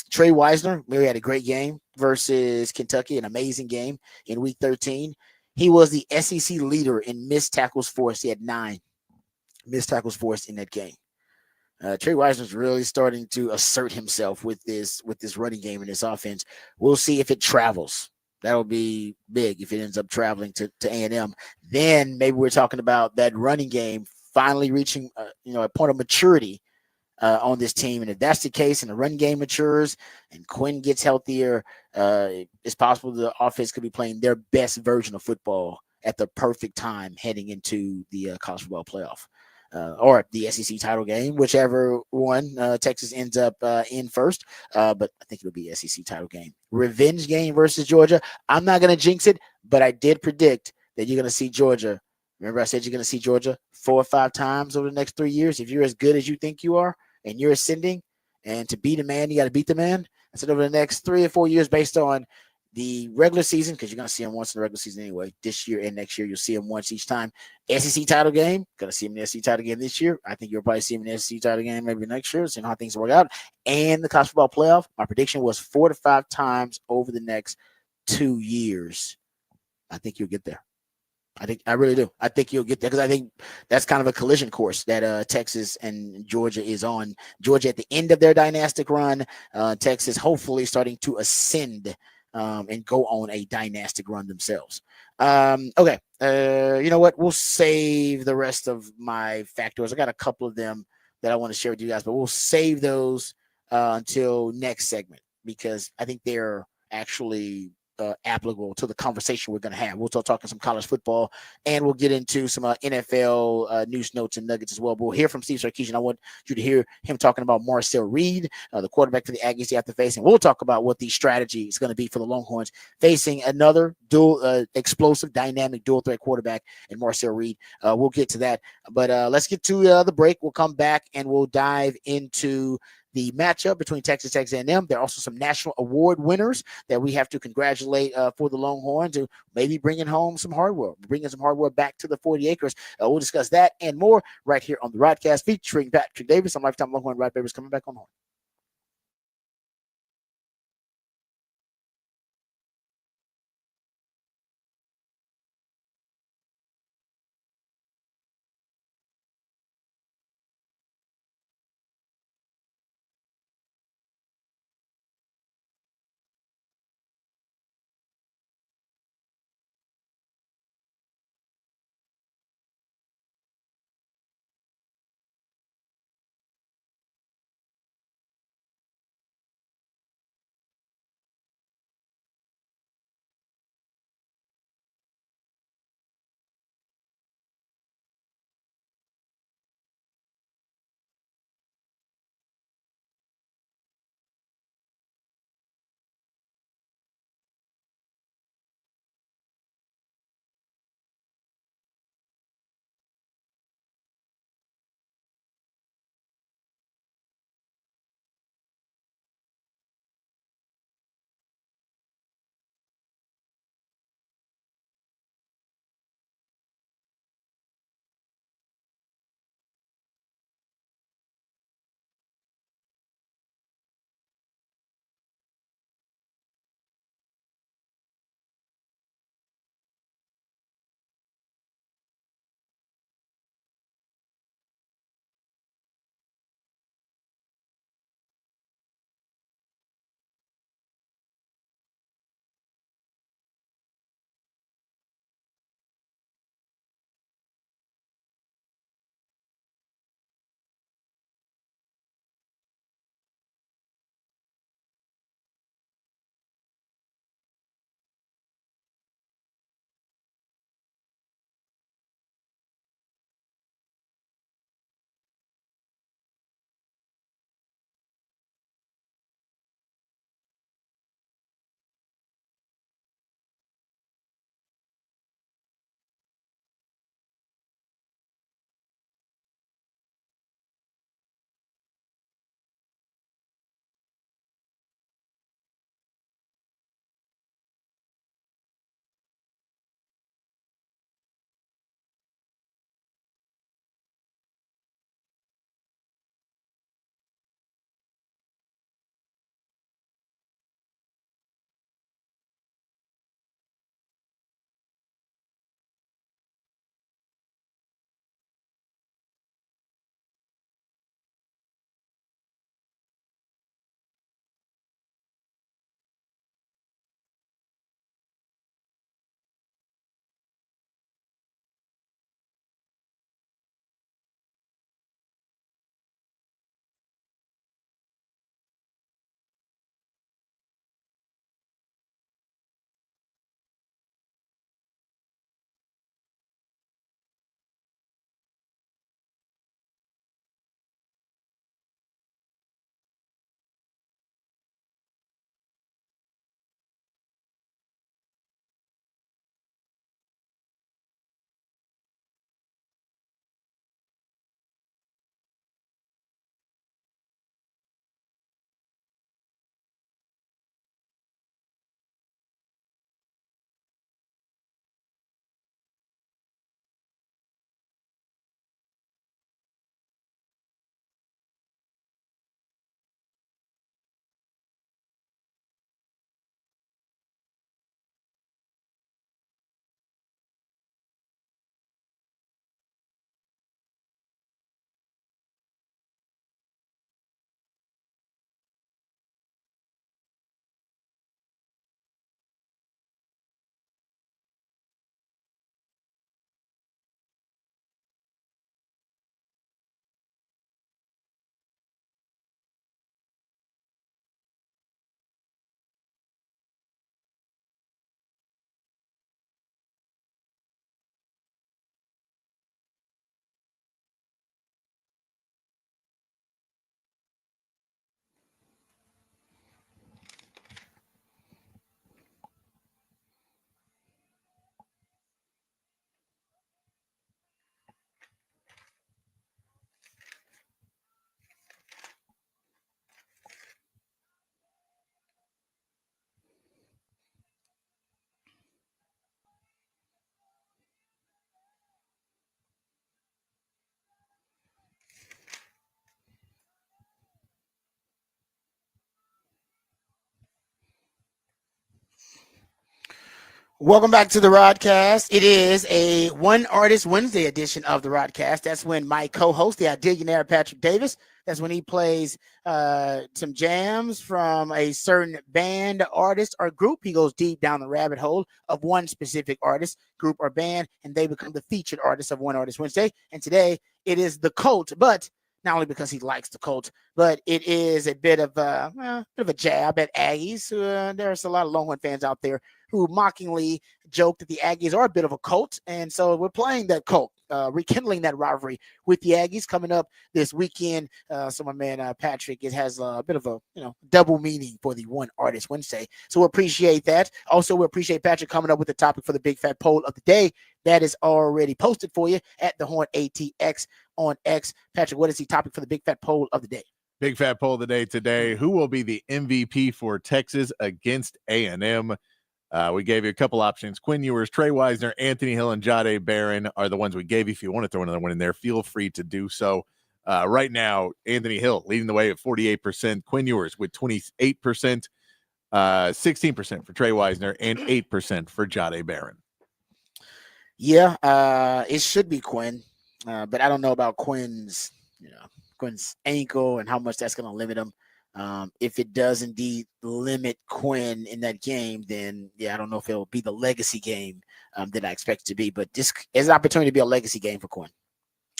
Trey Wisner, maybe had a great game versus Kentucky, an amazing game in Week 13. He was the SEC leader in missed tackles forced. He had 9 missed tackles forced in that game. Trey Wisner's really starting to assert himself with this running game and this offense. We'll see if it travels. That'll be big if it ends up traveling to A&M. Then maybe we're talking about that running game finally reaching a point of maturity on this team. And if that's the case and the run game matures and Quinn gets healthier, it's possible the offense could be playing their best version of football at the perfect time heading into the college football playoff or the SEC title game, whichever one Texas ends up in first. But I think it'll be SEC title game. Revenge game versus Georgia. I'm not going to jinx it, but I did predict that you're going to see Georgia. Remember I said you're going to see Georgia 4 or 5 times over the next 3 years. If you're as good as you think you are, and you're ascending, and to beat a man, you got to beat the man. I said over the next 3 or 4 years based on the regular season, because you're going to see him once in the regular season anyway. This year and next year, you'll see him once each time. SEC title game, going to see him in the SEC title game this year. I think you'll probably see him in the SEC title game maybe next year, seeing how things work out. And the college football playoff, my prediction was 4 to 5 times over the next 2 years. I think you'll get there. I really do. I think you'll get there because I think that's kind of a collision course that Texas and Georgia is on. Georgia at the end of their dynastic run, Texas hopefully starting to ascend and go on a dynastic run themselves. Okay. You know what? We'll save the rest of my factors. I got a couple of them that I want to share with you guys, but we'll save those until next segment because I think they're actually applicable to the conversation we're going to have. We'll start talking some college football, and we'll get into some NFL news notes and nuggets as well. But we'll hear from Steve Sarkisian. I want you to hear him talking about Marcel Reed, the quarterback for the Aggies they have to face, and we'll talk about what the strategy is going to be for the Longhorns facing another dual, explosive, dynamic, dual threat quarterback in Marcel Reed. We'll get to that, but let's get to the break. We'll come back and we'll dive into the matchup between Texas A&M. There are also some national award winners that we have to congratulate for the Longhorns, and maybe bringing home some hardware, bringing some hardware back to the 40 acres. We'll discuss that and more right here on the Rodcast featuring Patrick Davis. I'm Lifetime Longhorn Rod Babers coming back on home. Welcome back to the Rodcast. It is a One Artist Wednesday edition of the Rodcast. That's when my co-host, the Idillionaire Patrick Davis, that's when he plays some jams from a certain band, artist, or group. He goes deep down the rabbit hole of one specific artist, group, or band, and they become the featured artist of One Artist Wednesday. And today it is the Cult, but not only because he likes the Cult, but it is a bit of a jab at Aggies. There's a lot of Longhorn fans out there who mockingly joke that the Aggies are a bit of a cult. And so we're playing that cult, rekindling that rivalry with the Aggies coming up this weekend. So my man Patrick, it has a bit of a double meaning for the One Artist Wednesday. So we appreciate that. Also, we appreciate Patrick coming up with the topic for the big fat poll of the day. That is already posted for you at the Horn ATX on X. Patrick, what is the topic for the big fat poll of the day? Big fat poll of the day today. Who will be the MVP for Texas against A&M? We gave you a couple options. Quinn Ewers, Trey Wisner, Anthony Hill, and Jahdae Barron are the ones we gave you. If you want to throw another one in there, feel free to do so. Right now, Anthony Hill leading the way at 48%. Quinn Ewers with 28%, 16% for Trey Wisner, and 8% for Jahdae Barron. Yeah, it should be Quinn, but I don't know about Quinn's ankle and how much that's going to limit him. If it does indeed limit Quinn in that game, then I don't know if it'll be the legacy game that I expect it to be, but this is an opportunity to be a legacy game for Quinn.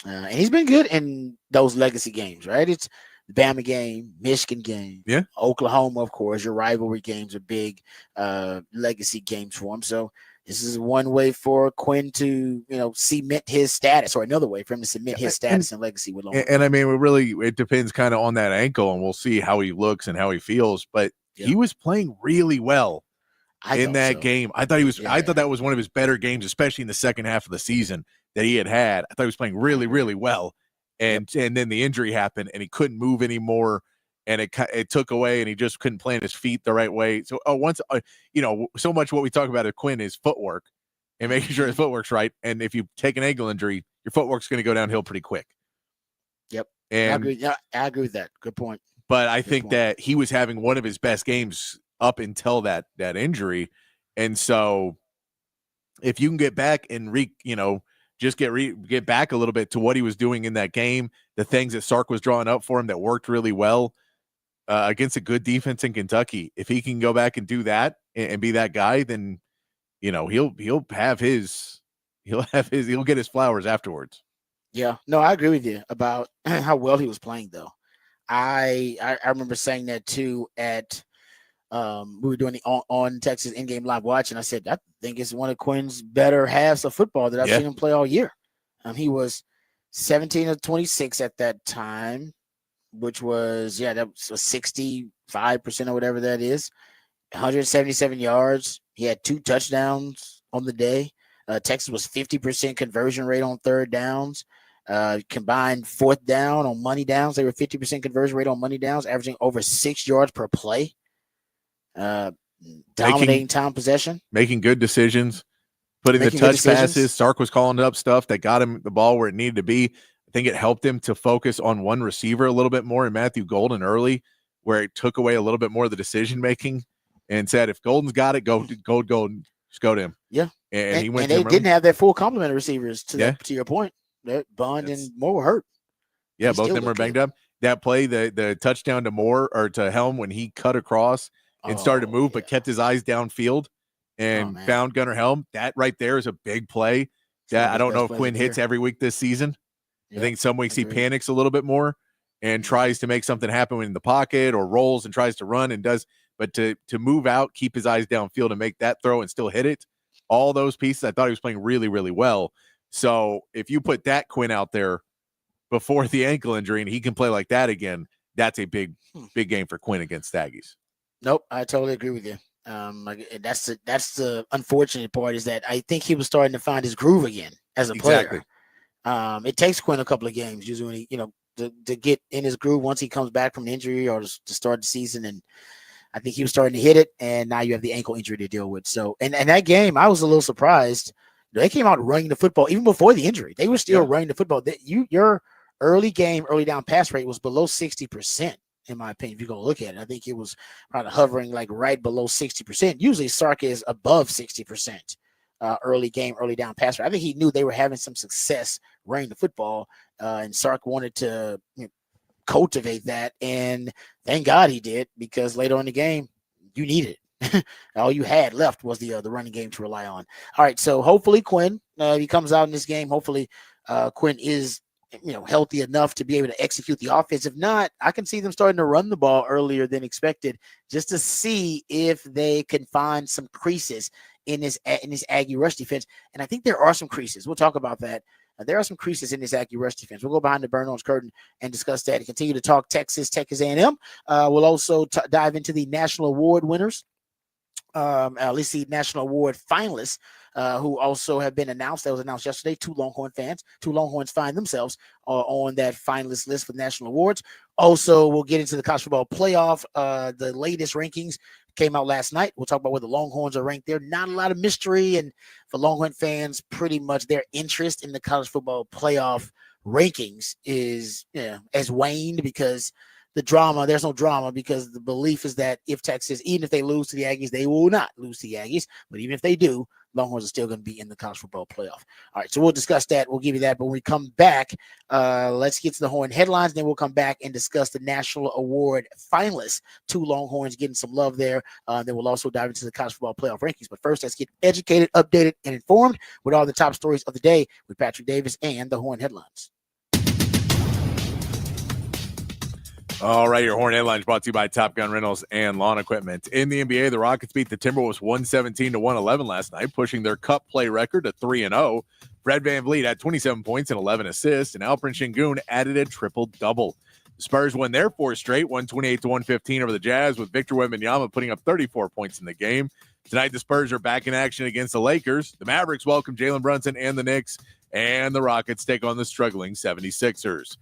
And he's been good in those legacy games, right? It's the Bama game, Michigan game, Oklahoma, of course. Your rivalry games are big legacy games for him. So this is one way for Quinn to, cement his status, or another way for him to cement his status and legacy with Longhorn. And I mean, it depends kind of on that ankle, and we'll see how he looks and how he feels. But he was playing really well in that game. I thought he was. I thought that was one of his better games, especially in the second half of the season that he had. I thought he was playing really, really well. And then the injury happened, and he couldn't move anymore. And it took away, and he just couldn't plant his feet the right way. So so much what we talk about at Quinn is footwork and making sure his footwork's right. And if you take an ankle injury, your footwork's going to go downhill pretty quick. Yep. And I agree. Yeah, I agree with that. Good point. But I think that he was having one of his best games up until that injury. And so if you can get back and just get back a little bit to what he was doing in that game, the things that Sark was drawing up for him that worked really well against a good defense in Kentucky. If he can go back and do that and be that guy, then he'll get his flowers afterwards. Yeah, no, I agree with you about how well he was playing, though. I remember saying that too at we were doing the on Texas in-game live watch, and I said I think it's one of Quinn's better halves of football that I've seen him play all year. He was 17 of 26 at that time, which was that was 65% or whatever that is. 177 yards. He had 2 touchdowns on the day. Texas was 50% conversion rate on third downs. Combined fourth down on money downs, they were 50% conversion rate on money downs, averaging over 6 yards per play. Dominating time possession, making good decisions, putting the touch passes. Sark was calling up stuff that got him the ball where it needed to be. I think it helped him to focus on one receiver a little bit more in Matthew Golden early, where it took away a little bit more of the decision making, and said, if Golden's got it, go Golden, just go to him. Yeah, and he went. And they didn't have their full complement of receivers to your point. Bond and Moore were hurt. Yeah, both of them were banged up. That play, the touchdown to Moore or to Helm when he cut across and started to move, but kept his eyes downfield and found Gunnar Helm. That right there is a big play. That I don't know if Quinn hits every week this season. I think some weeks he panics a little bit more and tries to make something happen in the pocket or rolls and tries to run and does. But to move out, keep his eyes downfield and make that throw and still hit it, all those pieces, I thought he was playing really, really well. So if you put that Quinn out there before the ankle injury and he can play like that again, that's a big game for Quinn against Aggies. Nope, I totally agree with you. That's the unfortunate part is that I think he was starting to find his groove again as a player. It takes Quinn a couple of games usually, to get in his groove once he comes back from an injury or to start the season. And I think he was starting to hit it, and now you have the ankle injury to deal with. So, and that game, I was a little surprised. They came out running the football even before the injury. They were still running the football. Your early down pass rate was below 60%. in my opinion, if you go look at it. I think it was probably hovering like right below 60%. Usually Sark is above 60%. Early game, early down passer. I think he knew they were having some success running the football, and Sark wanted to cultivate that. And thank God he did, because later in the game, you needed it. All you had left was the running game to rely on. All right, so hopefully Quinn, he comes out in this game. Hopefully Quinn is healthy enough to be able to execute the offense. If not, I can see them starting to run the ball earlier than expected, just to see if they can find some creases in this Aggie rush defense. And I think there are some creases. We'll talk about that. There are some creases in this Aggie rush defense. We'll go behind the Burn Orange curtain and discuss that and continue to talk Texas A&M. We'll also dive into the national award winners. At least the national award finalists who also have been announced. That was announced yesterday. Two Longhorns find themselves on that finalist list for the national awards. Also, we'll get into the college football playoff. The latest rankings came out last night. We'll talk about where the Longhorns are ranked there. Not a lot of mystery, and for Longhorn fans, pretty much their interest in the college football playoff rankings has waned, because there's no drama, because the belief is that if Texas, even if they lose to the Aggies, they will not lose to the Aggies. But even if they do, Longhorns are still going to be in the college football playoff. All right, so we'll discuss that. We'll give you that. But when we come back, let's get to the Horn headlines. Then we'll come back and discuss the national award finalists. Two Longhorns getting some love there. Then we'll also dive into the college football playoff rankings. But first, let's get educated, updated, and informed with all the top stories of the day with Patrick Davis and the Horn headlines. All right, your Horn headlines brought to you by Top Gun Rentals and Lawn Equipment. In the NBA, the Rockets beat the Timberwolves 117-111 last night, pushing their cup play record to 3-0. Fred VanVleet had 27 points and 11 assists, and Alperen Sengun added a triple-double. The Spurs won their fourth straight, 128-115 over the Jazz, with Victor Wembanyama putting up 34 points in the game. Tonight, the Spurs are back in action against the Lakers. The Mavericks welcome Jalen Brunson and the Knicks, and the Rockets take on the struggling 76ers.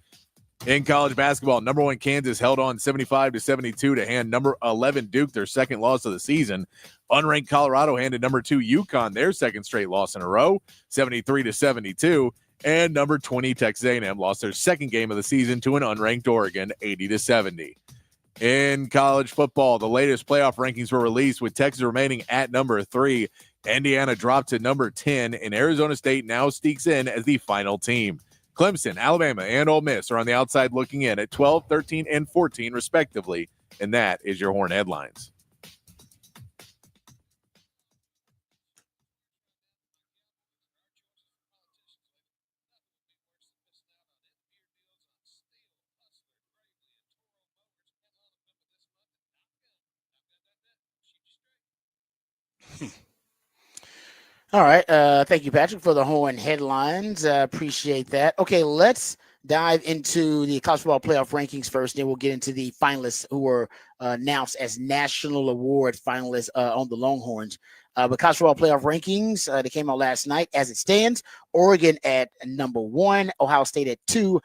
In college basketball, number 1 Kansas held on 75-72 to hand number 11 Duke their second loss of the season. Unranked Colorado handed number 2 UConn their second straight loss in a row, 73-72. And number 20 Texas A&M lost their second game of the season to an unranked Oregon, 80-70. In college football, the latest playoff rankings were released, with Texas remaining at number 3. Indiana dropped to number 10, and Arizona State now sneaks in as the final team. Clemson, Alabama, and Ole Miss are on the outside looking in at 12, 13, and 14, respectively. And that is your Horn headlines. All right. Thank you, Patrick, for the Horn headlines. Appreciate that. Okay, let's dive into the college football playoff rankings first. Then we'll get into the finalists who were announced as national award finalists on the Longhorns. But college football playoff rankings, they came out last night. As it stands, Oregon at number 1, Ohio State at 2,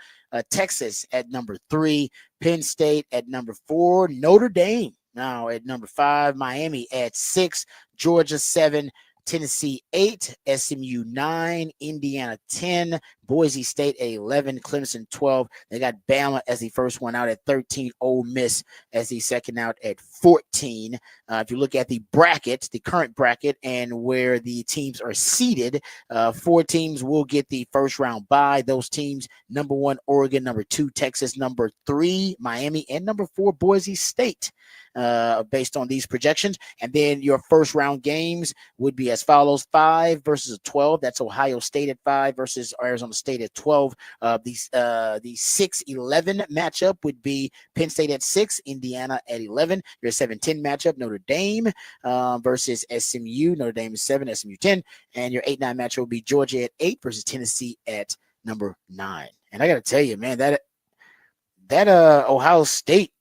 Texas at number 3, Penn State at number 4, Notre Dame now at number 5, Miami at 6, Georgia 7, Tennessee 8, SMU 9, Indiana 10, Boise State at 11, Clemson 12. They got Bama as the first one out at 13, Ole Miss as the second out at 14. If you look at the bracket, the current bracket, and where the teams are seated, 4 teams will get the first round bye. Those teams, number 1, Oregon, number 2, Texas, number 3, Miami, and number 4, Boise State. Based on these projections. And then your first round games would be as follows: 5 versus 12. That's Ohio State at 5 versus Arizona State at 12. The 6-11 matchup would be Penn State at 6, Indiana at 11. Your 7-10 matchup, Notre Dame versus SMU. Notre Dame is 7, SMU 10. And your 8-9 matchup would be Georgia at 8 versus Tennessee at number 9. And I got to tell you, man, that Ohio State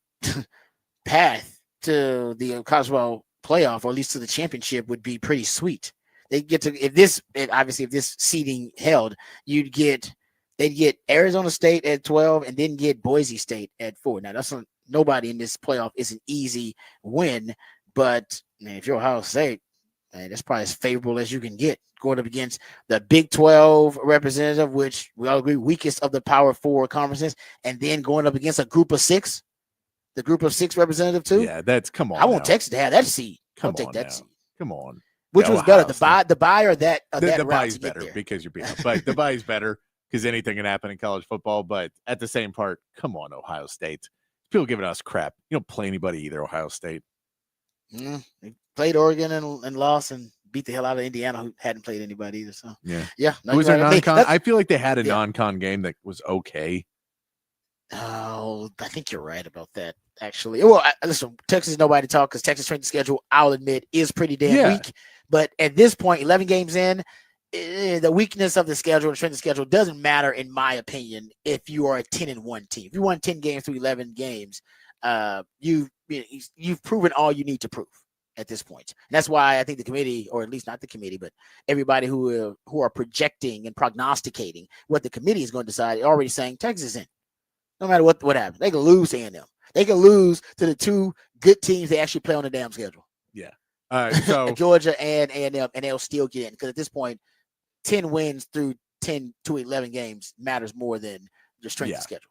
path to the college football playoff, or at least to the championship, would be pretty sweet. They get to, if this seeding held, they'd get Arizona State at 12 and then get Boise State at 4. Now nobody in this playoff is an easy win, but man, if you're Ohio State, man, that's probably as favorable as you can get, going up against the Big 12 representative, which we all agree weakest of the Power 4 conferences, and then going up against a group of 6. The group of 6 representative too. Yeah, that's come on. I want Texas to have that seat. I'll take that seat. Come on. Which was better, the bye or that? The bye is better because you're behind. But the bye is better because anything can happen in college football. But at the same part, come on, Ohio State. People giving us crap. You don't play anybody either, Ohio State. They played Oregon and lost and beat the hell out of Indiana, who hadn't played anybody either. So yeah. No, was there non-con? I feel like they had a non-con game that was okay. Oh, I think you're right about that. Actually, well, listen, Texas is nobody to talk because Texas strength of schedule, I'll admit, is pretty damn weak. But at this point, 11 games in, the weakness of the schedule, the strength of schedule doesn't matter, in my opinion, if you are a 10-1 team. If you won 10 games through 11 games, you've proven all you need to prove at this point. And that's why I think the committee, or at least not the committee, but everybody who are projecting and prognosticating what the committee is going to decide, already saying Texas is in. No matter what happens, they can lose to A&M. They can lose to the 2 good teams they actually play on the damn schedule. Yeah. So Georgia and A&M, and they'll still get in because at this point, 10 wins through 10 to 11 games matters more than the strength of schedule.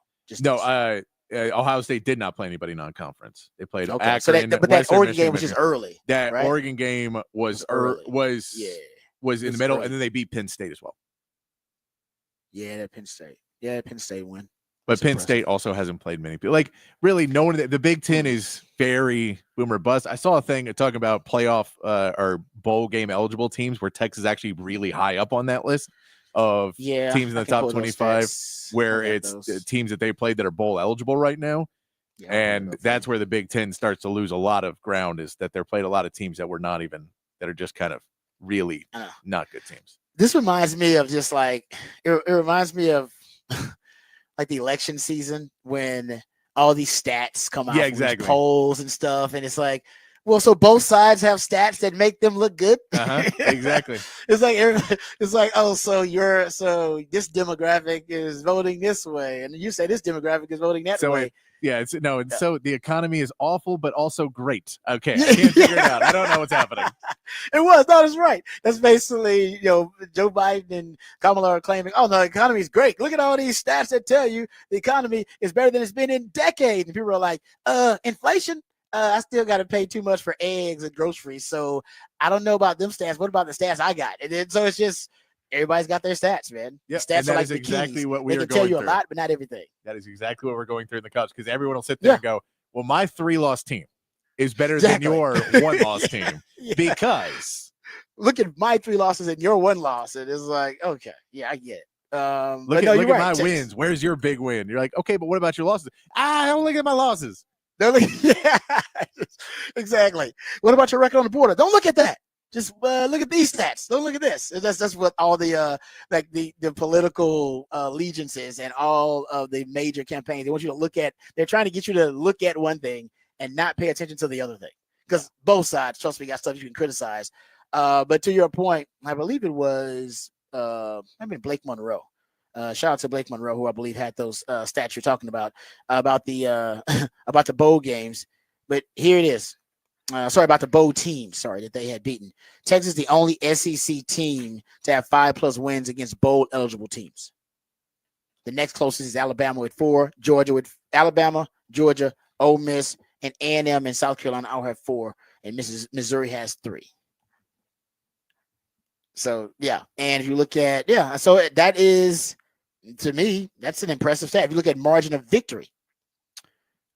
Ohio State did not play anybody non-conference. They played Akron. So that Oregon game was just early. That right? Oregon game was in the middle, and then they beat Penn State as well. Yeah, that Penn State. Yeah, Penn State win. But Penn State also hasn't played many people. Like, really, no one. The Big Ten is very boomer bust. I saw a thing talking about playoff or bowl game eligible teams where Texas is actually really high up on that list of teams in the top 25, where it's teams that they played that are bowl eligible right now. Yeah, and that's where the Big Ten starts to lose a lot of ground, is that they're played a lot of teams that were not even, that are just kind of really not good teams. This reminds me of just like, it reminds me of like the election season when all these stats come out, exactly, polls and stuff, and it's like, well, so both sides have stats that make them look good. Exactly. It's like, oh, so this demographic is voting this way, and you say this demographic is voting that way. So the economy is awful, but also great. Okay, I can't figure it out. I don't know what's happening. That's right. That's basically, Joe Biden and Kamala are claiming, oh, no, the economy is great. Look at all these stats that tell you the economy is better than it's been in decades. And people are like, inflation? I still got to pay too much for eggs and groceries. So I don't know about them stats. What about the stats I got? And then, so it's just, everybody's got their stats, man. Yeah, stats are like the exactly keys. What we they are can tell you through. A lot, but not everything. That is exactly what we're going through in the college, because everyone will sit there and go, well, my 3-loss team is better than your 1-loss team because look at my 3 losses and your 1 loss. And it's like, okay, yeah, I get it. Look at my wins. Where's your big win? You're like, okay, but what about your losses? I don't look at my losses. Exactly. What about your record on the border? Don't look at that. Just look at these stats. Don't look at this. That's what all the the political allegiances and all of the major campaigns, they want you to look at. They're trying to get you to look at one thing and not pay attention to the other thing, because both sides, trust me, got stuff you can criticize. But to your point, I believe it was Blake Monroe. Shout out to Blake Monroe, who I believe had those stats you're talking about the about the bowl games. But here it is. About the bowl team, that they had beaten. Texas is the only SEC team to have 5+ wins against bowl eligible teams. The next closest is Alabama with 4, Alabama, Georgia, Ole Miss, and A&M and South Carolina all have 4, and Missouri has 3. So, yeah. And if you look at, so that is, to me, that's an impressive stat. If you look at margin of victory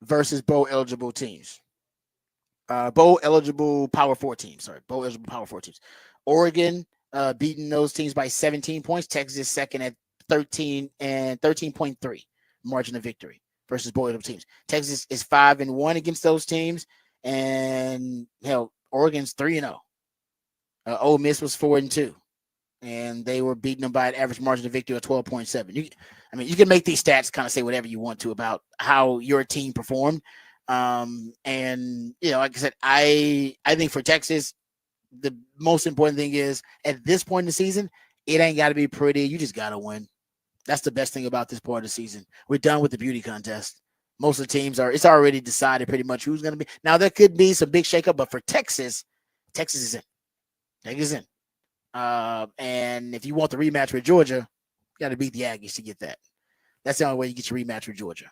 versus bowl eligible teams. Bowl eligible Power 4 teams. Oregon beating those teams by 17 points. Texas is second at 13 and 13.3 margin of victory versus bowl eligible teams. Texas is 5-1 against those teams, and Oregon's 3-0. Ole Miss was 4-2, and they were beating them by an average margin of victory of 12.7. You can make these stats kind of say whatever you want to about how your team performed. And like I said, I think for Texas, the most important thing is at this point in the season, it ain't got to be pretty. You just got to win. That's the best thing about this part of the season. We're done with the beauty contest. Most of the teams it's already decided pretty much who's going to be. Now there could be some big shakeup, but for Texas is in. Texas is in. And if you want the rematch with Georgia, you got to beat the Aggies to get that. That's the only way you get your rematch with Georgia,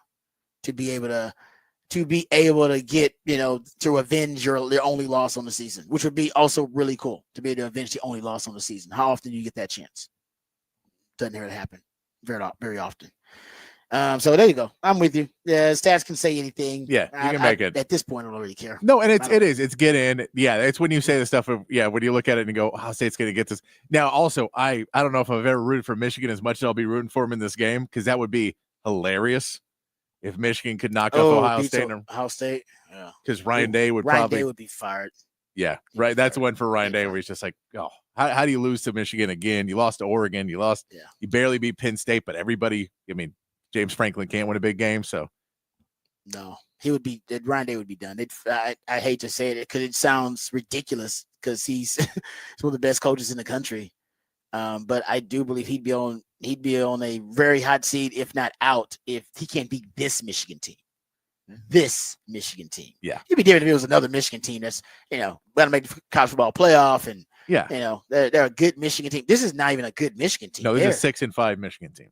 to be able to to be able to get, to avenge your only loss on the season, which would be also really cool to be able to avenge the only loss on the season. How often do you get that chance? Doesn't hear it happen very often. So there you go. I'm with you. Yeah, stats can say anything. Yeah, you can make it. At this point, I don't really care. No, and it's get in. Yeah, it's when you say the stuff of, when you look at it and go, Ohio State's going to get this. Now, also, I don't know if I've ever rooted for Michigan as much as I'll be rooting for them in this game, because that would be hilarious if Michigan could knock off Ohio State. Ohio State, yeah. Because Ryan Day would be fired. Yeah, right. That's the one for Ryan Day where he's just like, oh, how do you lose to Michigan again? You lost to Oregon. You barely beat Penn State, but everybody, James Franklin can't win a big game, so. No, Ryan Day would be done. I hate to say it because it sounds ridiculous because he's one of the best coaches in the country. But I do believe he'd be on a very hot seat, if not out, if he can't beat this Michigan team. This Michigan team. Yeah. He'd be different if it was another Michigan team that's, going to make the college football playoff and, they're a good Michigan team. This is not even a good Michigan team. No, this is a 6-5 Michigan team.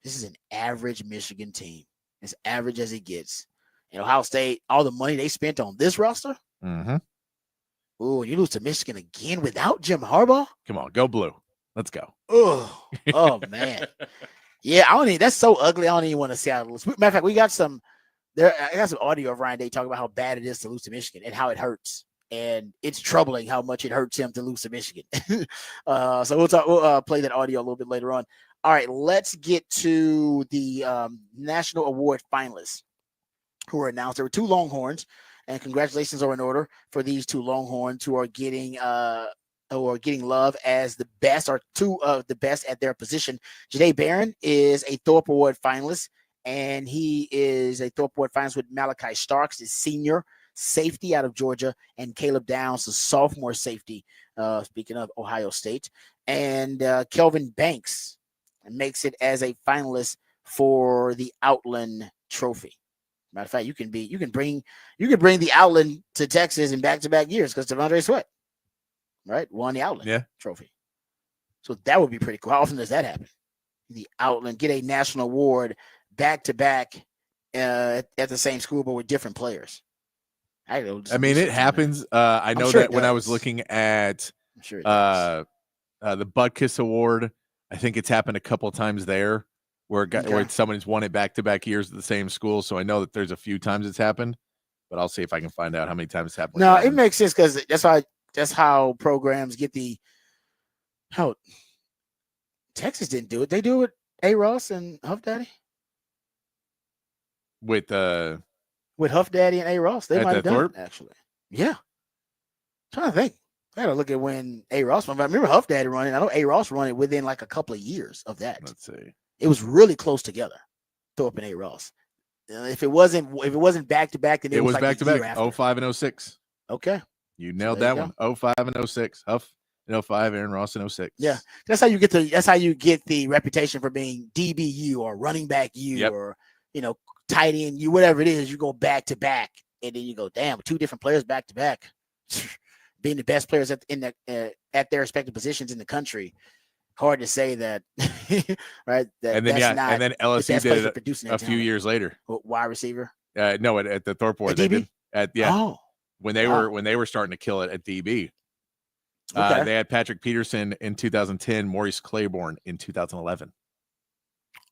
This is an average Michigan team. As average as it gets. Ohio State, all the money they spent on this roster. Mm-hmm. Oh, you lose to Michigan again without Jim Harbaugh? Come on, go blue. Let's go. Oh man. Yeah, that's so ugly. I don't even want to see how it looks. Matter of fact, I got some audio of Ryan Day talking about how bad it is to lose to Michigan and how it hurts. And it's troubling how much it hurts him to lose to Michigan. So we'll play that audio a little bit later on. All right, let's get to the National Award finalists who were announced. There were 2 Longhorns, and congratulations are in order for these 2 Longhorns who are getting love as the best, or 2 of the best at their position. Jahdae Barron is a Thorpe Award finalist, and he is a Thorpe Award finalist with Malachi Starks, the senior safety out of Georgia, and Caleb Downs, the sophomore safety, speaking of Ohio State, and Kelvin Banks makes it as a finalist for the Outland Trophy. Matter of fact, you can bring the Outland to Texas in back-to-back years because Devondre Sweat, right, won the Outland Trophy. So that would be pretty cool. How often does that happen? The Outland get a national award back-to-back at the same school, but with different players. It happens. I know that when I was looking at the Butkus Award, I think it's happened a couple of times there. Where someone's won it back-to-back years at the same school. So I know that there's a few times it's happened, but I'll see if I can find out how many times it's happened. No, it makes sense because that's how programs get how Texas didn't do it. They do it with A. Ross and Huff Daddy. With Huff Daddy and A. Ross. They might have done it, actually. Yeah. I'm trying to think. I got to look at when A. Ross won. I remember Huff Daddy running. I know A. Ross run it within like a couple of years of that. Let's see. It was really close together, Thorpe and A. Ross. If it wasn't back to back, then it was back to back. 05 and 06. Okay, you nailed that one. 05 and 06. Huff in 05, Aaron Ross in 06. Yeah, that's how you get the reputation for being DBU or running back U or tight end you, whatever it is. You go back to back, and then you go, damn, 2 different players back to back, being the best players at their respective positions in the country. Hard to say that, right? And then LSU did it a few years later. Wide receiver? No, at the Thorpe Award. They did. When they were starting to kill it at DB. Okay. They had Patrick Peterson in 2010, Maurice Claiborne in 2011.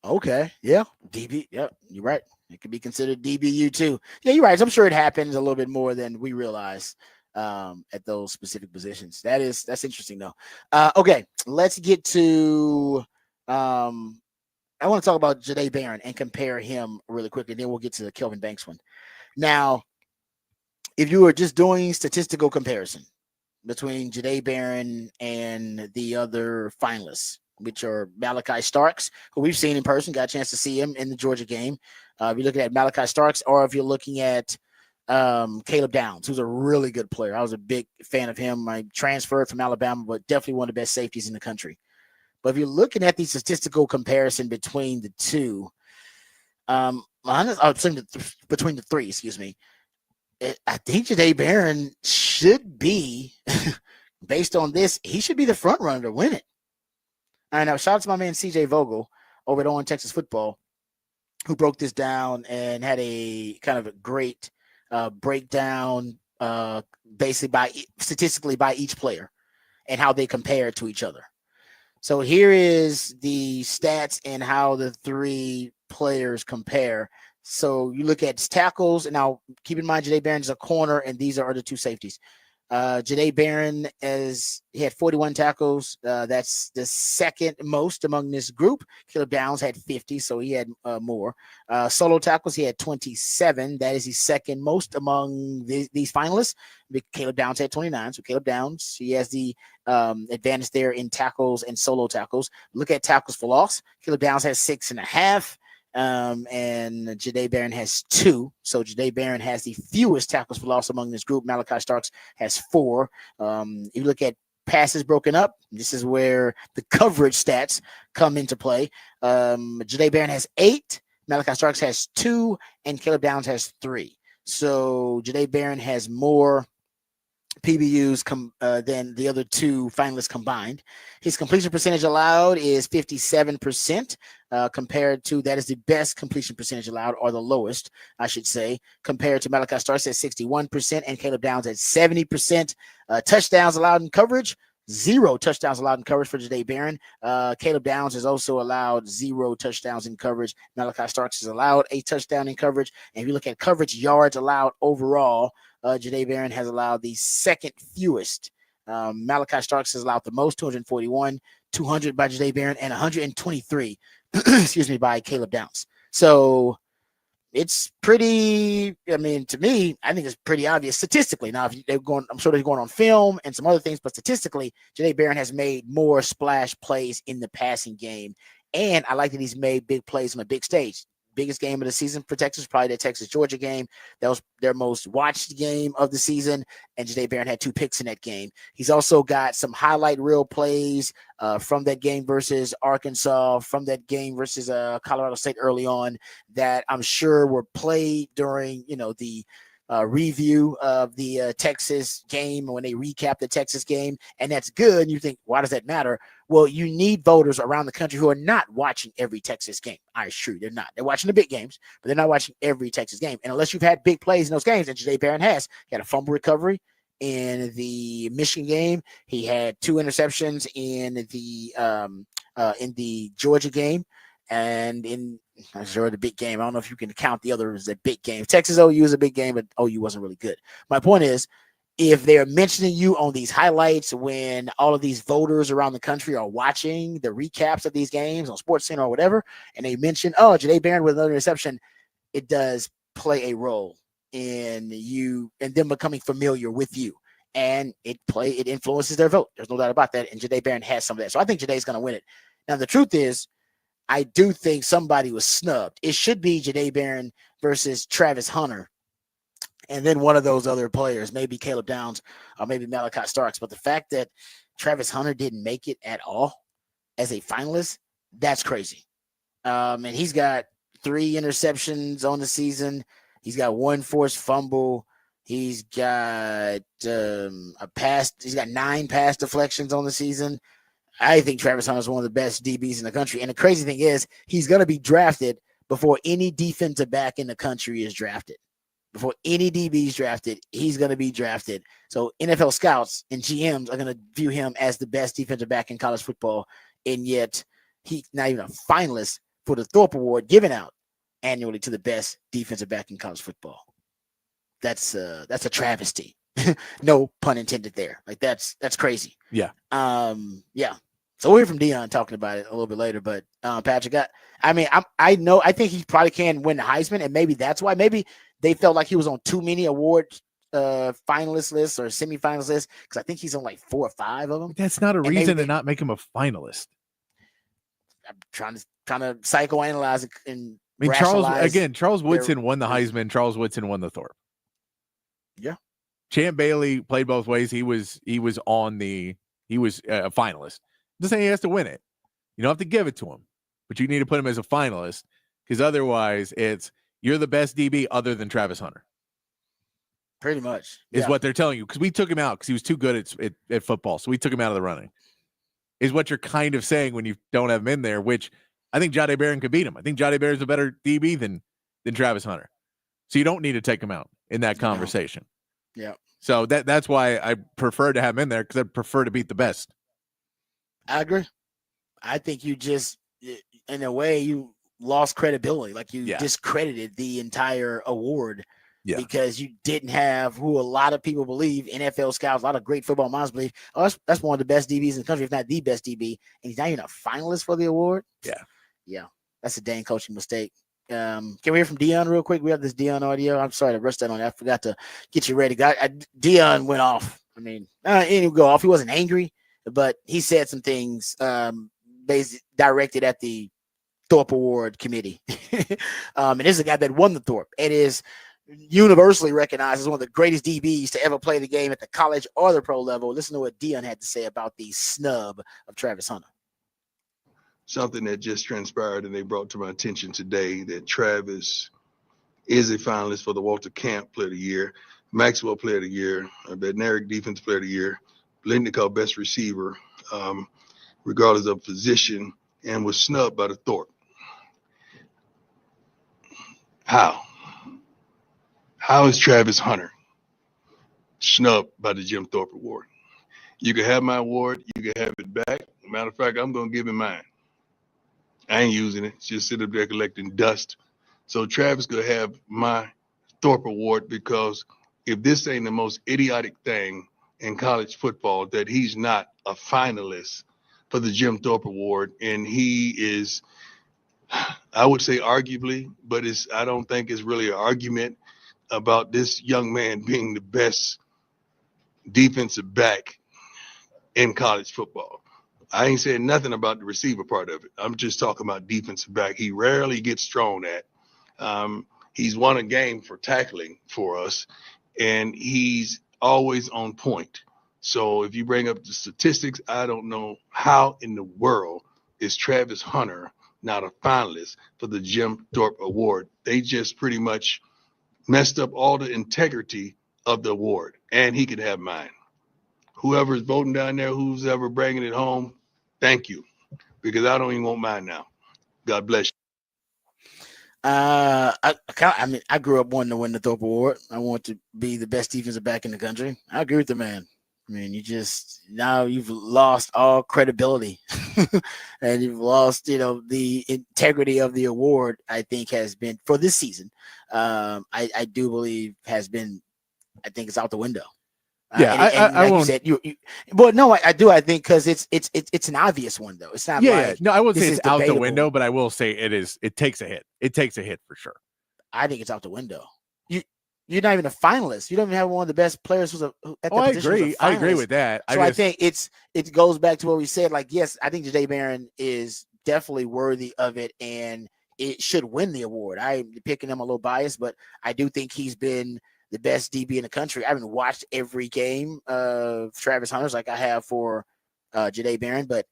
Okay, yeah, DB. Yep, you're right. It could be considered DBU too. Yeah, you're right. I'm sure it happens a little bit more than we realize. At those specific positions. That's interesting though. Okay, let's get to I want to talk about Jahdae Barron and compare him really quickly, then we'll get to the Kelvin Banks one. Now, if you were just doing statistical comparison between Jahdae Barron and the other finalists, which are Malachi Starks, who we've seen in person, got a chance to see him in the Georgia game. If you're looking at Malachi Starks, or if you're looking at Caleb Downs, who's a really good player. I was a big fan of him. I transferred from Alabama, but definitely one of the best safeties in the country. But if you're looking at the statistical comparison between the two, between the 3, excuse me, I think Jahdae Barron should be, based on this, he should be the front runner to win it. All right, now shout out to my man CJ Vogel over at On Texas Football. who broke this down and had a kind of a great breakdown, basically statistically by each player and how they compare to each other. So here is the stats and how the three players compare. So you look at tackles, and now keep in mind Janae Barron is a corner, and these are the two safeties. Janae Barron he had 41 tackles. That's the second most among this group. Caleb Downs had 50, so he had more. Solo tackles, he had 27. That is the second most among these finalists. Caleb Downs had 29. So Caleb Downs, he has the advantage there in tackles and solo tackles. Look at tackles for loss. Caleb Downs has 6.5. And Janae Barron has 2. So Janae Barron has the fewest tackles for loss among this group. Malachi Starks has 4. If you look at passes broken up, this is where the coverage stats come into play. Janae Barron has 8. Malachi Starks has 2. And Caleb Downs has 3. So Janae Barron has more PBUs than the other two finalists combined. His completion percentage allowed is 57%, compared to that is the best completion percentage allowed, or the lowest, I should say, compared to Malachi Starks at 61% and Caleb Downs at 70%. Touchdowns allowed in coverage, 0 touchdowns allowed in coverage for Janae Barron. Caleb Downs is also allowed 0 touchdowns in coverage. Malachi Starks is allowed a touchdown in coverage. And if you look at coverage yards allowed overall, Janae Barron has allowed the second fewest. Malachi Starks has allowed the most, 241, 200 by Janae Barron, and 123, excuse me, by Caleb Downs. So it's pretty, I mean, to me, I think it's pretty obvious statistically. Now, if they're going, I'm sure they're going on film and some other things, but statistically, Janae Barron has made more splash plays in the passing game. And I like that he's made big plays on a big stage. Biggest game of the season for Texas, probably the Texas-Georgia game. That was their most watched game of the season, and Janae Barron had 2 picks in that game. He's also got some highlight reel plays from that game versus Arkansas, from that game versus Colorado State early on, that I'm sure were played during, the review of the Texas game, when they recap the Texas game, and that's good. And you think, why does that matter? Well, you need voters around the country who are not watching every Texas game. I assure you, they're not. They're watching the big games, but they're not watching every Texas game. And unless you've had big plays in those games, and Janae Barron has, he had a fumble recovery in the Michigan game. He had 2 interceptions in the Georgia game, and I'm sure the big game. I don't know if you can count the others as big games. Texas OU is a big game, but OU wasn't really good. My point is, if they're mentioning you on these highlights when all of these voters around the country are watching the recaps of these games on SportsCenter or whatever, and they mention, Janae Barron with another interception, it does play a role in you and them becoming familiar with you. And it influences their vote. There's no doubt about that. And Janae Barron has some of that. So I think Janae's going to win it. Now, the truth is, I do think somebody was snubbed. It should be Janae Barron versus Travis Hunter, and then one of those other players, maybe Caleb Downs or maybe Malachi Starks. But the fact that Travis Hunter didn't make it at all as a finalist, that's crazy. And he's got 3 interceptions on the season. He's got 1 forced fumble. He's got he's got 9 pass deflections on the season. I think Travis Hunter is one of the best DBs in the country. And the crazy thing is, he's going to be drafted before any defensive back in the country is drafted. Before any DB is drafted, he's going to be drafted. So NFL scouts and GMs are going to view him as the best defensive back in college football. And yet he's not even a finalist for the Thorpe Award given out annually to the best defensive back in college football. That's a travesty. No pun intended there. Like that's crazy. Yeah. Yeah. So we'll hear from Dion talking about it a little bit later. But Patrick, I think he probably can win the Heisman, and maybe that's why. Maybe they felt like he was on too many award finalist lists or semifinalist lists, because I think he's on like 4 or 5 of them. That's not a reason to not make him a finalist. I'm trying to psychoanalyze it and Charles Woodson won the Heisman. Charles Woodson won the Thorpe. Yeah. Champ Bailey played both ways. He was a finalist. I'm just saying he has to win it. You don't have to give it to him, but you need to put him as a finalist, because otherwise you're the best DB other than Travis Hunter. Pretty much is what they're telling you, because we took him out because he was too good at football. So we took him out of the running, is what you're kind of saying when you don't have him in there, which I think Jahdae Barron could beat him. I think Jahdae Barron's a better DB than Travis Hunter. So you don't need to take him out in that conversation. Yeah. So that's why I prefer to have him in there, because I prefer to beat the best. I agree. I think you just, in a way, you lost credibility. Like you discredited the entire award because you didn't have who a lot of people believe, NFL scouts, a lot of great football minds believe, that's one of the best DBs in the country, if not the best DB, and he's not even a finalist for the award. Yeah. That's a dang coaching mistake. Can we hear from Dion real quick? We have this Dion audio. I'm sorry to rush that on. I forgot to get you ready. Dion went off. I mean, he didn't go off. He wasn't angry, but he said some things basically directed at the Thorpe Award committee. And this is a guy that won the Thorpe. It is universally recognized as one of the greatest DBs to ever play the game at the college or the pro level. Listen to what Dion had to say about the snub of Travis Hunter. Something that just transpired and they brought to my attention today, that Travis is a finalist for the Walter Camp Player of the Year, Maxwell Player of the Year, Bednarik Defense Player of the Year, Blendnicott Best Receiver, regardless of position, and was snubbed by the Thorpe. How is Travis Hunter snubbed by the Jim Thorpe Award? You can have my award, you can have it back. Matter of fact, I'm going to give him mine. I ain't using it. It's just sit up there collecting dust. So Travis could have my Thorpe Award, because if this ain't the most idiotic thing in college football, that he's not a finalist for the Jim Thorpe Award, and he is, I would say arguably, but I don't think it's really an argument about this young man being the best defensive back in college football. I ain't saying nothing about the receiver part of it. I'm just talking about defensive back. He rarely gets thrown at. He's won a game for tackling for us, and he's always on point. So if you bring up the statistics, I don't know how in the world is Travis Hunter not a finalist for the Jim Thorpe Award. They just pretty much messed up all the integrity of the award, and he could have mine. Whoever's voting down there, who's ever bringing it home, thank you, because I don't even want mine now. God bless you. I grew up wanting to win the Thorpe Award. I want to be the best defensive back in the country. I agree with the man. I mean, now you've lost all credibility and you've lost, the integrity of the award, I think has been for this season. I do believe has been, I think it's out the window. I won't. You said, but no, I do. I think because it's an obvious one though. It's not. No, I won't say it's out the window, but I will say it is. It takes a hit. It takes a hit for sure. I think it's out the window. You're not even a finalist. You don't even have one of the best players at that position. I agree with that. So I think it goes back to what we said. Like, yes, I think Jahdae Barron is definitely worthy of it, and it should win the award. I'm picking him a little biased, but I do think he's been the best DB in the country. I haven't watched every game of Travis Hunter's like I have for Jahdae Barron, but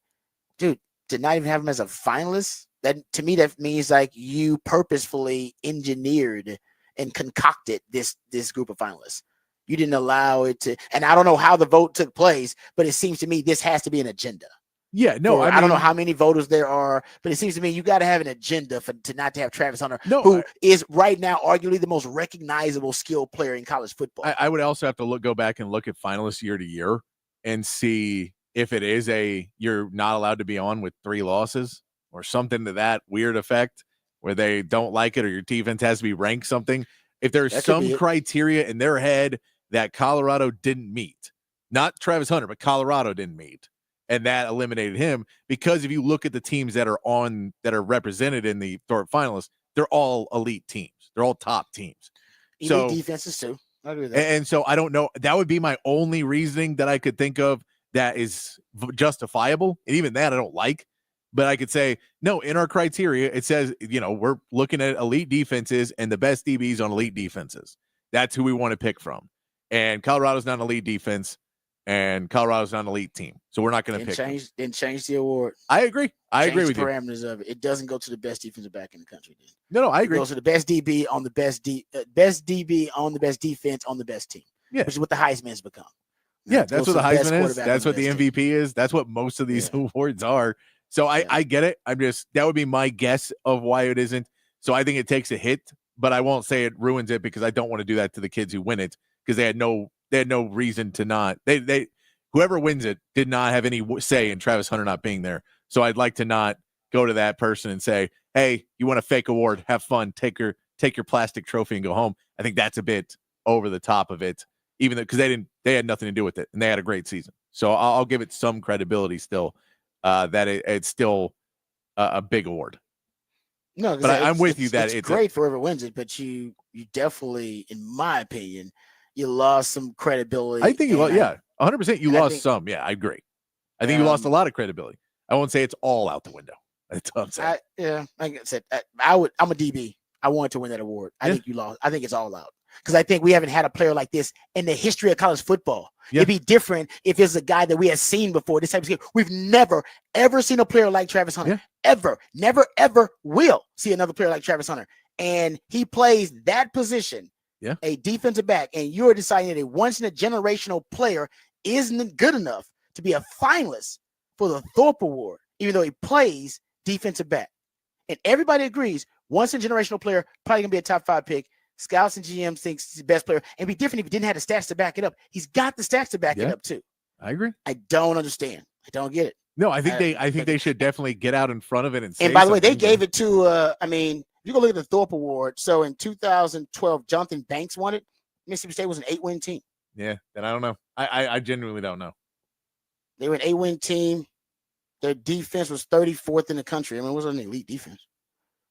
dude, to not even have him as a finalist, that to me that means like you purposefully engineered and concocted this group of finalists. You didn't allow it to, and I don't know how the vote took place, but it seems to me this has to be an agenda. Yeah, no, I don't know how many voters there are, but it seems to me you got to have an agenda to not to have Travis Hunter, who is right now arguably the most recognizable skilled player in college football. I would also have to go back and look at finalists year to year and see if it is you're not allowed to be on with 3 losses or something to that weird effect where they don't like it or your defense has to be ranked something. If there's some criteria in their head that Colorado didn't meet, not Travis Hunter, but Colorado didn't meet, and that eliminated him, because if you look at the teams that are represented in the Thorpe finalists, they're all elite teams. They're all top teams. Elite defenses too. I agree with that. And so I don't know. That would be my only reasoning that I could think of that is justifiable. And even that I don't like. But I could say, no, in our criteria, it says, we're looking at elite defenses and the best DBs on elite defenses. That's who we want to pick from. And Colorado's not an elite defense, and Colorado's not an elite team. So we're not going to pick them. Then change the award. I agree. I agree with you. Parameters of it. It doesn't go to the best defensive back in the country. No, I agree. It goes to the best DB on the best DB on the best defense on the best team. Yeah. Which is what the Heisman has become. Yeah, that's what the Heisman is. That's what the MVP is. That's what most of these awards are. So I get it. That would be my guess of why it isn't. So I think it takes a hit, but I won't say it ruins it because I don't want to do that to the kids who win it because they had no reason to not. They whoever wins it did not have any say in Travis Hunter not being there. So I'd like to not go to that person and say, "Hey, you want a fake award? Have fun. Take your plastic trophy and go home." I think that's a bit over the top of it, even because they had nothing to do with it and they had a great season. So I'll give it some credibility still. That it's still a big award. No, but I'm with you that it's great for whoever wins it, but you definitely, in my opinion, you lost some credibility. I think 100%. You lost some. Yeah, I agree. I think you lost a lot of credibility. I won't say it's all out the window. That's what I'm saying. Like I said, I'm a DB. I wanted to win that award. I think you lost. I think it's all out. Because I think we haven't had a player like this in the history of college football. It'd be different if it's a guy that we had seen before. This type of game. We've never, ever seen a player like Travis Hunter. Ever. Never, ever will see another player like Travis Hunter. And he plays that position, a defensive back, and you're deciding that a once-in-a-generational player isn't good enough to be a finalist for the Thorpe Award, even though he plays defensive back. And everybody agrees, once-in-a-generational player, probably going to be a top 5 pick. Scouts and GMs thinks he's the best player. And it'd be different if he didn't have the stats to back it up. He's got the stats to back it up too. I agree. I don't understand. I don't get it. No, I think they should definitely get out in front of it and say. And by the way, they gave it to you go look at the Thorpe Award. So in 2012, Jonathan Banks won it. Mississippi State was an 8-win team. Yeah, then I don't know. I genuinely don't know. They were an 8-win team. Their defense was 34th in the country. I mean, it was an elite defense.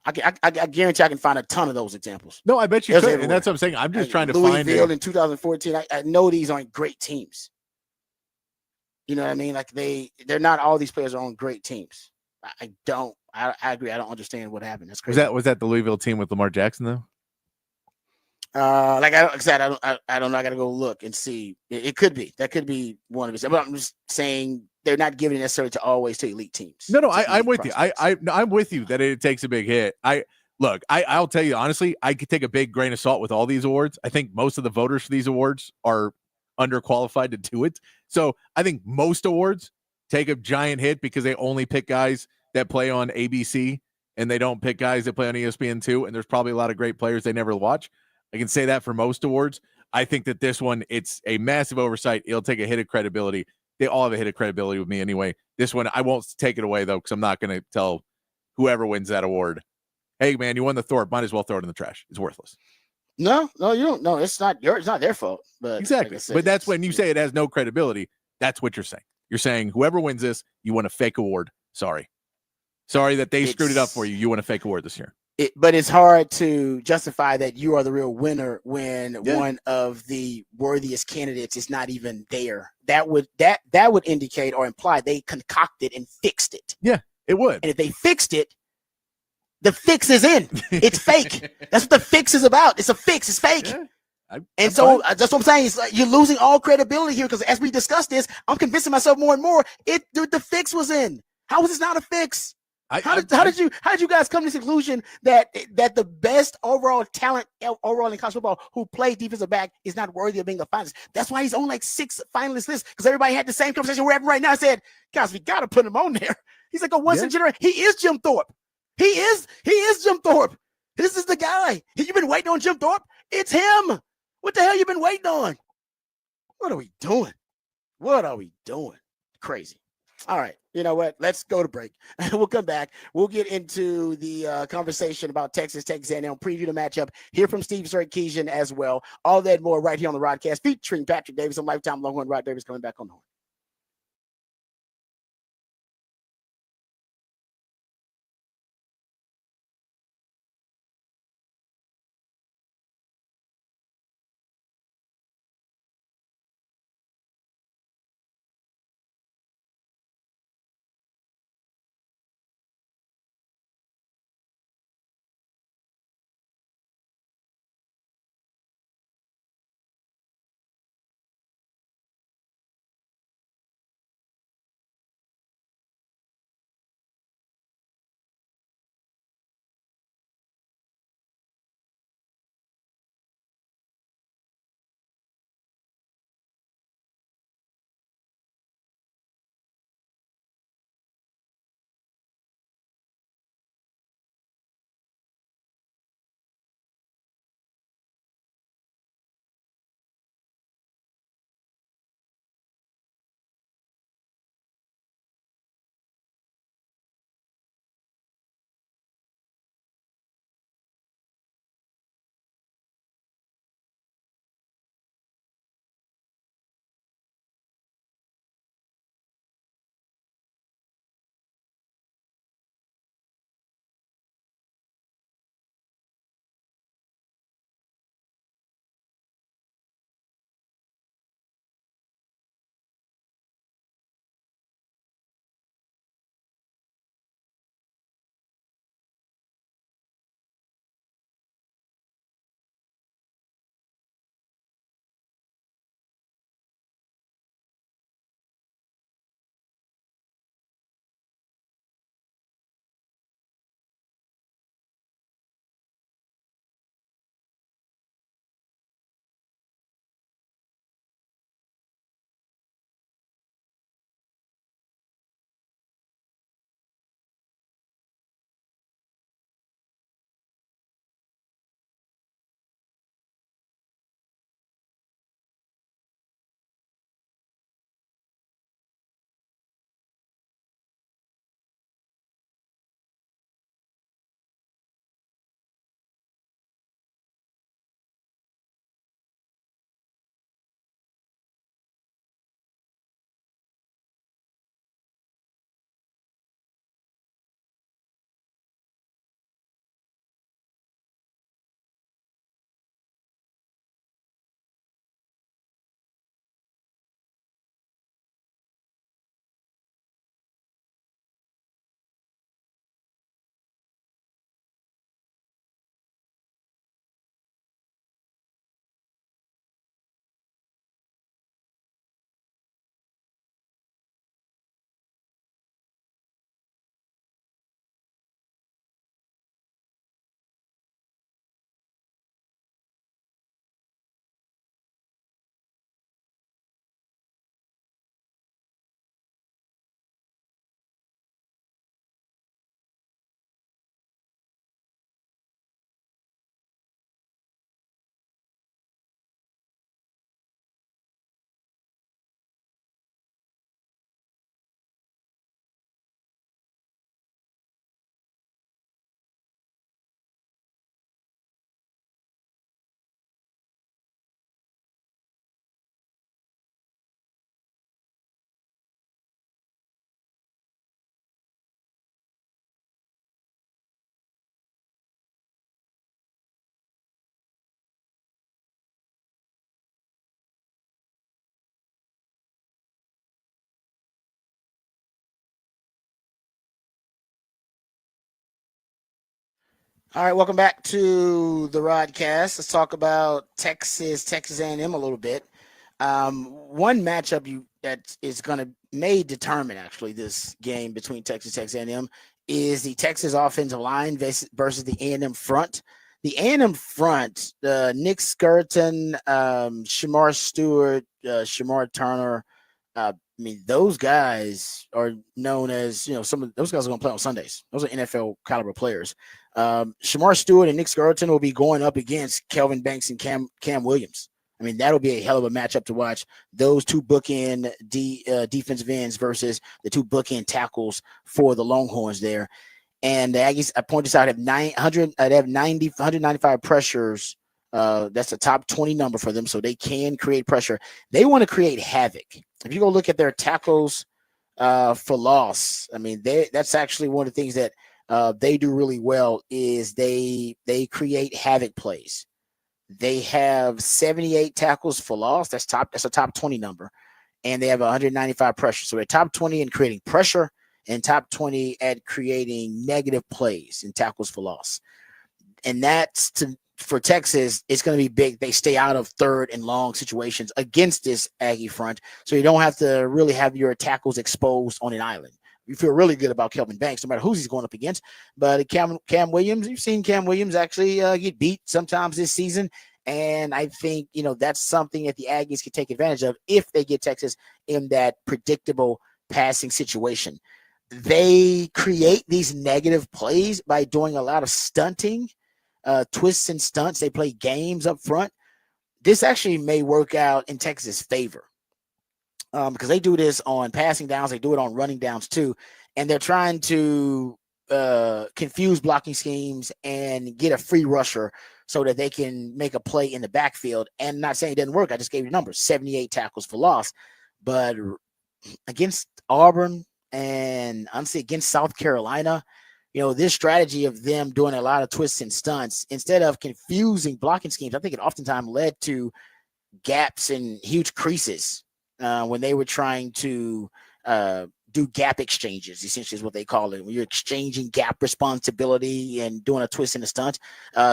I guarantee I can find a ton of those examples. No, I bet you could, and that's what I'm saying. I'm just trying to find Louisville in 2014. I know these aren't great teams. You know what I mean? Like they're not all these players are on great teams. I agree. I don't understand what happened. That's crazy. Was that the Louisville team with Lamar Jackson though? I don't know. I got to go look and see. It could be. That could be one of it. But I'm just saying they're not giving it necessarily to always to elite teams. No, I'm with you. I'm with you that it takes a big hit. I'll tell you honestly, I could take a big grain of salt with all these awards. I think most of the voters for these awards are underqualified to do it. So I think most awards take a giant hit because they only pick guys that play on ABC and they don't pick guys that play on ESPN2. And there's probably a lot of great players they never watch. I can say that for most awards. I think that this one, it's a massive oversight. It'll take a hit of credibility. They all have a hit of credibility with me anyway. This one, I won't take it away, though, because I'm not going to tell whoever wins that award, hey, man, you won the Thorpe. Might as well throw it in the trash. It's worthless. No, you don't. No, it's not their fault. But exactly. Like said, but that's when you say it has no credibility. That's what you're saying. You're saying whoever wins this, you want a fake award. Sorry that they screwed it up for you. You want a fake award this year. But it's hard to justify that you are the real winner when one of the worthiest candidates is not even there. That would indicate or imply they concocted and fixed it. Yeah, it would. And if they fixed it, the fix is in. It's fake. That's what the fix is about. It's a fix. It's fake. Yeah. That's what I'm saying. It's like you're losing all credibility here because as we discussed this, I'm convincing myself more and more. The fix was in. How was this not a fix? How did you guys come to the conclusion that the best overall talent overall in college football who played defensive back is not worthy of being a finalist? That's why he's on like 6 finalist lists because everybody had the same conversation we're having right now. I said, guys, we got to put him on there. He's like a once in a generation. He is Jim Thorpe. He is Jim Thorpe. This is the guy. You've been waiting on Jim Thorpe. It's him. What the hell you been waiting on? What are we doing? Crazy. All right. You know what? Let's go to break. We'll come back. We'll get into the conversation about Texas A&M, preview the matchup, hear from Steve Sarkisian as well. All that and more right here on the Rodcast featuring Patrick Davis and Lifetime Longhorn Rod Davis coming back on the horn. All right, welcome back to the Rodcast. Let's talk about Texas A&M a little bit. One matchup that is going to may determine actually this game between Texas A&M is the Texas offensive line versus the A&M front. The A&M front, Nick Skirton, Shamar Stewart, Shamar Turner. I mean, those guys are known as, some of those guys are going to play on Sundays. Those are NFL caliber players. Shamar Stewart and Nick Skirton will be going up against Kelvin Banks and Cam Williams. I mean, that'll be a hell of a matchup to watch. Those two bookend defensive ends versus the two bookend tackles for the Longhorns there. And the Aggies, I point this out, have 195 pressures. That's a top 20 number for them, so they can create pressure. They want to create havoc. If you go look at their tackles for loss, I mean, that's actually one of the things that they do really well is they create havoc plays. They have 78 tackles for loss. That's a top 20 number, and they have 195 pressure. So they're top 20 in creating pressure and top 20 at creating negative plays and tackles for loss. And that's for Texas, it's going to be big. They stay out of third and long situations against this Aggie front, so you don't have to really have your tackles exposed on an island. You feel really good about Kelvin Banks, no matter who he's going up against. But Cam Williams, you've seen Cam Williams actually get beat sometimes this season. And I think, that's something that the Aggies can take advantage of if they get Texas in that predictable passing situation. They create these negative plays by doing a lot of stunting, twists and stunts. They play games up front. This actually may work out in Texas' favor. Because they do this on passing downs, they do it on running downs too, and they're trying to confuse blocking schemes and get a free rusher so that they can make a play in the backfield. And not saying it doesn't work, I just gave you numbers: 78 tackles for loss. But against Auburn and honestly against South Carolina, this strategy of them doing a lot of twists and stunts instead of confusing blocking schemes, I think it oftentimes led to gaps and huge creases. When they were trying to do gap exchanges, essentially is what they call it. When you're exchanging gap responsibility and doing a twist and a stunt.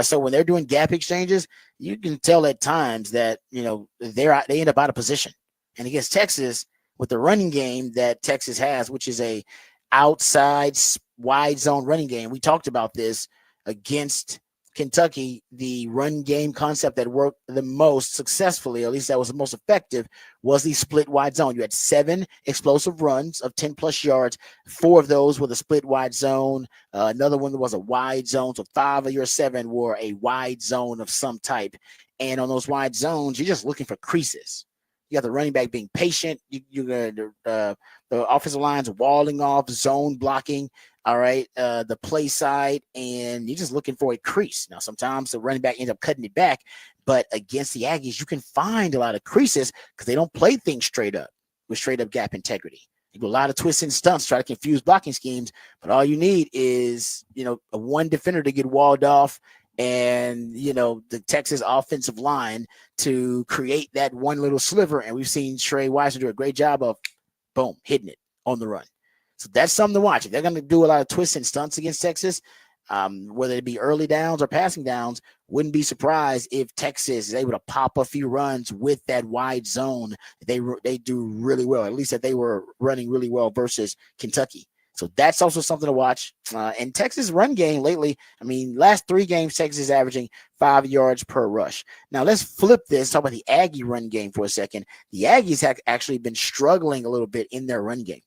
So when they're doing gap exchanges, you can tell at times that, they end up out of position. And against Texas, with the running game that Texas has, which is a outside wide zone running game, we talked about this against Kentucky. The run game concept that worked the most successfully, at least that was the most effective, was the split wide zone. You had 7 explosive runs of 10 plus yards. 4 of those were the split wide zone. Another one was a wide zone. So 5 of your 7 were a wide zone of some type. And on those wide zones, you're just looking for creases. You got the running back being patient. The offensive line's walling off, zone blocking. All right, the play side, and you're just looking for a crease. Now, sometimes the running back ends up cutting it back, but against the Aggies, you can find a lot of creases because they don't play things straight up with straight up gap integrity. You do a lot of twists and stunts, try to confuse blocking schemes, but all you need is, a one defender to get walled off and, the Texas offensive line to create that one little sliver. And we've seen Trey Weiser do a great job of, boom, hitting it on the run. So that's something to watch. If they're going to do a lot of twists and stunts against Texas, whether it be early downs or passing downs, wouldn't be surprised if Texas is able to pop a few runs with that wide zone. They do really well, at least that they were running really well versus Kentucky. So that's also something to watch. And Texas run game lately, last 3 games, Texas is averaging 5 yards per rush. Now let's flip this, talk about the Aggie run game for a second. The Aggies have actually been struggling a little bit in their run game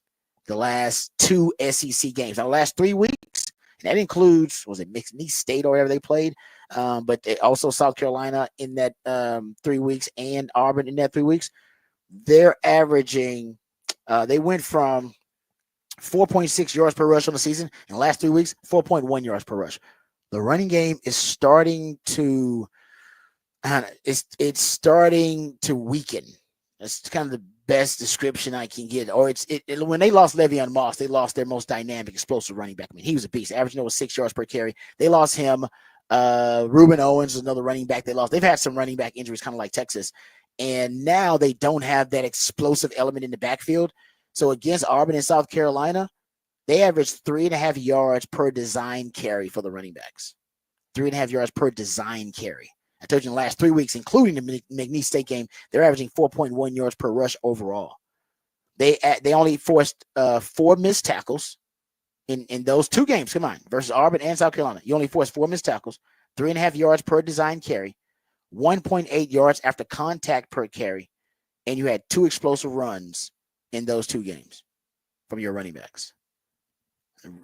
the last 2 SEC games. Now, the last 3 weeks, and that includes, was it McNeese State or whatever they played, but also South Carolina in that 3 weeks and Auburn in that 3 weeks. They're averaging, they went from 4.6 yards per rush on the season. In the last 3 weeks, 4.1 yards per rush. The running game is starting to, it's starting to weaken. That's kind of the best description I can get. Or when they lost Le'Veon Moss, they lost their most dynamic, explosive running back. He was a beast, averaging over 6 yards per carry. They lost him. Reuben Owens is another running back they lost. They've had some running back injuries, kind of like Texas. And now they don't have that explosive element in the backfield. So against Auburn and South Carolina, they averaged 3.5 yards per design carry for the running backs. 3.5 yards per design carry. I told you in the last 3 weeks, including the McNeese State game, they're averaging 4.1 yards per rush overall. They only forced 4 missed tackles in those 2 games. Come on, versus Auburn and South Carolina. You only forced 4 missed tackles, 3.5 yards per design carry, 1.8 yards after contact per carry, and you had 2 explosive runs in those 2 games from your running backs.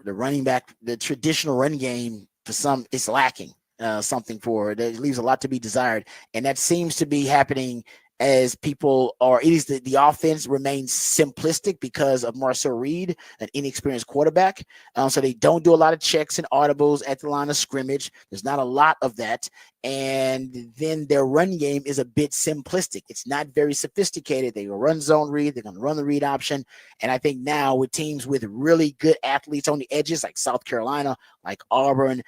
The running back, the traditional run game for some is lacking something for it. It leaves a lot to be desired, and that seems to be happening as people are. It is the offense remains simplistic because of Marcel Reed, an inexperienced quarterback. So they don't do a lot of checks and audibles at the line of scrimmage. There's not a lot of that. And then their run game is a bit simplistic. It's not very sophisticated. They will run zone read. They're going to run the read option. And I think now with teams with really good athletes on the edges, like South Carolina, like Auburn,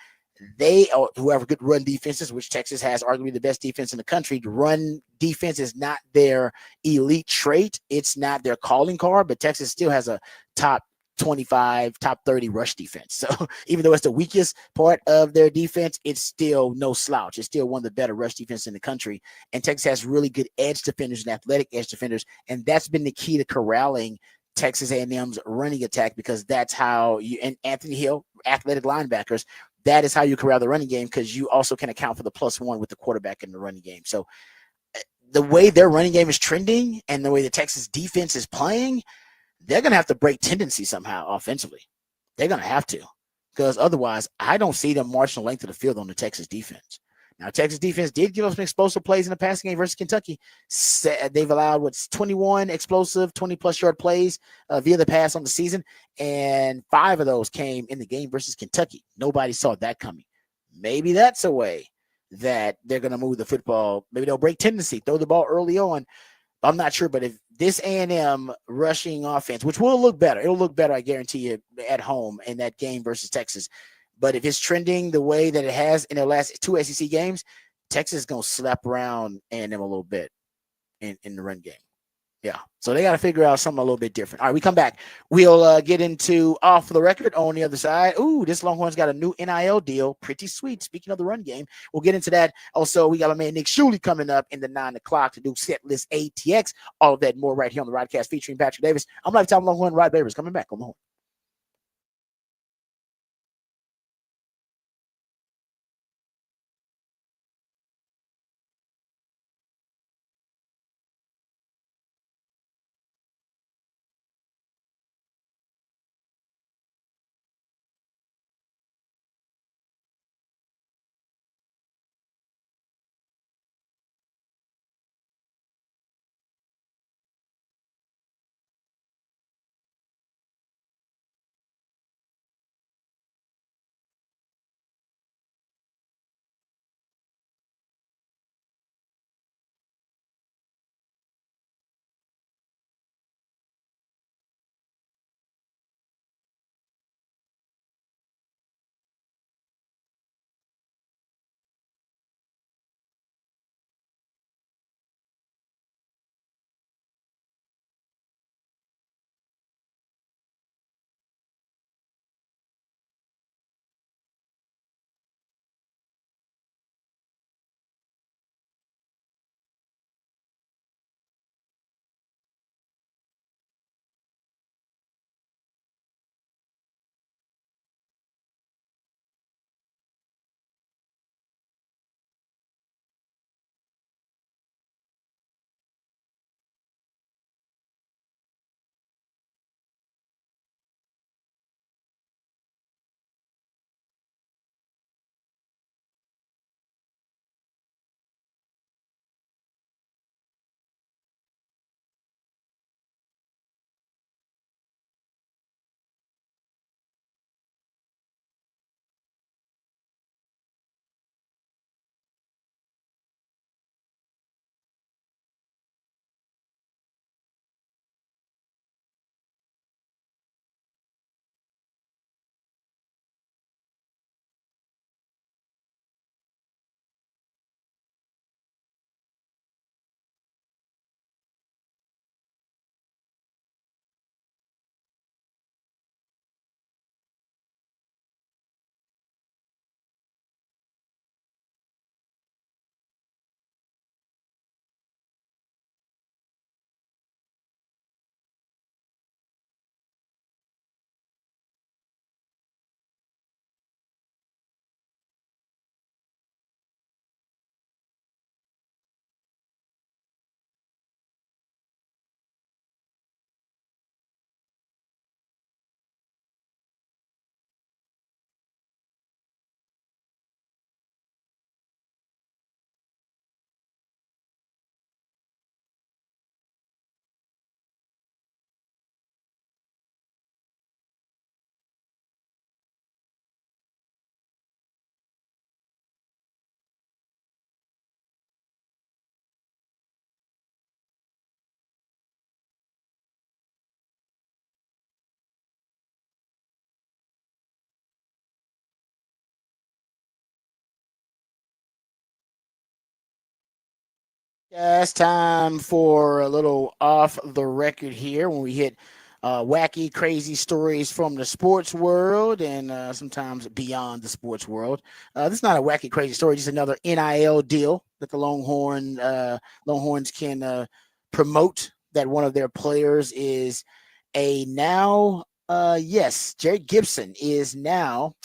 who have good run defenses, which Texas has arguably the best defense in the country. The run defense is not their elite trait. It's not their calling card, but Texas still has a top 25, top 30 rush defense. So even though it's the weakest part of their defense, it's still no slouch. It's still one of the better rush defense in the country. And Texas has really good edge defenders and athletic edge defenders. And that's been the key to corralling Texas A&M's running attack, because that's how and Anthony Hill, athletic linebackers, that is how you corral the running game, because you also can account for the +1 with the quarterback in the running game. So the way their running game is trending and the way the Texas defense is playing, they're going to have to break tendency somehow offensively. They're going to have to, because otherwise I don't see them marching the length of the field on the Texas defense. Now, Texas defense did give us some explosive plays in the passing game versus Kentucky. They've allowed 21 explosive, 20-plus yard plays via the pass on the season, and 5 of those came in the game versus Kentucky. Nobody saw that coming. Maybe that's a way that they're going to move the football. Maybe they'll break tendency, throw the ball early on. I'm not sure, but if this A&M rushing offense, which will look better, it'll look better, I guarantee you, at home in that game versus Texas. But if it's trending the way that it has in their last 2 SEC games, Texas is going to slap around A&M a little bit in the run game. Yeah. So they got to figure out something a little bit different. All right, we come back. We'll get into Off the Record on the other side. Ooh, this Longhorn's got a new NIL deal. Pretty sweet. Speaking of the run game, we'll get into that. Also, we got my man Nick Shuley coming up in the 9 o'clock to do Set List ATX. All of that and more right here on the Rodcast featuring Patrick Davis. I'm Lifetime Longhorn. Rod Babers coming back on the horn. Yeah, it's time for a little off the record here when we hit wacky, crazy stories from the sports world and sometimes beyond the sports world. This is not a wacky, crazy story, just another NIL deal that the Longhorns can promote that one of their players is Jared Gibson is now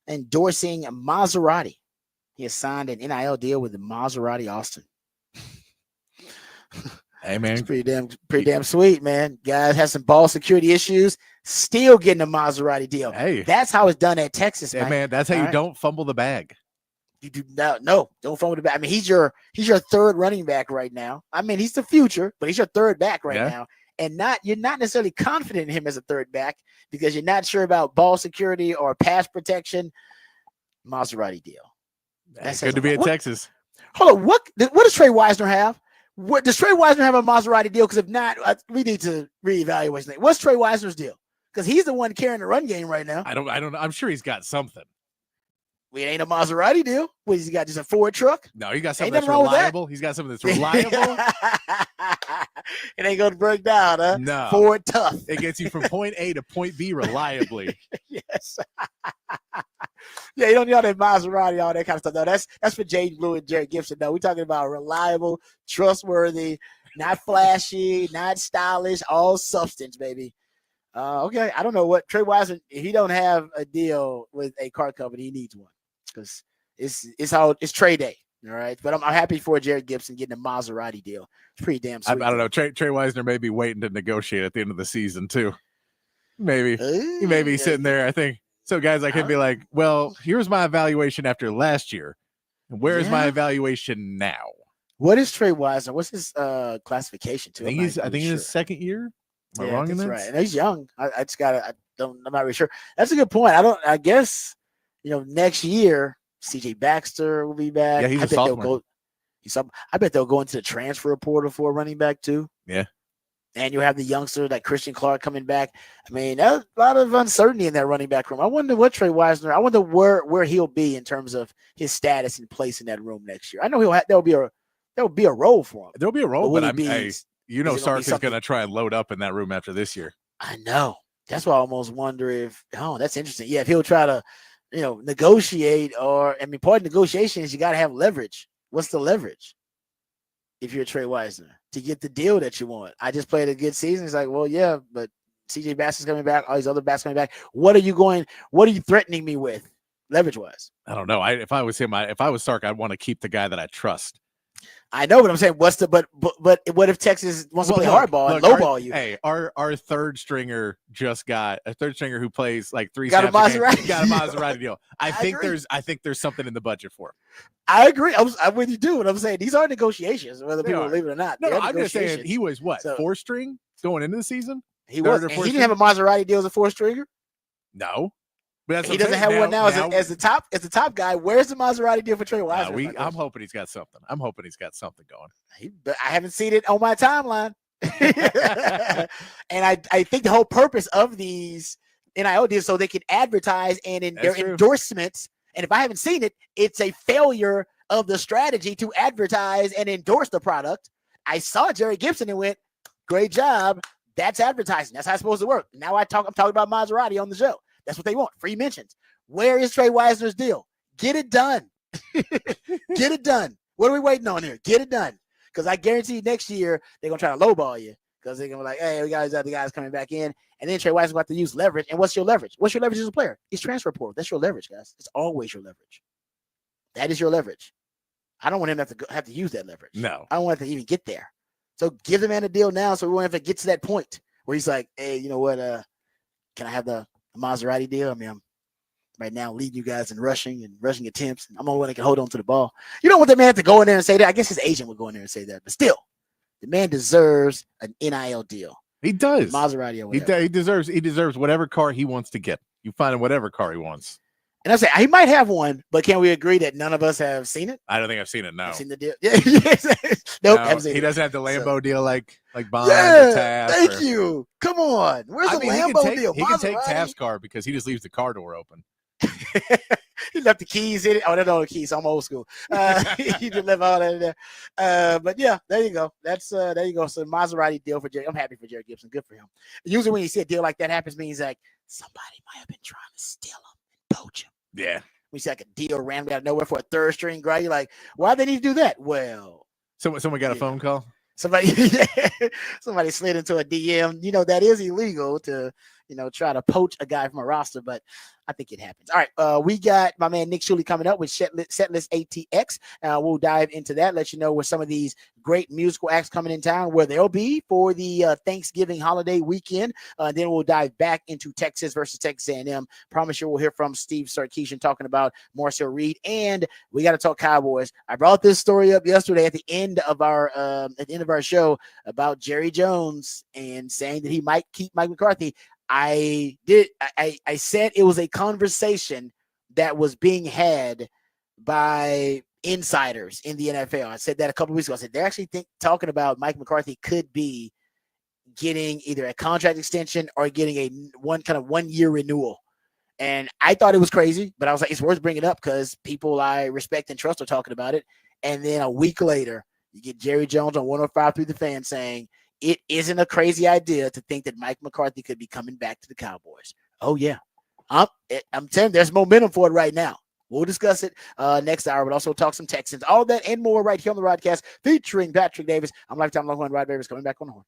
endorsing Maserati. He has signed an NIL deal with the Maserati Austin. Hey man, it's pretty damn sweet, man. Guys have some ball security issues, still getting a Maserati deal. Hey, that's how it's done at Texas, man. That's how you don't fumble the bag. You do no, don't fumble the bag. I mean, he's your third running back right now. I mean, he's the future, but he's your third back right now, and you're not necessarily confident in him as a third back because you're not sure about ball security or pass protection. Maserati deal. That's good to be at Texas. Hold on, what does Trey Wisner have? What does Trey Wisner have a Maserati deal? Because if not, we need to reevaluate. What's Trey Wisner's deal? Because he's the one carrying the run game right now. I don't know. I'm sure he's got something. It ain't a Maserati deal. What, he's got just a Ford truck? No, he got something that's reliable. He's got something that's reliable. It ain't gonna break down, huh? No. Ford tough. It gets you from point A to point B reliably. Yes. Yeah, you don't need all that Maserati, all that kind of stuff. No, that's for Jaden Blue and Jared Gibson. No, we're talking about reliable, trustworthy, not flashy, not stylish, all substance, baby. Okay, I don't know what Trey Wisner. If he don't have a deal with a car company, he needs one because it's Trey Day. All right, but I'm happy for Jared Gibson getting a Maserati deal. It's pretty damn sweet. I don't know. Trey Wisner may be waiting to negotiate at the end of the season too. Maybe he may be sitting there. I think so. Guys like him be like, "Well, here's my evaluation after last year. Where's my evaluation now?" What is Trey Wisner? What's his classification to? I think he's in his second year. Am I wrong in that? Right. And he's young. I'm not really sure. That's a good point. I guess next year CJ Baxter will be back. Yeah, he's a sophomore. I bet they'll go into the transfer portal for a running back too. Yeah. And you have the youngster like Christian Clark coming back. I mean, there's a lot of uncertainty in that running back room. I wonder what Trey Wisner. I wonder where he'll be in terms of his status and place in that room next year. I know there'll be a role for him. There'll be a role, but Sark is going to try and load up in that room after this year. I know. That's why I almost wonder if. Oh, that's interesting. Yeah, if he'll try to, negotiate part of negotiation is you got to have leverage. What's the leverage? If you're Trey Wisner to get the deal that you want. I just played a good season. It's like, well, yeah, but CJ Baxter's coming back. All these other backs coming back. What are you threatening me with, leverage wise? I don't know. If I was him, if I was Sark, I'd want to keep the guy that I trust. I know, but I'm saying, but what if Texas wants to play hardball and lowball you? Hey, our third stringer just got a third stringer who plays like three. Got a Maserati. Got a Maserati deal. I think there's something in the budget for him. I agree. I'm with you too. What I'm saying, these are negotiations, whether people believe it or not. No, I'm just saying he was four string going into the season. He was. He didn't have a Maserati deal as a four stringer. No. But he doesn't have one now as the top guy. Where's the Maserati deal for Trey Wisner? I'm hoping he's got something. I'm hoping he's got something going. I haven't seen it on my timeline. And I think the whole purpose of these NIL deals so they can advertise and in their endorsements. And if I haven't seen it, it's a failure of the strategy to advertise and endorse the product. I saw Jerry Gibson and went, great job. That's advertising. That's how it's supposed to work. Now I'm talking about Maserati on the show. That's what they want. Free mentions. Where is Trey Wisner's deal? Get it done. Get it done. What are we waiting on here? Get it done. Because I guarantee next year they're going to try to lowball you. Because they're going to be like, hey, we got these other guys coming back in. And then Trey Wisner's going to have to use leverage. And what's your leverage? What's your leverage as a player? It's transfer portal. That's your leverage, guys. It's always your leverage. That is your leverage. I don't want him to have to use that leverage. No. I don't want him to even get there. So give the man a deal now so we won't have to get to that point where he's like, hey, you know what? Can I have the Maserati deal? I mean, I'm right now leading you guys in rushing attempts. And I'm the only one that can hold on to the ball. You don't want that man to go in there and say that. I guess his agent would go in there and say that. But still, the man deserves an NIL deal. He does. Maserati or whatever. He deserves whatever car he wants to get. You find him whatever car he wants. And I'm saying he might have one, but can we agree that none of us have seen it? I don't think I've seen it. No. I've seen the deal. Yeah. Nope. No, he doesn't have the Lambo deal like Bond. Yeah. Thank you. Come on. Where's the Lambo deal? He can take Taft's car because he just leaves the car door open. He left the keys in it. Oh, that's all the keys. I'm old school. He just left all that in there. But yeah, there you go. That's there you go. So Maserati deal for Jerry. I'm happy for Jerry Gibson. Good for him. Usually when you see a deal like that happens, means like somebody might have been trying to steal him and poach him. Yeah. We see like a deal randomly out of nowhere for a third string guy. You're like, why they need to do that? Well, someone got a phone call. Somebody slid into a DM. You know, that is illegal to, try to poach a guy from a roster, but I think it happens. All right. We got my man Nick Shuley coming up with Setlist ATX. We'll dive into that, let you know where some of these great musical acts coming in town, where they'll be for the Thanksgiving holiday weekend. Then we'll dive back into Texas versus Texas A&M. Promise you we'll hear from Steve Sarkisian talking about Marcel Reed, and we got to talk Cowboys. I brought this story up yesterday at the end of our show about Jerry Jones and saying that he might keep Mike McCarthy. I said it was a conversation that was being had by insiders in the NFL. I said that a couple of weeks ago. I said they're actually talking about Mike McCarthy could be getting either a contract extension or getting a 1 year renewal. And I thought it was crazy, but I was like, it's worth bringing up because people I respect and trust are talking about it. And then a week later, you get Jerry Jones on 105 through the Fan saying, it isn't a crazy idea to think that Mike McCarthy could be coming back to the Cowboys. Oh, yeah. I'm telling you, there's momentum for it right now. We'll discuss it next hour, but also talk some Texans. All that and more right here on the Rodcast featuring Patrick Davis. I'm Lifetime Longhorn Rod Davis coming back on the horn.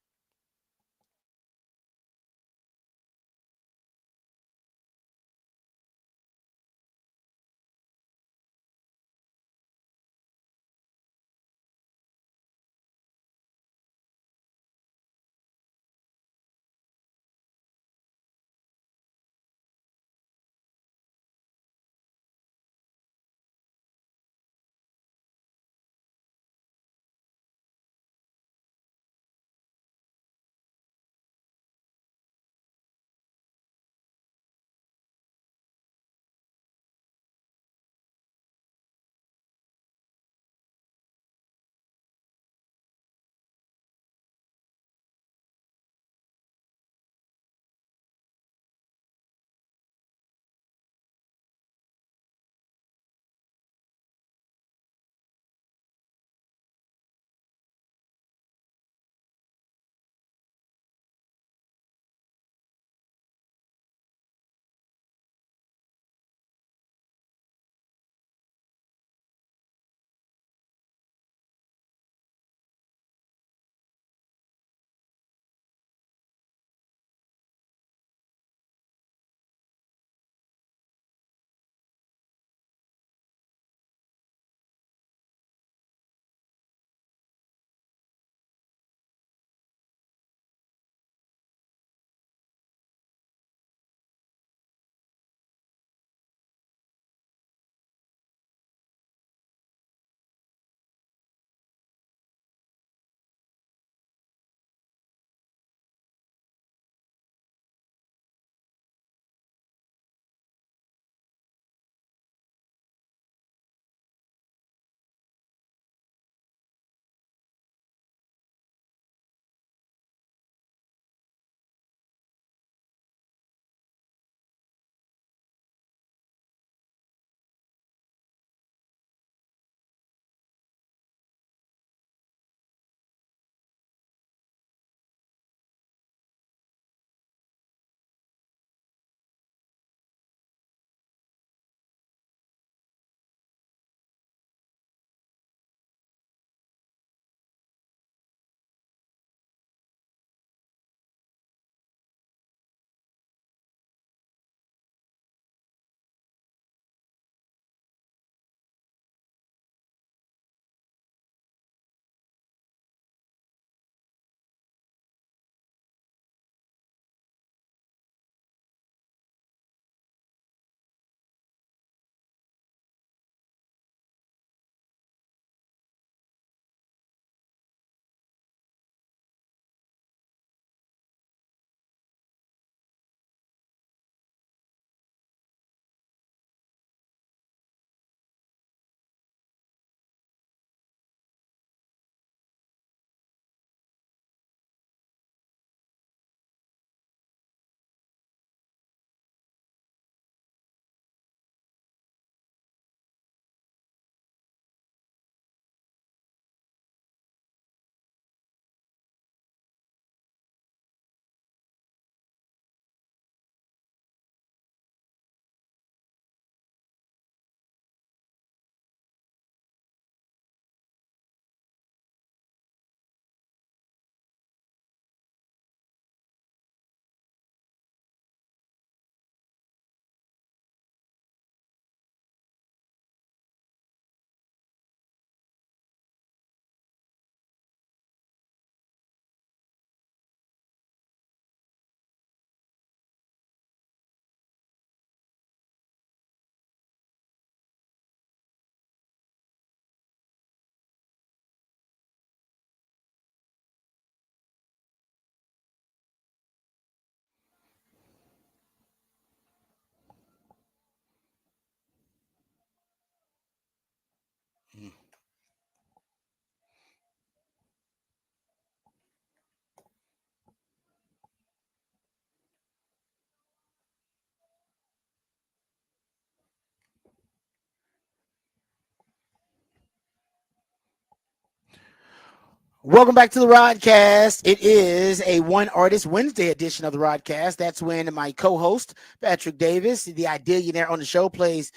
Welcome back to the Rodcast. It is a One Artist Wednesday edition of the Rodcast. That's when my co-host, Patrick Davis, the Ideallionaire on the show, plays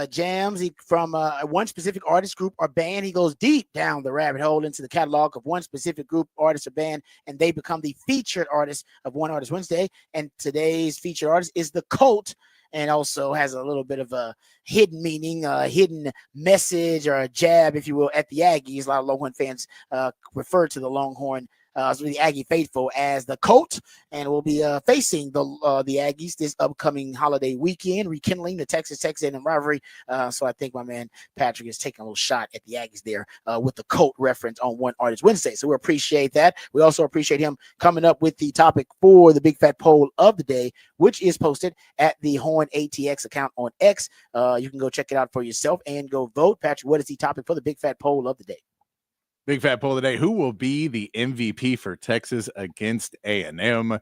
jams from one specific artist, group, or band. He goes deep down the rabbit hole into the catalog of one specific group, artist, or band, and they become the featured artist of One Artist Wednesday. And today's featured artist is The Cult, and also has a little bit of a hidden meaning, a hidden message, or a jab, if you will, at the Aggies. A lot of Longhorn fans refer to the Longhorn, the Aggie faithful, as the Cult, and will be facing the Aggies this upcoming holiday weekend, rekindling the Texas A&M rivalry. So I think my man Patrick is taking a little shot at the Aggies there with the Cult reference on One Artist Wednesday. So we appreciate that. We also appreciate him coming up with the topic for the Big Fat Poll of the day, which is posted at the Horn ATX account on X. You can go check it out for yourself and go vote. Patrick, what is the topic for the Big Fat Poll of the day? Big Fat Poll of the day: who will be the MVP for Texas against A&M?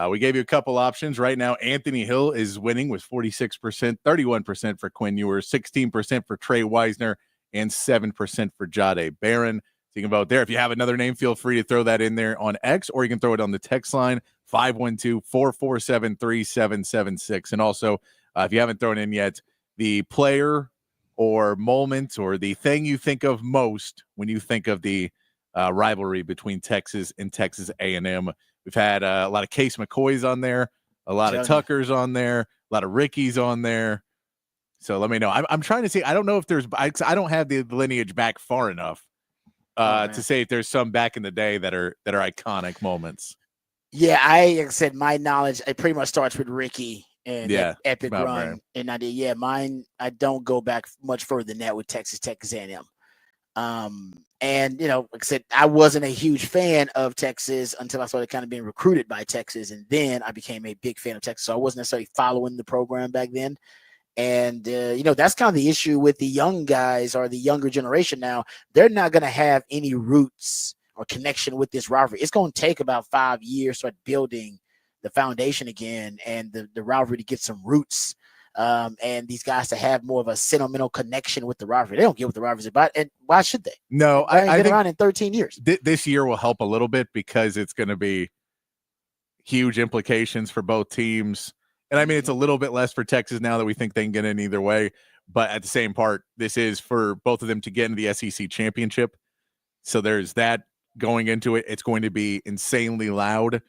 We gave you a couple options. Right now, Anthony Hill is winning with 46%, 31% for Quinn Ewers, 16% for Trey Wisner, and 7% for Jade Barron. So you can vote there. If you have another name, feel free to throw that in there on X, or you can throw it on the text line, 512-447-3776. And also, if you haven't thrown in yet, the player or moment or the thing you think of most when you think of the rivalry between Texas and Texas A&M. We've had a lot of Case McCoys on there, a lot of Tuckers on there, a lot of Rickies on there. So let me know. I'm trying to see. I don't know if there's – I don't have the lineage back far enough to say if there's some back in the day that are iconic moments. Yeah, like I said, my knowledge, it pretty much starts with Ricky and that epic run. Right. And I did, mine, I don't go back much further than that with Texas A&M. And, you know, like I said, I wasn't a huge fan of Texas until I started kind of being recruited by Texas. And then I became a big fan of Texas. So I wasn't necessarily following the program back then. And, you know, that's kind of the issue with the young guys or the younger generation now. They're not going to have any roots or connection with this rivalry. It's going to take about 5 years to start building the foundation again and the rivalry to get some roots, and these guys to have more of a sentimental connection with the rivalry. They don't get what the rivalry is about, and why should they? No, I think around in 13 years. This year will help a little bit because it's going to be huge implications for both teams. And I mean, it's a little bit less for Texas now that we think they can get in either way. But at the same part, this is for both of them to get into the SEC championship. So there's that going into it. It's going to be insanely loud.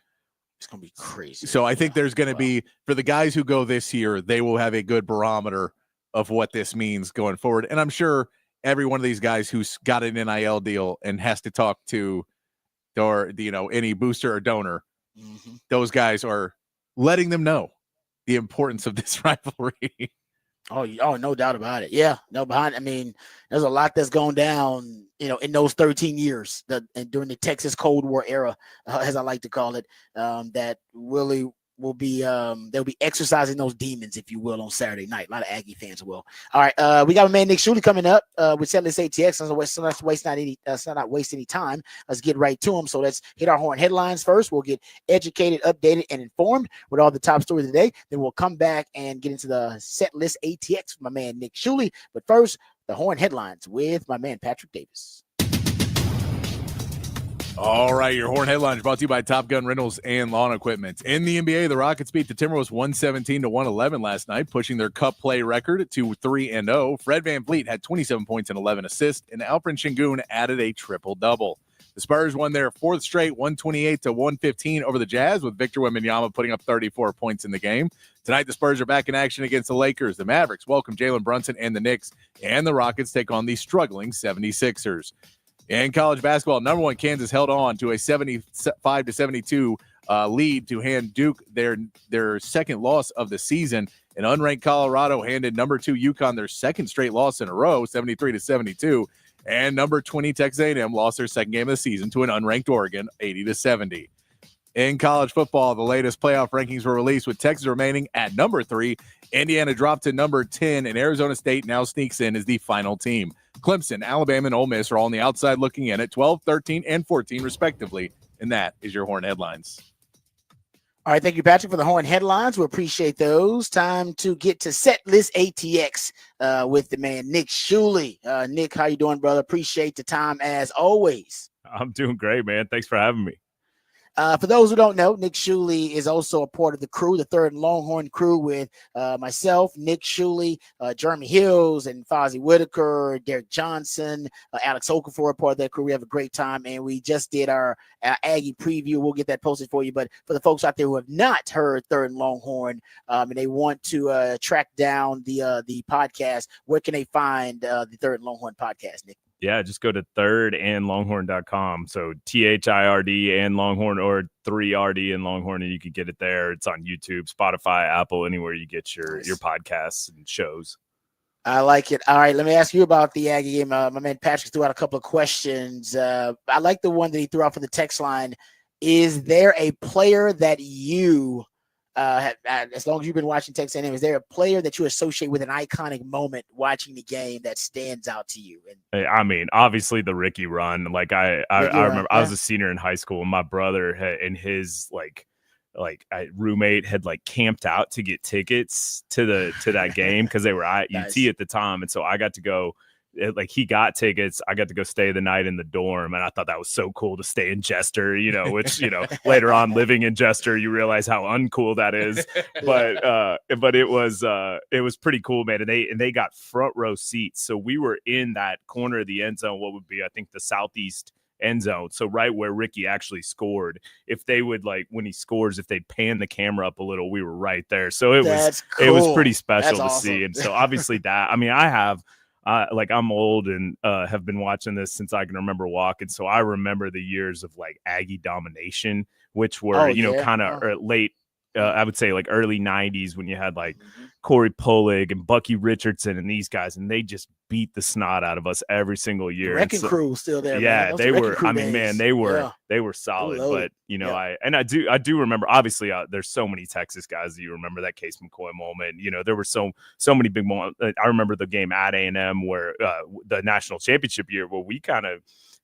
It's going to be crazy. So I think there's going to be, for the guys who go this year, they will have a good barometer of what this means going forward. And I'm sure every one of these guys who's got an NIL deal and has to talk to, or, you know, any booster or donor, those guys are letting them know the importance of this rivalry. Oh, no doubt about it. Yeah, I mean, there's a lot that's gone down, you know, in those 13 years and during the Texas Cold War era, as I like to call it, that really will be they'll be exercising those demons, if you will, on Saturday night. A lot of Aggie fans will. All right, we got my man Nick Shuley coming up with Setlist ATX. Let's not waste any time. Let's get right to him. So let's hit our Horn headlines first. We'll get educated, updated, and informed with all the top stories of the day. Then we'll come back and get into the Setlist ATX with my man Nick Shuley. But first, the Horn headlines with my man Patrick Davis. All right, your Horn headlines brought to you by Top Gun Rentals and Lawn Equipment. In the NBA, the Rockets beat the Timberwolves 117-111 last night, pushing their cup play record to 3-0. Fred VanVleet had 27 points and 11 assists, and Alperen Sengun added a triple-double. The Spurs won their fourth straight 128-115 over the Jazz, with Victor Wembanyama putting up 34 points in the game. Tonight, the Spurs are back in action against the Lakers. The Mavericks welcome Jalen Brunson and the Knicks, and the Rockets take on the struggling 76ers. In college basketball, number one Kansas held on to a 75-72 lead to hand Duke their second loss of the season. And unranked Colorado handed number 2 UConn their second straight loss in a row, 73-72. And number 20 Texas A&M lost their second game of the season to an unranked Oregon, 80-70. In college football, the latest playoff rankings were released, with Texas remaining at number 3. Indiana dropped to number 10, and Arizona State now sneaks in as the final team. Clemson, Alabama, and Ole Miss are all on the outside looking in at 12, 13, and 14, respectively. And that is your Horn headlines. All right, thank you, Patrick, for the Horn headlines. We appreciate those. Time to get to Setlist ATX with the man Nick Shuley. Nick, how you doing, brother? Appreciate the time as always. I'm doing great, man. Thanks for having me. For those who don't know, Nick Shuley is also a part of the crew, the Third Longhorn crew, with myself, Nick Shuley, Jeremy Hills, and Fozzie Whitaker, Derek Johnson, Alex Okafor, a part of that crew. We have a great time, and we just did our Aggie preview. We'll get that posted for you. But for the folks out there who have not heard Third Longhorn and they want to track down the podcast, where can they find the Third Longhorn podcast, Nick? Yeah, just go to thirdandlonghorn.com. So THIRD and Longhorn, or 3RD and Longhorn, and you can get it there. It's on YouTube, Spotify, Apple, anywhere you get your podcasts and shows. I like it. All right, let me ask you about the Aggie game. My man Patrick threw out a couple of questions. I like the one that he threw out for the text line. Is there a player that you as long as you've been watching Texas A&M, is there a player that you associate with an iconic moment watching the game that stands out to you? I mean, obviously the Ricky run. Like I remember, I was a senior in high school, and my brother and his roommate had camped out to get tickets to that game because they were at UT at the time, and so I got to go. He got tickets. I got to go stay the night in the dorm, and I thought that was so cool to stay in Jester, which, later on living in Jester, you realize how uncool that is. But it was pretty cool, man. And they got front row seats. So we were in that corner of the end zone, what would be, I think, the southeast end zone. So right where Ricky actually scored. If they would, when he scores, if they'd pan the camera up a little, we were right there. So it was pretty special to see. And so obviously I'm old and have been watching this since I can remember walking. So I remember the years of Aggie domination, which were, kind of late, I would say early 90s, when you had Corey Polig and Bucky Richardson and these guys, and they just beat the snot out of us every single year. The Wrecking Crew still there. Yeah, they were. I mean, man, they were solid. But I do remember. Obviously, there's so many Texas guys that you remember that Case McCoy moment. There were so many big moments. I remember the game at A&M where the national championship year, where we kind of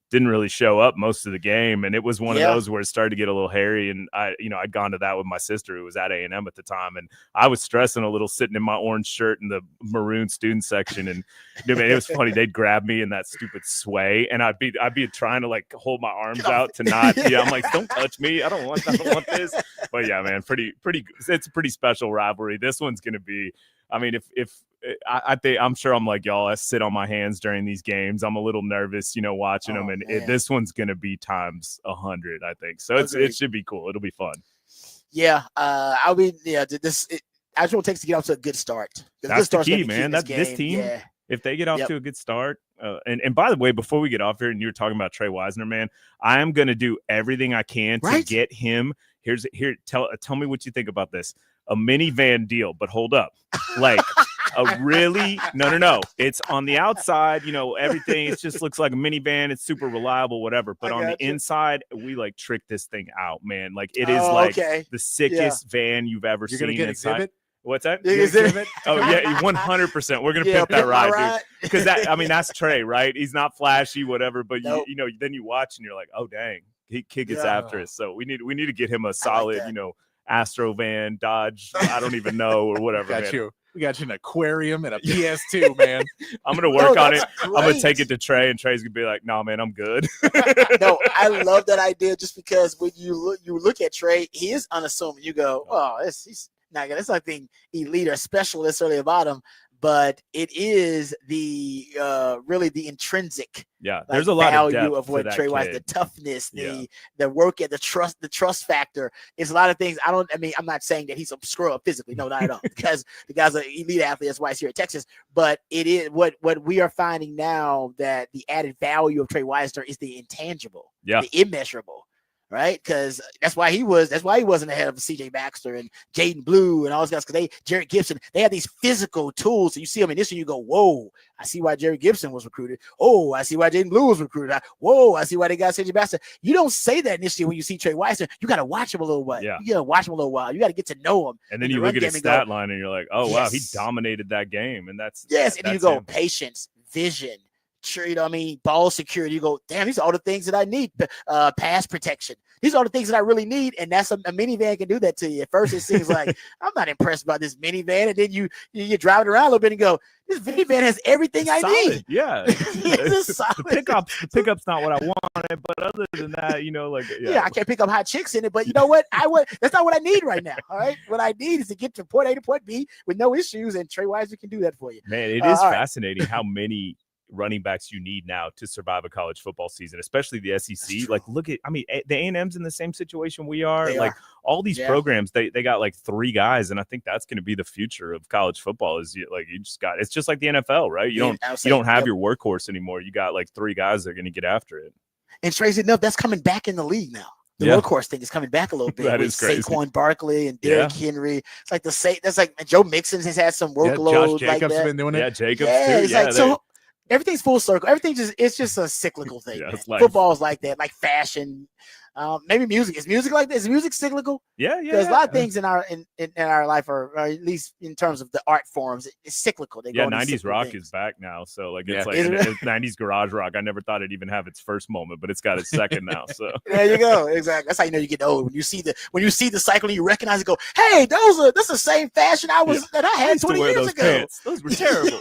didn't really show up most of the game, and it was one of those where it started to get a little hairy. And I'd gone to that with my sister, who was at A&M at the time, and I was stressing a little sitting in my orange shirt in the maroon student section. And man, it was funny. They'd grab me in that stupid sway, and I'd be trying to hold my arms out to not. Yeah, I'm like, don't touch me. I don't want this. But yeah, man, it's a pretty special rivalry. This one's gonna be. I mean, if I think, I'm sure I'm like y'all, I sit on my hands during these games. I'm a little nervous, watching them, and this one's gonna be times 100, I think. So it should be cool. It'll be fun. Yeah, I just want Texas to get off to a good start. That's the key, man. This team. Yeah. If they get off to a good start, and by the way, before we get off here, and you were talking about Trey Wisner, man, I am gonna do everything I can to get him. Tell me what you think about this. A minivan deal, but hold up, a really no. It's on the outside, everything. It just looks like a minivan. It's super reliable, whatever. But on the inside, we trick this thing out, man. It is the sickest van you've ever seen. You're gonna get Exhibit? What's that? Exhibit? Oh yeah, 100%. We're gonna pimp that ride, dude. Because that's Trey, right? He's not flashy, whatever. But then you watch and you're like, oh dang, kid gets after us. So we need to get him a solid, Astro van, Dodge, I don't even know, or whatever. We got you an aquarium and a PS2, man. I'm gonna work on it. Great. I'm gonna take it to Trey, and Trey's gonna be like, "No, man, I'm good." No, I love that idea, just because when you look at Trey, he is unassuming. You go, "Oh, he's not gonna. It's nothing elite or special necessarily about him." But it is the really the intrinsic there's a lot of value of what Trey Wise, the toughness, the work and the trust factor. It's a lot of things. I'm not saying that he's a screw up physically. No, not at all. Because the guy's an elite athlete. That's why he's here at Texas. But it is what we are finding now, that the added value of Trey Wisner is the intangible, the immeasurable. Right, because that's why he wasn't ahead of C.J. Baxter and Jaden Blue and all those guys. Because Jared Gibson, they have these physical tools. So you see them initially, you go, "Whoa, I see why Jared Gibson was recruited. Oh, I see why Jaden Blue was recruited. Whoa, I see why they got C.J. Baxter." You don't say that initially when you see Trey Wisner. You got to watch him a little while. Yeah. You got to watch him a little while. You got to get to know him. And then you look at his stat line and you're like, "Oh wow, he dominated that game." And that's and then you go, patience, vision, ball security. You go, damn, these are all the things that I need. Pass protection. These are all the things that I really need. And that's a minivan can do that to you. At first, it seems like I'm not impressed by this minivan. And then you drive it around a little bit and go, this minivan has everything I need. Yeah. It's solid. The pickup's not what I wanted, but other than that, I can't pick up hot chicks in it, but you know what? That's not what I need right now. All right. What I need is to get to point A to point B with no issues. And Trey Weiser can do that for you. Man, it is fascinating how many running backs you need now to survive a college football season, especially the SEC. Like, look at, the A&M's in the same situation we are. All these programs, they got like 3 guys, and I think that's going to be the future of college football. Is it's just like the NFL, right? You don't have your workhorse anymore. You got like 3 guys that are going to get after it. And crazy enough, that's coming back in the league now. The workhorse thing is coming back a little bit. That is crazy. Saquon Barkley and Derrick Henry. It's like that's like Joe Mixon has had some workload. Josh Jacobs like been doing it. Yeah, Jacobs too. So everything's full circle. It's just a cyclical thing. Football's like that, like fashion. Maybe music. Is music like this? Is music cyclical? Yeah. There's a lot of things in our life are at least in terms of the art forms, it's cyclical. They go 90s rock is back now. So it's 90s garage rock. I never thought it'd even have its first moment, but it's got its second now. So there you go. Exactly. That's how you know you get old. When you see the cycle and you recognize it, go, hey, that's the same fashion that I had 20 years ago. Pants. Those were terrible.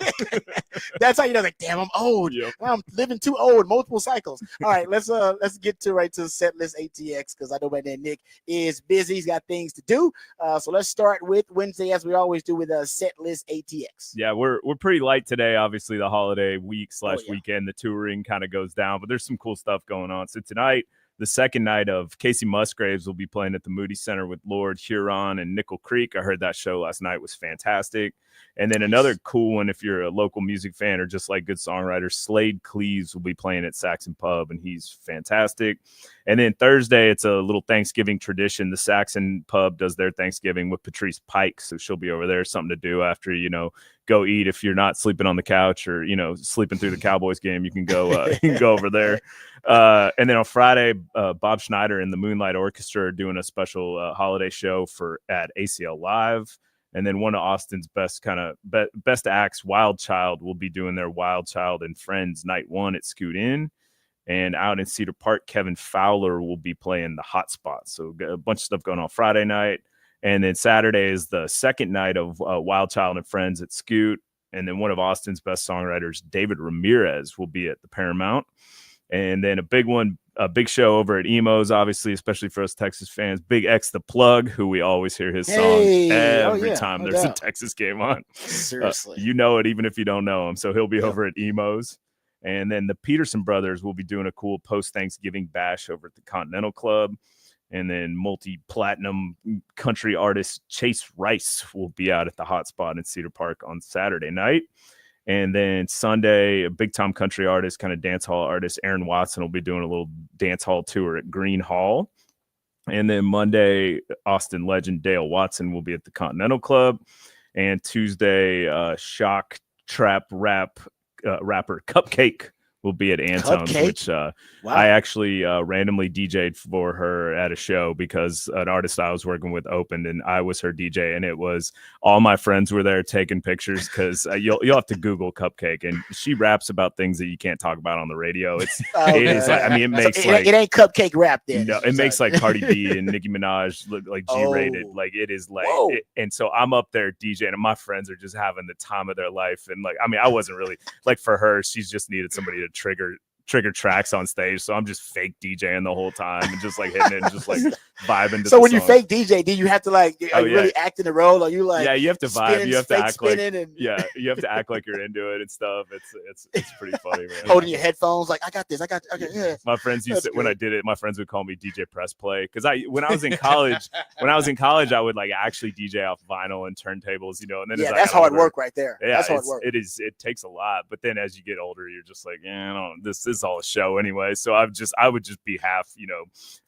That's how you know, like, damn, I'm old. Yep. I'm living too old, multiple cycles. All right, let's get to the set list ATX, because I know my man Nick is busy. He's got things to do. So let's start with Wednesday, as we always do, with a set list ATX. Yeah, we're pretty light today. Obviously, the holiday week / weekend, the touring kind of goes down, but there's some cool stuff going on. So tonight, the second night of Casey Musgraves will be playing at the Moody Center with Lord Huron and Nickel Creek. I heard that show last night was fantastic. And then another cool one, if you're a local music fan or just like good songwriters, Slade Cleaves will be playing at Saxon Pub, and he's fantastic. And then Thursday, it's a little Thanksgiving tradition. The Saxon Pub does their Thanksgiving with Patrice Pike, so she'll be over there, something to do after, go eat. If you're not sleeping on the couch or, sleeping through the Cowboys game, you can go over there. And then on Friday, Bob Schneider and the Moonlight Orchestra are doing a special holiday show at ACL Live. And then one of Austin's best acts, Wild Child, will be doing their Wild Child and Friends Night 1 at Scoot Inn. And out in Cedar Park, Kevin Fowler will be playing the Hot Spot. So a bunch of stuff going on Friday night. And then Saturday is the second night of Wild Child and Friends at Scoot. And then one of Austin's best songwriters, David Ramirez, will be at the Paramount. And then a big show over at Emo's, obviously, especially for us Texas fans. Big X the Plug, who we always hear his song every time there's a Texas game on. Seriously. You know it, even if you don't know him. So he'll be over at Emo's. And then the Peterson brothers will be doing a cool post-Thanksgiving bash over at the Continental Club. And then multi-platinum country artist Chase Rice will be out at the Hot Spot in Cedar Park on Saturday night. And then Sunday, a big-time country artist, kind of dance hall artist, Aaron Watson, will be doing a little dance hall tour at Green Hall. And then Monday, Austin legend Dale Watson will be at the Continental Club. And Tuesday, shock trap rapper Cupcake will be at Antone's, which I actually randomly DJ'd for her at a show because an artist I was working with opened and I was her DJ, and it was all my friends were there taking pictures because you'll have to Google Cupcake, and she raps about things that you can't talk about on the radio. It makes it ain't Cupcake rap then. No, it makes like Cardi B and Nicki Minaj look like G-rated. Like it is like, and so I'm up there DJing, and my friends are just having the time of their life. And I wasn't really like, for her, she's just needed somebody to trigger tracks on stage, so I'm just fake DJing the whole time and just like hitting it and just like vibing to so the when song. You fake DJ, do you have to like are you really acting the role? Are you like you have to vibe, you have to act like you have to act like you're into it and stuff. It's pretty funny, man. Holding your headphones like I got this. Okay, yeah. My friends used to, when I did it, my friends would call me DJ Press Play because when I was in college I would like actually DJ off vinyl and turntables, and then that's hard work right there. Yeah, that's hard work. It takes a lot, but then as you get older, you're just like, this this is all a show anyway. So I would just be half,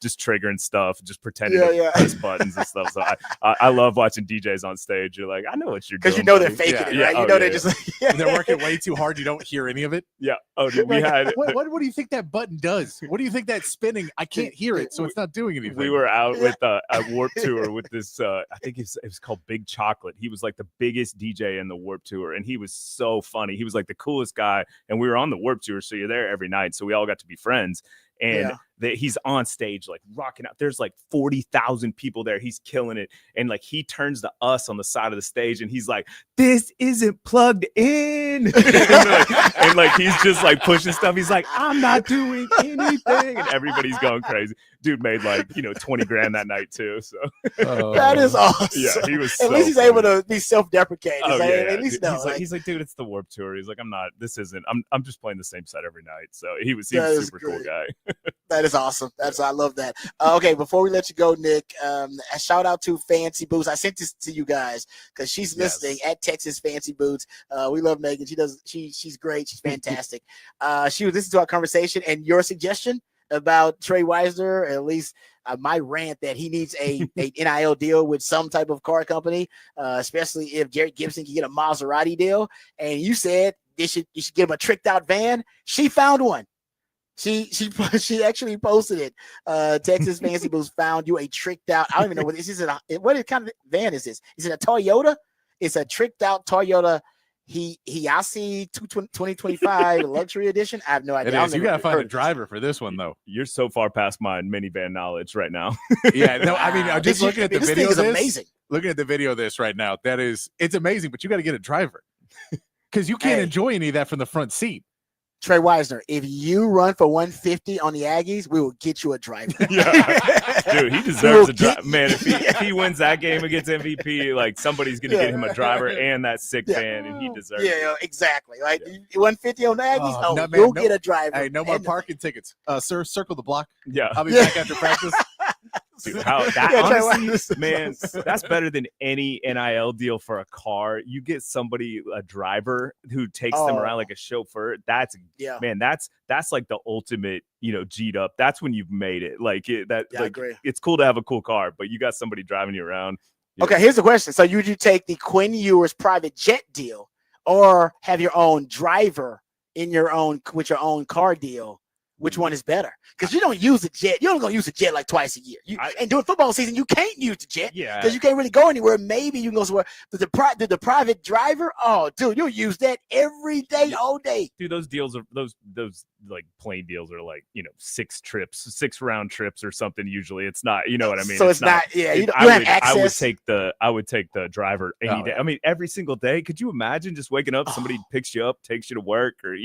just triggering stuff, just pretending to press buttons and stuff. So I love watching DJs on stage. You're like, I know what you're doing. Because they're faking it, right? They're just they're working way too hard. You don't hear any of it. Yeah. Oh, dude, we had. What do you think that button does? What do you think that's spinning? I can't hear it, so it's not doing anything. We were out with a Warp Tour with this. I think it was called Big Chocolate. He was like the biggest DJ in the Warp Tour, and he was so funny. He was like the coolest guy, and we were on the Warp Tour, so you're there every night, so we all got to be friends. And he's on stage like rocking out. There's like 40,000 people there. He's killing it. And like he turns to us on the side of the stage and he's like, "This isn't plugged in." and like he's just like pushing stuff. He's like, "I'm not doing anything." And everybody's going crazy. Dude made like 20 grand that night too. So that is awesome. Yeah, he was. At least he's able to be self-deprecating. Oh, yeah, At least he's like, dude, it's the Warp Tour. He's like, I'm just playing the same set every night. So he was a super cool guy. That is awesome. I love that. Okay, before we let you go, Nick, a shout out to Fancy Boots. I sent this to you guys because she's listening at Texas Fancy Boots. We love Megan. She's great. She's fantastic. She was listening to our conversation and your suggestion about Trey Wisner, at least my rant that he needs a NIL deal with some type of car company, especially if Jared Gibson can get a Maserati deal. And you said you should give him a tricked out van. She found one. She actually posted it. Texas Fancy Boots found you a tricked out. I don't even know what this is. What kind of van is this? Is it a Toyota? It's a tricked out Toyota Hiace 2025 luxury edition. I have no idea. You gotta find a driver for this one though. You're so far past my minivan knowledge right now. Yeah, no, I mean, I'm just looking at the this video. Thing is amazing. Looking at the video of this right now, it's amazing. But you got to get a driver because you can't enjoy any of that from the front seat. Trey Wisner, if you run for 150 on the Aggies, we will get you a driver. Dude, he deserves a driver. Man, if he wins that game against MVP, like somebody's going to get him a driver and that sick van, and he deserves it. Yeah, exactly. Like 150 on the Aggies, you'll get a driver. Hey, no more parking tickets. Sir, circle the block. Yeah. I'll be back after practice. Dude, honestly, man, that's better than any NIL deal for a car. You get somebody, a driver who takes them around like a chauffeur. That's like the ultimate, G'd up. That's when you've made it. I agree. It's cool to have a cool car, but you got somebody driving you around. Okay, here's the question. So would you take the Quinn Ewers private jet deal or have your own driver with your own car deal? Which one is better? Because you don't use a jet. You're only going to use a jet like twice a year. And during football season, you can't use the jet because you can't really go anywhere. Maybe you can go somewhere. The private driver, oh, dude, you'll use that every day, all day. Dude, those deals are those like plane deals are like 6 round trips or something. Usually, it's not. You know what I mean? So it's not. Yeah, you have access. I would take the driver any day. I mean, every single day. Could you imagine just waking up? Somebody picks you up, takes you to work, or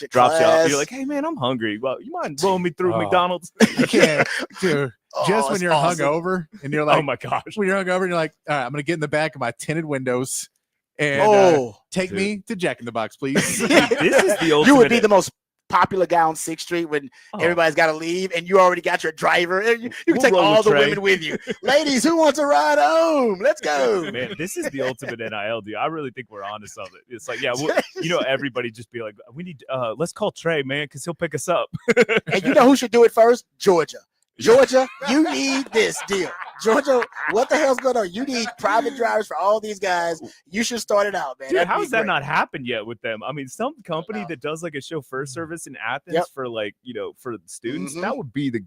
drops you off. You're like, hey man, I'm hungry. Well, you mind rolling me through McDonald's? You can't, dude. Just when you're hungover and you're like, oh my gosh, when you're hungover and you're like, all right, I'm gonna get in the back of my tinted windows and take me to Jack in the Box, please. This is the ultimate. You would be the most popular guy on 6th Street when everybody's got to leave and you already got your driver. You can take all the women with you. Ladies, who wants a ride home? Let's go. Man, this is the ultimate NIL deal. I really think we're onto something. It's like, everybody just be like, we need, let's call Trey, man, because he'll pick us up. And you know who should do it first? Georgia, you need this deal. Georgia, what the hell's going on? You need private drivers for all these guys. You should start it out, man. Dude, how has that not happened yet with them? I mean, some company that does like a chauffeur service in Athens for for the students, that would be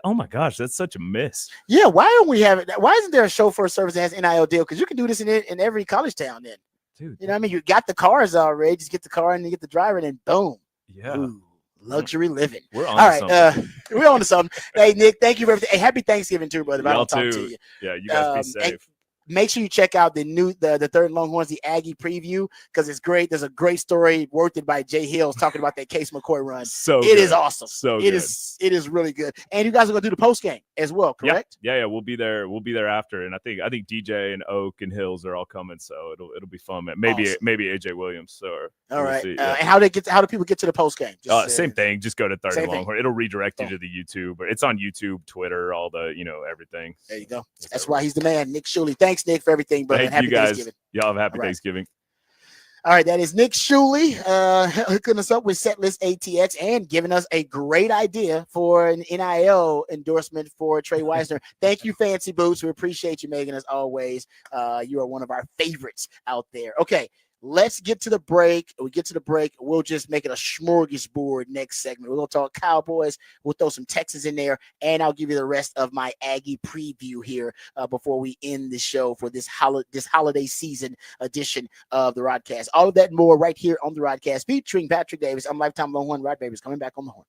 oh my gosh, that's such a miss. Yeah, why don't we have it? Why isn't there a chauffeur service that has NIL deal? Because you can do this in every college town then. Dude, you know what I mean? You got the cars already. Just get the car and you get the driver and then boom. Yeah. Ooh. Luxury living. We're on. All right, we're on to something. Hey, Nick, thank you for everything. Hey, happy Thanksgiving too, brother. Y'all too. Yeah, you guys be safe. Make sure you check out the Third Longhorns, the Aggie preview, because it's great. There's a great story worked by Jay Hills talking about that Case McCoy run. It is awesome. It is really good. And you guys are gonna do the post game as well, correct? Yeah. We'll be there. We'll be there after. And I think DJ and Oak and Hills are all coming, so it'll be fun, man. Maybe AJ Williams. So all right. And how do people get to the post game? Same thing. Just go to Third Longhorn. It'll redirect you to the YouTube. It's on YouTube, Twitter, all the everything. There you go. That's why he's the man, Nick Shuley. Thanks, Nick, for everything, brother. Thank you guys. Y'all have a happy Thanksgiving. All right, that is Nick Shuley hooking us up with Setlist ATX and giving us a great idea for an NIL endorsement for Trey Wisner. Thank you, Fancy Boots. We appreciate you, Megan, as always. You are one of our favorites out there. Okay, let's get to the break. We get to the break. We'll just make it a smorgasbord next segment. We're going to talk Cowboys. We'll throw some Texans in there, and I'll give you the rest of my Aggie preview here before we end the show for this holiday season edition of the Rodcast. All of that and more right here on the Rodcast, featuring Patrick Davis. I'm Lifetime Longhorn. Rod Babers coming back on the horn.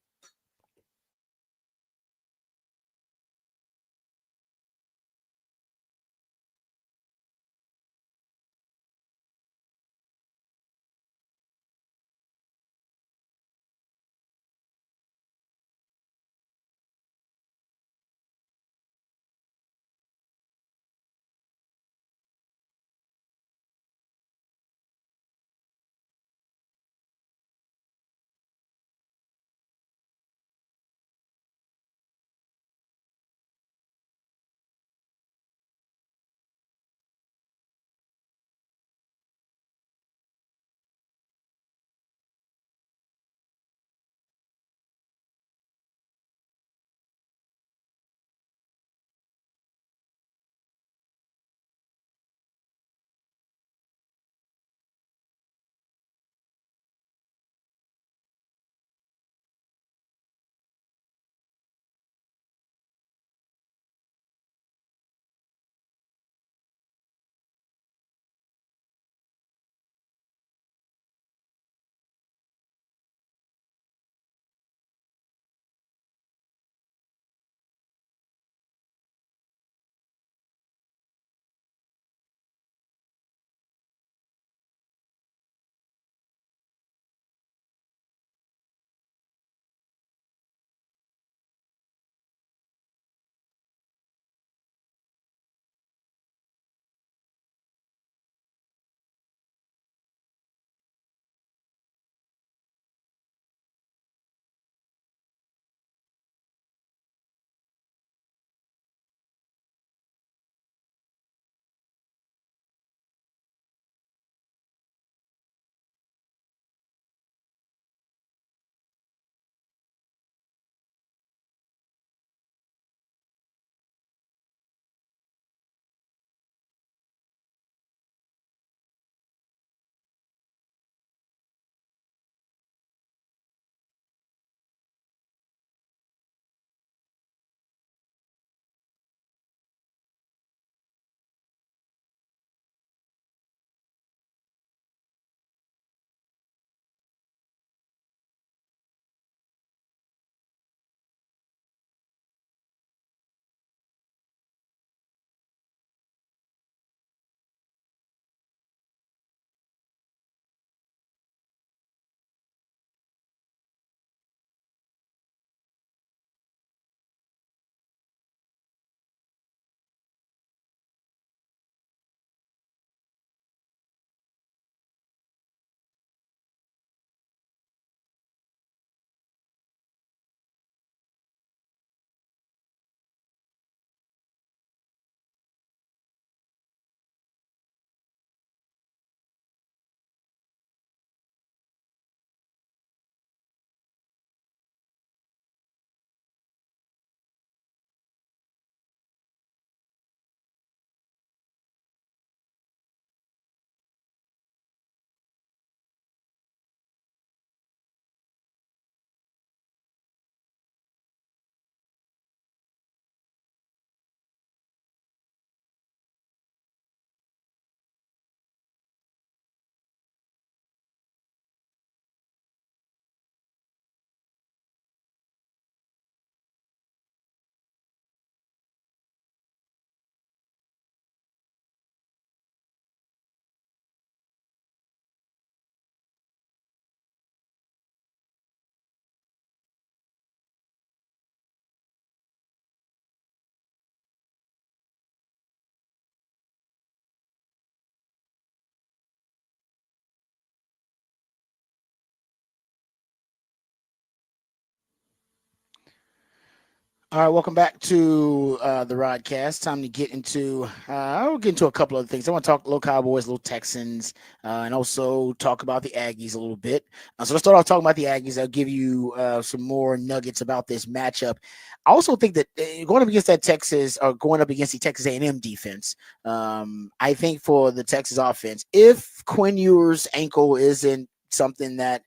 All right, welcome back to the Rodcast. Time to get into, I'll get into a couple of things. I want to talk a little Cowboys, a little Texans, and also talk about the Aggies a little bit. So let's start off talking about the Aggies. I'll give you some more nuggets about this matchup. I also think that going up against that Texas, or going up against the Texas A&M defense, I think for the Texas offense, if Quinn Ewers' ankle isn't something that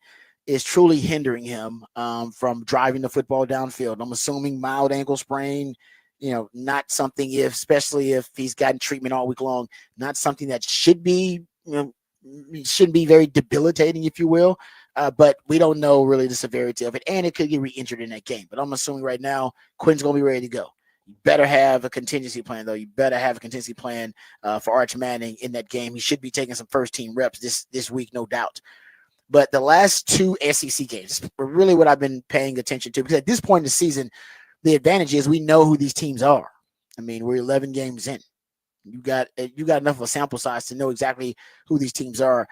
is truly hindering him from driving the football downfield. I'm assuming mild ankle sprain, not something especially if he's gotten treatment all week long, not something that should be, shouldn't be very debilitating, if you will. But we don't know really the severity of it, and it could get re-injured in that game. But I'm assuming right now Quinn's going to be ready to go. You better have a contingency plan, though. You better have a contingency plan for Arch Manning in that game. He should be taking some first-team reps this week, no doubt. But the last two SEC games are really what I've been paying attention to, because at this point in the season, the advantage is we know who these teams are. I mean, we're 11 games in. You got enough of a sample size to know exactly who these teams are.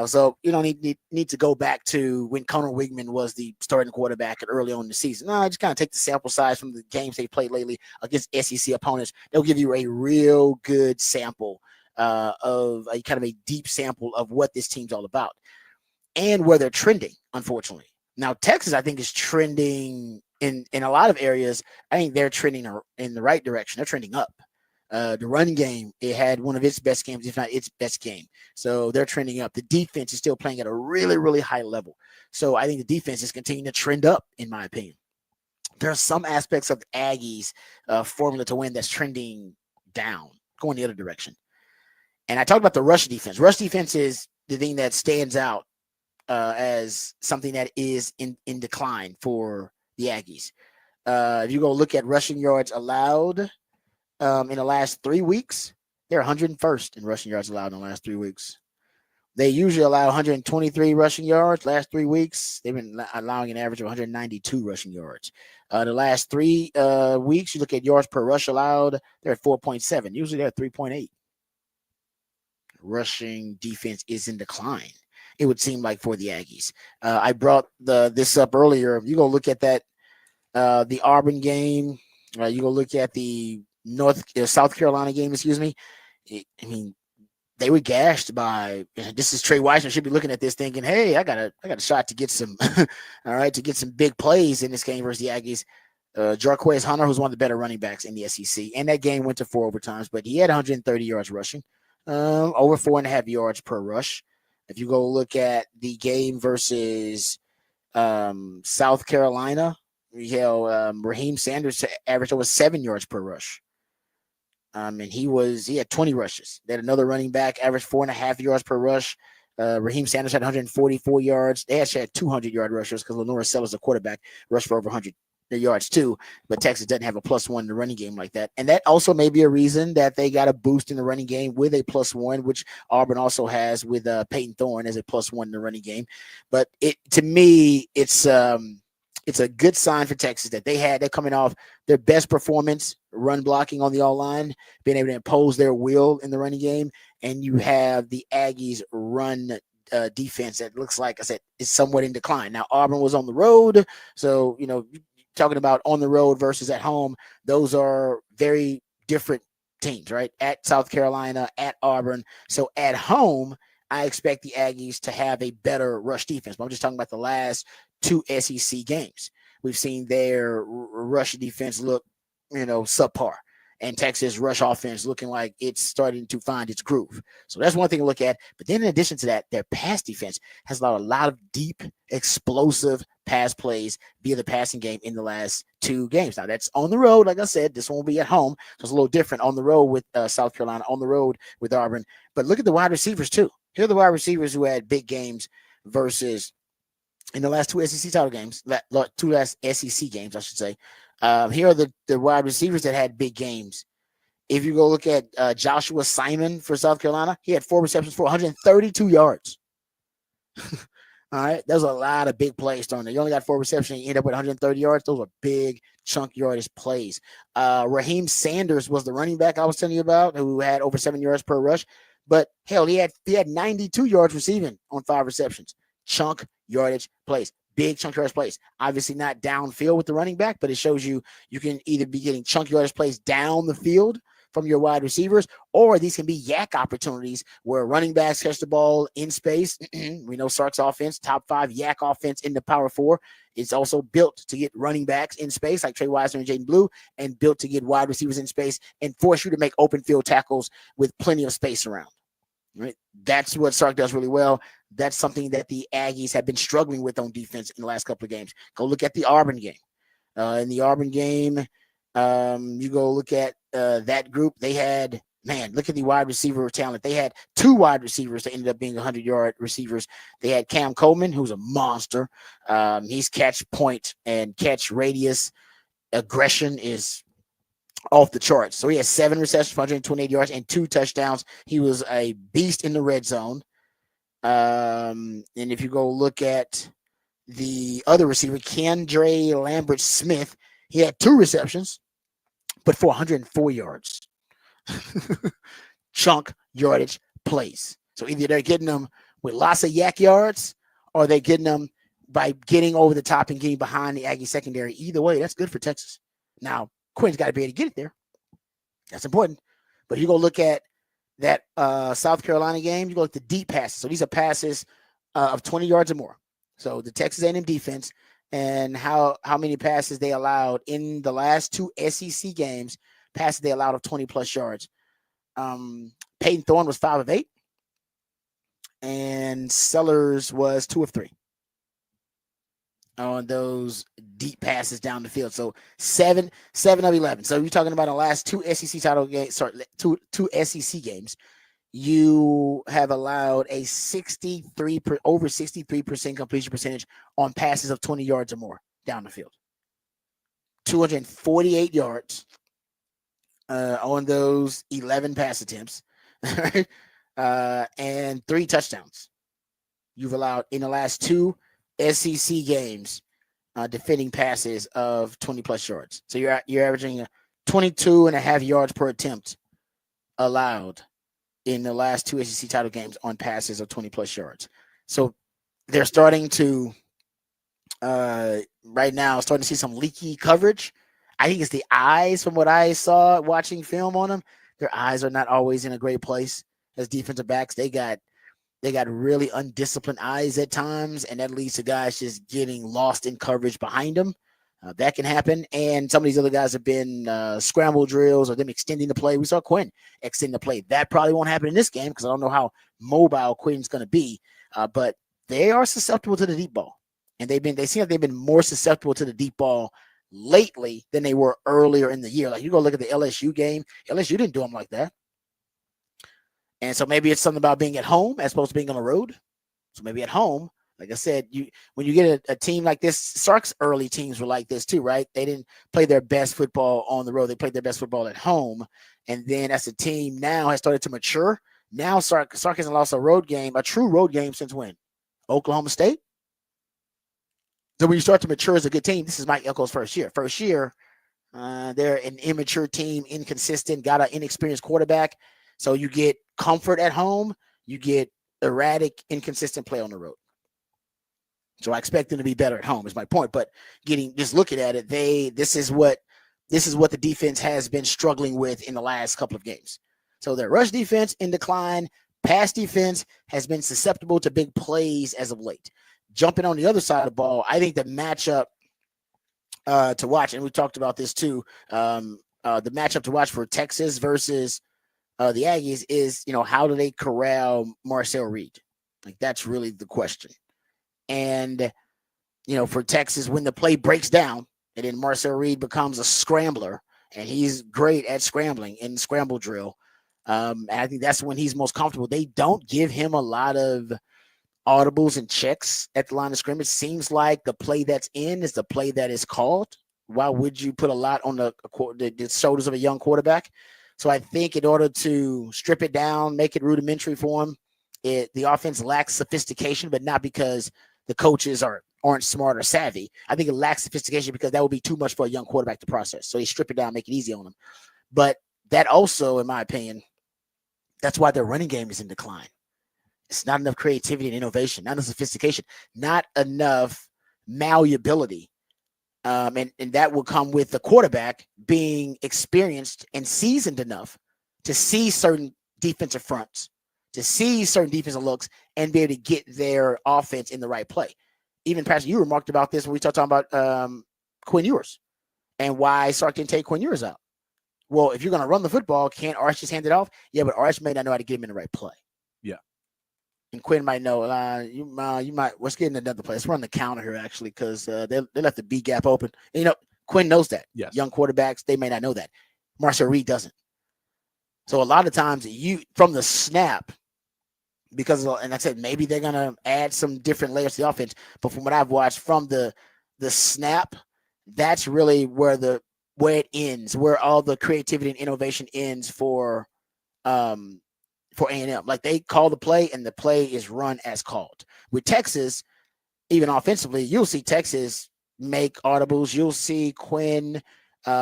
So you don't need to go back to when Conor Wigman was the starting quarterback early on in the season. No, just kind of take the sample size from the games they played lately against SEC opponents. They'll give you a real good sample of a kind of a deep sample of what this team's all about and where they're trending, unfortunately. Now, Texas, I think, is trending in a lot of areas. I think they're trending in the right direction. They're trending up. The running game, it had one of its best games, if not its best game. So they're trending up. The defense is still playing at a really, really high level. So I think the defense is continuing to trend up, in my opinion. There are some aspects of the Aggies' formula to win that's trending down, going the other direction. And I talked about the rush defense. Rush defense is the thing that stands out as something that is in decline for the Aggies. If you go look at rushing yards allowed in the last 3 weeks, they're 101st in rushing yards allowed in the last 3 weeks. They usually allow 123 rushing yards. Last 3 weeks, they've been allowing an average of 192 rushing yards. The last 3 weeks, you look at yards per rush allowed, they're at 4.7. Usually they're at 3.8. Rushing defense is in decline, it would seem like, for the Aggies. I brought this up earlier. You go look at that, the Auburn game. You go look at the South Carolina game, excuse me. I mean, they were gashed by, this is Trey Weissman should be looking at this thinking, hey, I got a shot to get some, all right, to get some big plays in this game versus the Aggies. Jarquez Hunter, who's one of the better running backs in the SEC, and that game went to 4 overtimes, but he had 130 yards rushing, over 4.5 yards per rush. If you go look at the game versus South Carolina, Raheem Sanders averaged over 7 yards per rush. And he had 20 rushes. They had another running back averaged 4.5 yards per rush. Raheem Sanders had 144 yards. They actually had 200-yard rushers because Lenora Sellers, the quarterback, rushed for over 100 yards too. But Texas doesn't have a +1 in the running game like that. And that also may be a reason that they got a boost in the running game with a +1, which Auburn also has with Peyton Thorne as a +1 in the running game. But to me, it's a good sign for Texas that they're coming off their best performance, run blocking on the all-line, being able to impose their will in the running game. And you have the Aggies run defense that looks like, I said, is somewhat in decline. Now, Auburn was on the road. So, talking about on the road versus at home, those are very different teams, right? At South Carolina, at Auburn. So at home, I expect the Aggies to have a better rush defense. But I'm just talking about the last 2 SEC games. We've seen their rush defense look, subpar, and Texas rush offense looking like it's starting to find its groove. So that's one thing to look at. But then in addition to that, their pass defense has allowed a lot of deep, explosive pass plays via the passing game in the last 2 games. Now that's on the road. Like I said, this one will be at home. So it's a little different on the road with South Carolina, on the road with Auburn. But look at the wide receivers too. Here are the wide receivers who had big games versus in the last 2 SEC title games, 2 last SEC games, I should say. Here are the wide receivers that had big games. If you go look at Joshua Simon for South Carolina, he had 4 receptions for 132 yards. All right. There's a lot of big plays on there. You only got 4 receptions, you end up with 130 yards. Those are big chunk yardage plays. Raheem Sanders was the running back I was telling you about, who had over 7 yards per rush. But hell, he had 92 yards receiving on 5 receptions. Chunk yardage plays. big chunk yardage plays. Obviously not downfield with the running back, but it shows you can either be getting chunk yardage plays down the field from your wide receivers, or these can be yak opportunities where running backs catch the ball in space. We know Sark's offense, top 5 yak offense in the Power 4. It's also built to get running backs in space like Trey Wiseman and Jaden Blue, and built to get wide receivers in space and force you to make open field tackles with plenty of space around. Right? That's what Sark does really well. That's something that the Aggies have been struggling with on defense in the last couple of games. Go look at the Auburn game. In the Auburn game, you go look at that group. They had, look at the wide receiver talent. They had 2 wide receivers that ended up being 100-yard receivers. They had Cam Coleman, who's a monster. He's catch point and catch radius aggression is off the charts. So he has 7 receptions for 128 yards and 2 touchdowns. He was a beast in the red zone. And if you go look at the other receiver, Kendra Lambert-Smith, he had 2 receptions, but for 104 yards. Chunk yardage plays. So either they're getting them with lots of yak yards, or they're getting them by getting over the top and getting behind the Aggie secondary. Either way, that's good for Texas. Now, Quinn's got to be able to get it there. That's important. But you go look at that South Carolina game, you go look at the deep passes. So these are passes of 20 yards or more. So the Texas A&M defense and how many passes they allowed in the last 2 SEC games, passes they allowed of 20-plus yards. Peyton Thorne was 5 of 8, and Sellers was 2 of 3 on those deep passes down the field. So 7 of 11. So you're talking about the last 2 SEC title games, two SEC games. You have allowed a over 63% completion percentage on passes of 20 yards or more down the field. 248 yards on those 11 pass attempts, and 3 touchdowns. You've allowed in the last 2 SEC games, defending passes of 20-plus yards. So you're averaging 22.5 yards per attempt allowed in the last 2 SEC title games on passes of 20-plus yards. So they're starting to, right now, starting to see some leaky coverage. I think it's the eyes from what I saw watching film on them. Their eyes are not always in a great place as defensive backs. They got really undisciplined eyes at times, and that leads to guys just getting lost in coverage behind them. That can happen. And some of these other guys have been scramble drills or them extending the play. We saw Quinn extend the play. That probably won't happen in this game because I don't know how mobile Quinn's going to be. But they are susceptible to the deep ball. And they seem like they've been more susceptible to the deep ball lately than they were earlier in the year. Like you go look at the LSU game. LSU didn't do them like that. And so maybe it's something about being at home as opposed to being on the road. So maybe at home, like I said, when you get a team like this, Sark's early teams were like this too, right? They didn't play their best football on the road. They played their best football at home. And then as the team now has started to mature, now Sark hasn't lost a true road game since when? Oklahoma State? So when you start to mature as a good team, this is Mike Elko's first year. First year, they're an immature team, inconsistent, got an inexperienced quarterback. So you get comfort at home, you get erratic, inconsistent play on the road. So I expect them to be better at home is my point. But just looking at it, this is what the defense has been struggling with in the last couple of games. So their rush defense in decline, pass defense has been susceptible to big plays as of late. Jumping on the other side of the ball, I think the matchup to watch, and we talked about this too, the matchup to watch for Texas versus the Aggies is, how do they corral Marcel Reed? Like, that's really the question. And, for Texas, when the play breaks down and then Marcel Reed becomes a scrambler, and he's great at scrambling in scramble drill, and I think that's when he's most comfortable. They don't give him a lot of audibles and checks at the line of scrimmage. Seems like the play that's in is the play that is called. Why would you put a lot on the shoulders of a young quarterback? So I think in order to strip it down, make it rudimentary for him, the offense lacks sophistication, but not because the coaches aren't smart or savvy. I think it lacks sophistication because that would be too much for a young quarterback to process. So they strip it down, make it easy on them. But that also, in my opinion, that's why their running game is in decline. It's not enough creativity and innovation, not enough sophistication, not enough malleability. And that will come with the quarterback being experienced and seasoned enough to see certain defensive fronts, to see certain defensive looks, and be able to get their offense in the right play. Even Pastor, you remarked about this when we started talking about Quinn Ewers and why Sark didn't take Quinn Ewers out. Well, if you're going to run the football, can't Arch just hand it off? Yeah, but Arch may not know how to get him in the right play. Yeah. And Quinn might know, you might, let's get in another play. Let's run the counter here, actually, because they left the B gap open. And, Quinn knows that. Yes. Young quarterbacks, they may not know that. Marcel Reed doesn't. So a lot of times from the snap, because, and I said, maybe they're going to add some different layers to the offense. But from what I've watched from the snap, that's really where it ends, where all the creativity and innovation ends for A&M. Like, they call the play and the play is run as called. With Texas, even offensively, you'll see Texas make audibles. You'll see Quinn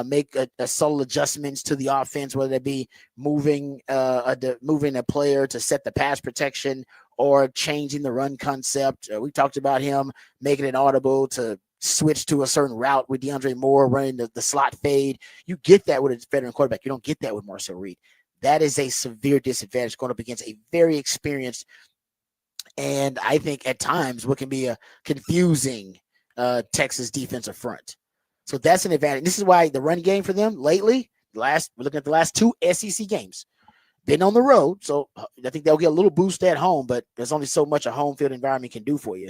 make a subtle adjustments to the offense, whether it be moving a player to set the pass protection or changing the run concept. We talked about him making it audible to switch to a certain route with DeAndre Moore running the slot fade. You get that with a veteran quarterback. You don't get that with Marcel Reed. That is a severe disadvantage going up against a very experienced and I think at times what can be a confusing Texas defensive front. So that's an advantage. This is why the run game for them lately, we're looking at the last 2 SEC games, been on the road. So I think they'll get a little boost at home, but there's only so much a home field environment can do for you.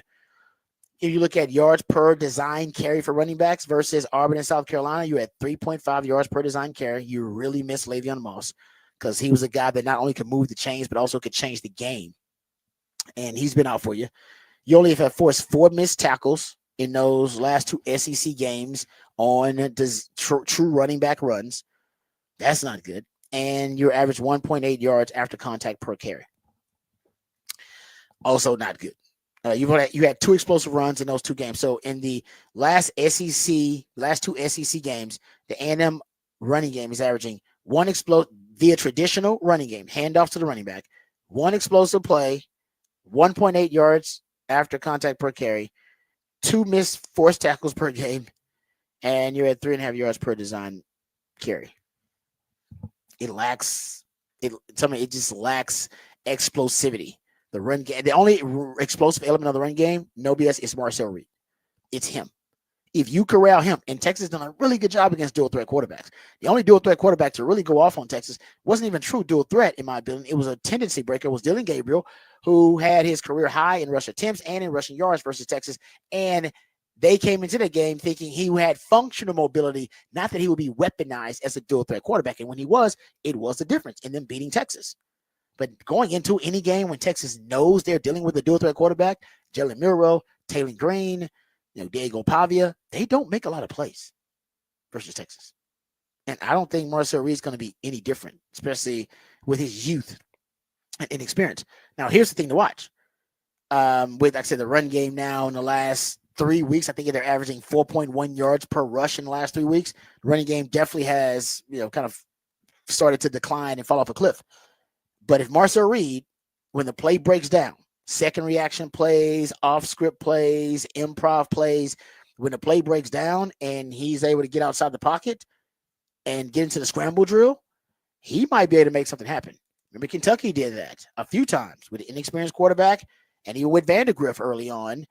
If you look at yards per design carry for running backs versus Auburn and South Carolina, you're at 3.5 yards per design carry. You really miss Le'Veon Moss because he was a guy that not only could move the chains, but also could change the game. And he's been out for you. You only have forced 4 missed tackles in those last 2 SEC games on true running back runs. That's not good. And your average 1.8 yards after contact per carry. Also not good. You had 2 explosive runs in those 2 games. So in the last 2 SEC games, the A&M running game is averaging 1 explosive via traditional running game, handoff to the running back, 1 explosive play, 1.8 yards after contact per carry, 2 missed forced tackles per game, and you're at 3.5 yards per design carry. It just lacks explosivity. The run game, the only explosive element of the run game, no BS, is Marcel Reed. It's him. If you corral him, and Texas done a really good job against dual threat quarterbacks. The only dual threat quarterback to really go off on Texas wasn't even true dual threat, in my opinion. It was a tendency breaker. It was Dylan Gabriel, who had his career high in rush attempts and in rushing yards versus Texas. And they came into the game thinking he had functional mobility, not that he would be weaponized as a dual threat quarterback. And when he was, it was the difference in them beating Texas. But going into any game when Texas knows they're dealing with a dual threat quarterback, Jalen Milroe, Taylor Green, Diego Pavia, they don't make a lot of plays versus Texas. And I don't think Marcel Reed's going to be any different, especially with his youth and inexperience. Now, here's the thing to watch. With, like I said, the run game now in the last 3 weeks, I think they're averaging 4.1 yards per rush in the last 3 weeks. The running game definitely has, kind of started to decline and fall off a cliff. But if Marcel Reed, when the play breaks down, second reaction plays, off script plays, improv plays, when the play breaks down and he's able to get outside the pocket and get into the scramble drill, he might be able to make something happen. Remember, Kentucky did that a few times with an inexperienced quarterback, and even with Vandergriff early on.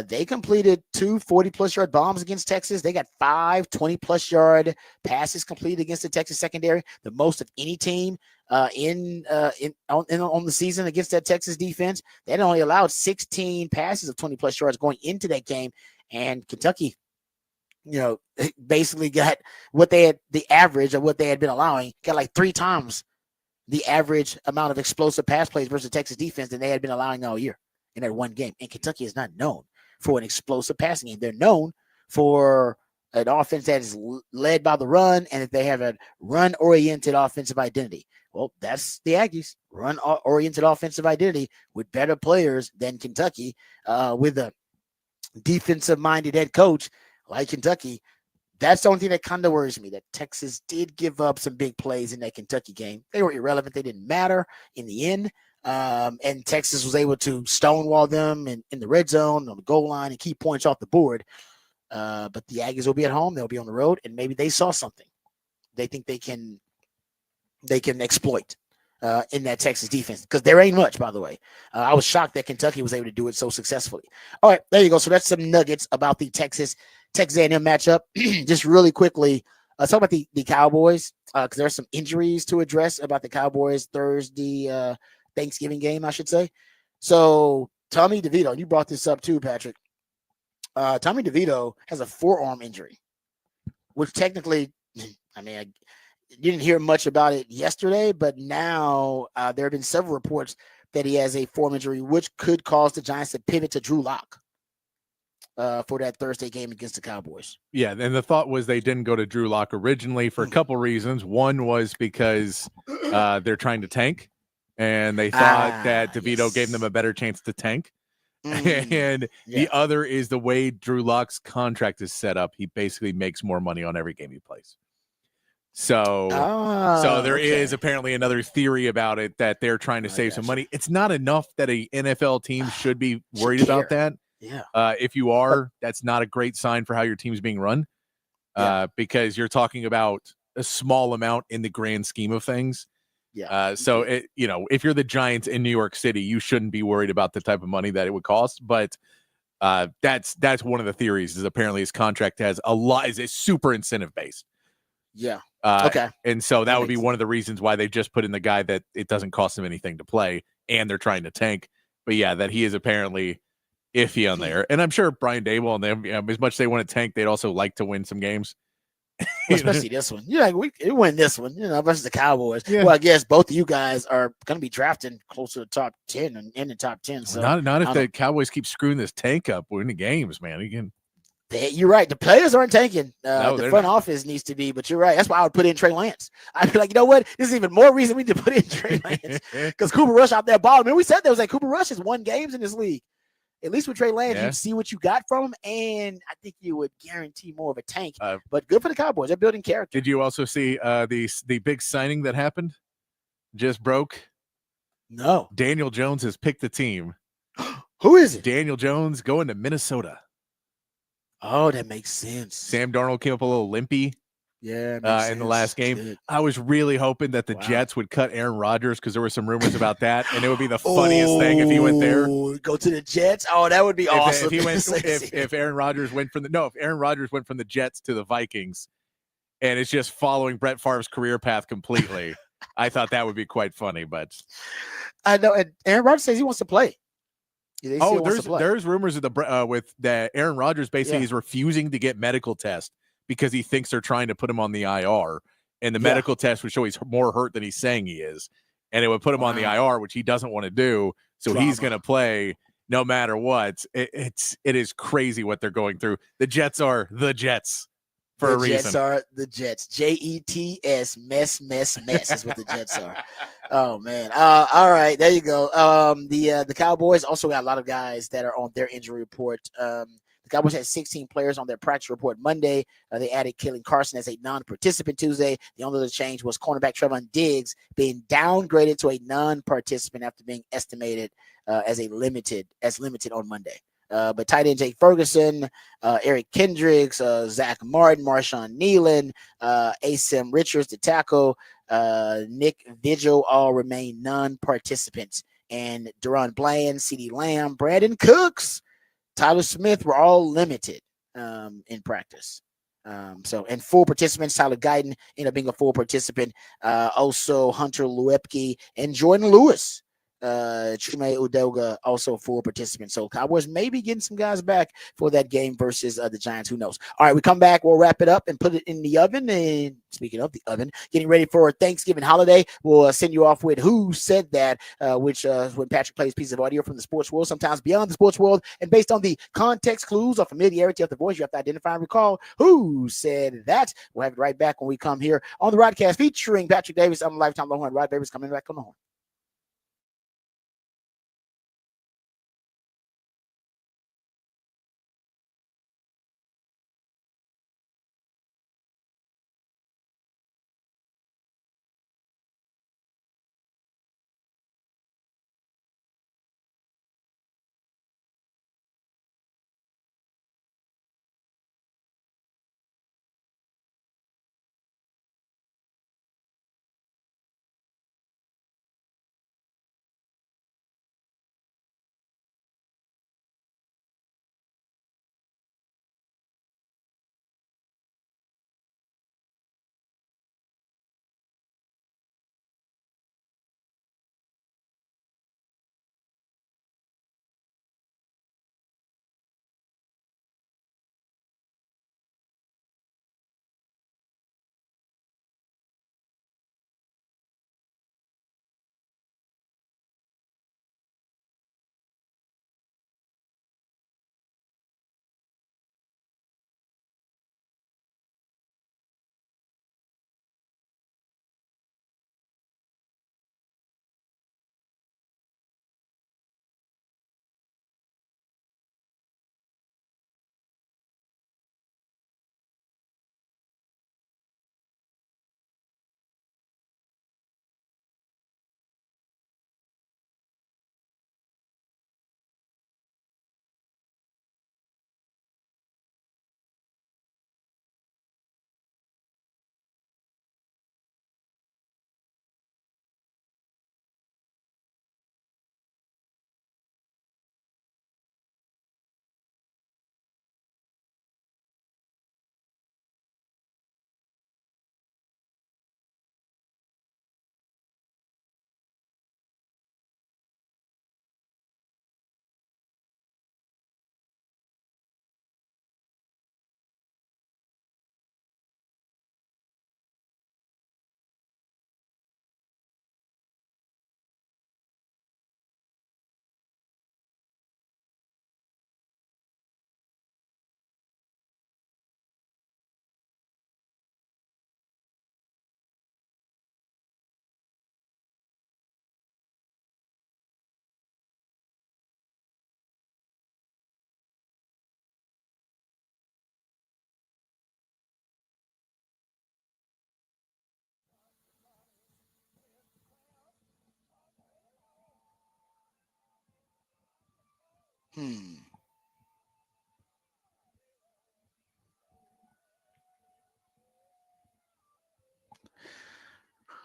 They completed 2 40-plus yard bombs against Texas. They got 5 20-plus yard passes completed against the Texas secondary, the most of any team on the season against that Texas defense. They had only allowed 16 passes of 20-plus yards going into that game, and Kentucky, basically got what they had, the average of what they had been allowing, got like 3 times the average amount of explosive pass plays versus Texas defense than they had been allowing all year in that one game. And Kentucky is not known for an explosive passing game. They're known for an offense that is led by the run, and that they have a run-oriented offensive identity. Well, that's the Aggies, run-oriented offensive identity with better players than Kentucky, with a defensive-minded head coach like Kentucky. That's the only thing that kind of worries me, that Texas did give up some big plays in that Kentucky game. They were irrelevant. They didn't matter in the end. And Texas was able to stonewall them in the red zone, on the goal line, and keep points off the board. But the Aggies will be at home. They'll be on the road, and maybe they saw something they think they can exploit in that Texas defense, because there ain't much, by the way. I was shocked that Kentucky was able to do it so successfully. All right, there you go. So that's some nuggets about the Texas A&M matchup. Just really quickly, talk about the Cowboys, because there's some injuries to address about the Cowboys Thursday Thanksgiving game, I should say. So Tommy DeVito, you brought this up too, Patrick. Tommy DeVito has a forearm injury, which technically, I mean, you didn't hear much about it yesterday, but now there have been several reports that he has a forearm injury, which could cause the Giants to pivot to Drew Lock for that Thursday game against the Cowboys. Yeah, and the thought was they didn't go to Drew Lock originally for a couple reasons. One was because they're trying to tank, and they thought that DeVito gave them a better chance to tank. And the other is the way Drew Lock's contract is set up. He basically makes more money on every game he plays. So there is apparently another theory about it, that they're trying to save some money. It's not enough that a NFL team should be worried about that. Yeah. If you are, that's not a great sign for how your team's being run, because you're talking about a small amount in the grand scheme of things. Yeah. So if you're the Giants in New York City, you shouldn't be worried about the type of money that it would cost. But that's one of the theories, is apparently his contract has is super incentive based. Yeah. Okay. And so that would be one of the reasons why they just put in the guy that it doesn't cost him anything to play, and they're trying to tank. But yeah, that he is apparently iffy on there. And I'm sure Brian Daboll and them, as much as they want to tank, they'd also like to win some games. Well, especially this one. Yeah, we win this one, versus the Cowboys. Yeah. Well, I guess both of you guys are going to be drafting close to the top 10 and in the top 10. So not if the Cowboys keep screwing this tank up winning games, man. You're right. The players aren't tanking. The front office needs to be, but you're right. That's why I would put in Trey Lance. I'd be like, you know what? This is even more reason we need to put in Trey Lance, because Cooper Rush out there balling. I mean, we said there was like Cooper Rush has won games in this league. At least with Trey Lance, you see what you got from him, and I think you would guarantee more of a tank. But good for the Cowboys. They're building character. Did you also see the big signing that happened? Just broke? No. Daniel Jones has picked the team. Who is it? Daniel Jones going to Minnesota. Oh, that makes sense. Sam Darnold came up a little limpy. Yeah, in the last game. I was really hoping that the Jets would cut Aaron Rodgers, because there were some rumors about that, and it would be the funniest thing if he went there. Go to the Jets. Oh, that would be awesome. If Aaron Rodgers went from the Jets to the Vikings, and it's just following Brett Favre's career path completely, I thought that would be quite funny. But I know, and Aaron Rodgers says he wants to play. There's rumors of with that Aaron Rodgers basically is refusing to get medical tests, because he thinks they're trying to put him on the IR, and the medical test would show he's more hurt than he's saying he is, and it would put him on the IR, which he doesn't want to do. So he's going to play no matter what. It is crazy what they're going through. The Jets are the Jets for a reason. The Jets are the Jets. Jets, mess is what the Jets are. Oh man. All right, there you go. The Cowboys also got a lot of guys that are on their injury report. The Cowboys had 16 players on their practice report Monday. They added Kellen Carson as a non-participant Tuesday. The only other change was cornerback Trevon Diggs being downgraded to a non-participant after being estimated as limited on Monday. But tight end Jake Ferguson, Eric Kendricks, Zach Martin, Marshawn Nealon, Asim Richards, the tackle, Nick Vigil all remain non-participants. And Deron Bland, CeeDee Lamb, Brandon Cooks, Tyler Smith were all limited in practice. And full participants, Tyler Guyton ended up being a full participant. Also, Hunter Luepke and Jordan Lewis. Chime Udoga also full participant. So Cowboys may be getting some guys back for that game versus the Giants. Who knows? All right, we come back. We'll wrap it up and put it in the oven. And speaking of the oven, getting ready for Thanksgiving holiday, we'll send you off with Who Said That, which when Patrick plays a piece of audio from the sports world, sometimes beyond the sports world, and based on the context clues or familiarity of the voice, you have to identify and recall who said that. We'll have it right back when we come here on the Rodcast featuring Patrick Davis. I'm a lifetime Longhorn. Rod Davis coming back on the horn.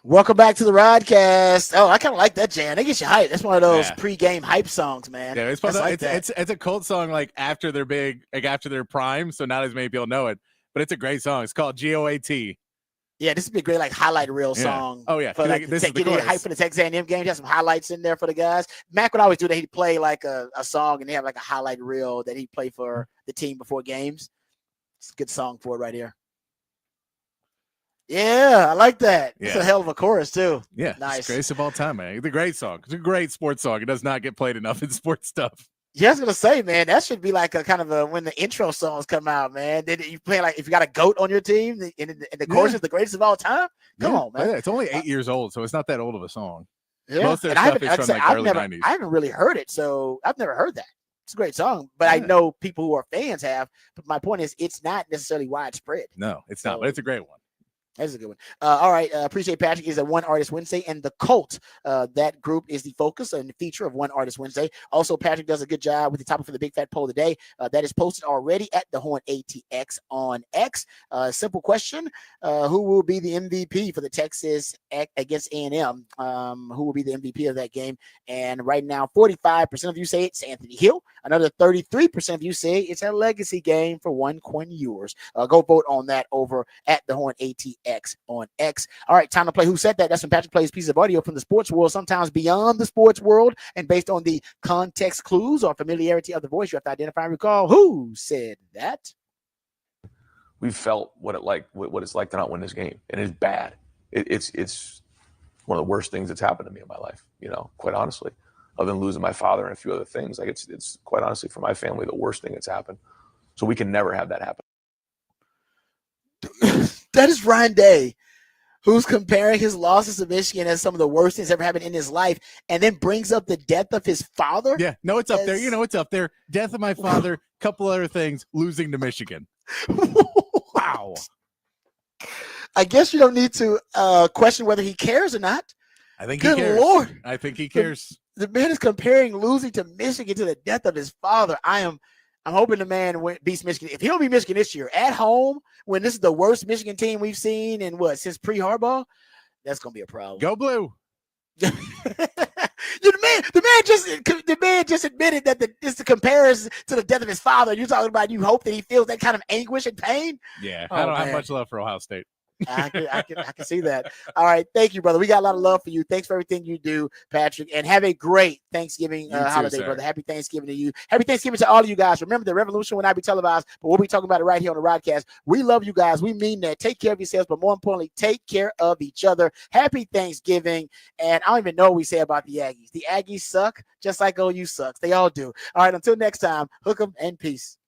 Welcome back to the Rodcast. Oh, I kind of like that jam. They get you hype. That's one of those pre-game hype songs, man. Yeah, it's a cult song like after they're big, like after their prime, so not as many people know it. But it's a great song. It's called GOAT. Yeah, this would be a great like highlight reel song. Oh yeah, for like this is the getting hype for the Texas A&M game. Have some highlights in there for the guys. Mac would always do that. He'd play like a song, and they have like a highlight reel that he'd play for the team before games. It's a good song for it right here. Yeah, I like that. It's a hell of a chorus too. Yeah, nice. It's greatest of all time, man. It's a great song. It's a great sports song. It does not get played enough in sports stuff. Yeah, I was gonna say, man, that should be like a kind of a when the intro songs come out, man. Then you play like if you got a GOAT on your team, and the chorus is the greatest of all time. Come on, man. It's only 8 years old, so it's not that old of a song. Yeah, most of their stuff is from like the early 90s. I haven't really heard it, so I've never heard that. It's a great song, but I know people who are fans have. But my point is, it's not necessarily widespread. No, it's not, but it's a great one. That's a good one. All right. Appreciate Patrick. Is a One Artist Wednesday, and the Cult. That group is the focus and the feature of One Artist Wednesday. Also, Patrick does a good job with the topic for the Big Fat Poll today. That is posted already at the Horn ATX on X. Simple question: who will be the MVP for the Texas against A&M? Who will be the MVP of that game? And right now, 45% of you say it's Anthony Hill. Another 33% of you say it's a legacy game for one Quinn Ewers. Go vote on that over at the Horn ATX on X. All right, time to play Who Said That? That's when Patrick plays a piece of audio from the sports world, sometimes beyond the sports world, and based on the context clues or familiarity of the voice, you have to identify and recall who said that. We've felt what it's like to not win this game, and it's bad. It's one of the worst things that's happened to me in my life. Quite honestly, other than losing my father and a few other things, like it's quite honestly for my family the worst thing that's happened. So we can never have that happen. That is Ryan Day, who's comparing his losses to Michigan as some of the worst things ever happened in his life, and then brings up the death of his father. Yeah, no, it's up there. It's up there. Death of my father, couple other things, losing to Michigan. Wow. I guess you don't need to question whether he cares or not. I think he cares. Lord. I think he cares. The man is comparing losing to Michigan to the death of his father. I'm hoping the man beats Michigan. If he don't beat Michigan this year at home, when this is the worst Michigan team we've seen in since pre-Harbaugh, that's gonna be a problem. Go Blue. The man just admitted that it's the comparison to the death of his father. You're talking about you hope that he feels that kind of anguish and pain. Yeah, I don't have much love for Ohio State. I can see that. All right. Thank you, brother. We got a lot of love for you. Thanks for everything you do, Patrick. And have a great Thanksgiving holiday, brother. Happy Thanksgiving to you. Happy Thanksgiving to all of you guys. Remember, the revolution will not be televised, but we'll be talking about it right here on the Rodcast. We love you guys. We mean that. Take care of yourselves, but more importantly, take care of each other. Happy Thanksgiving. And I don't even know what we say about the Aggies. The Aggies suck, just like OU sucks. They all do. All right. Until next time, hook 'em and peace.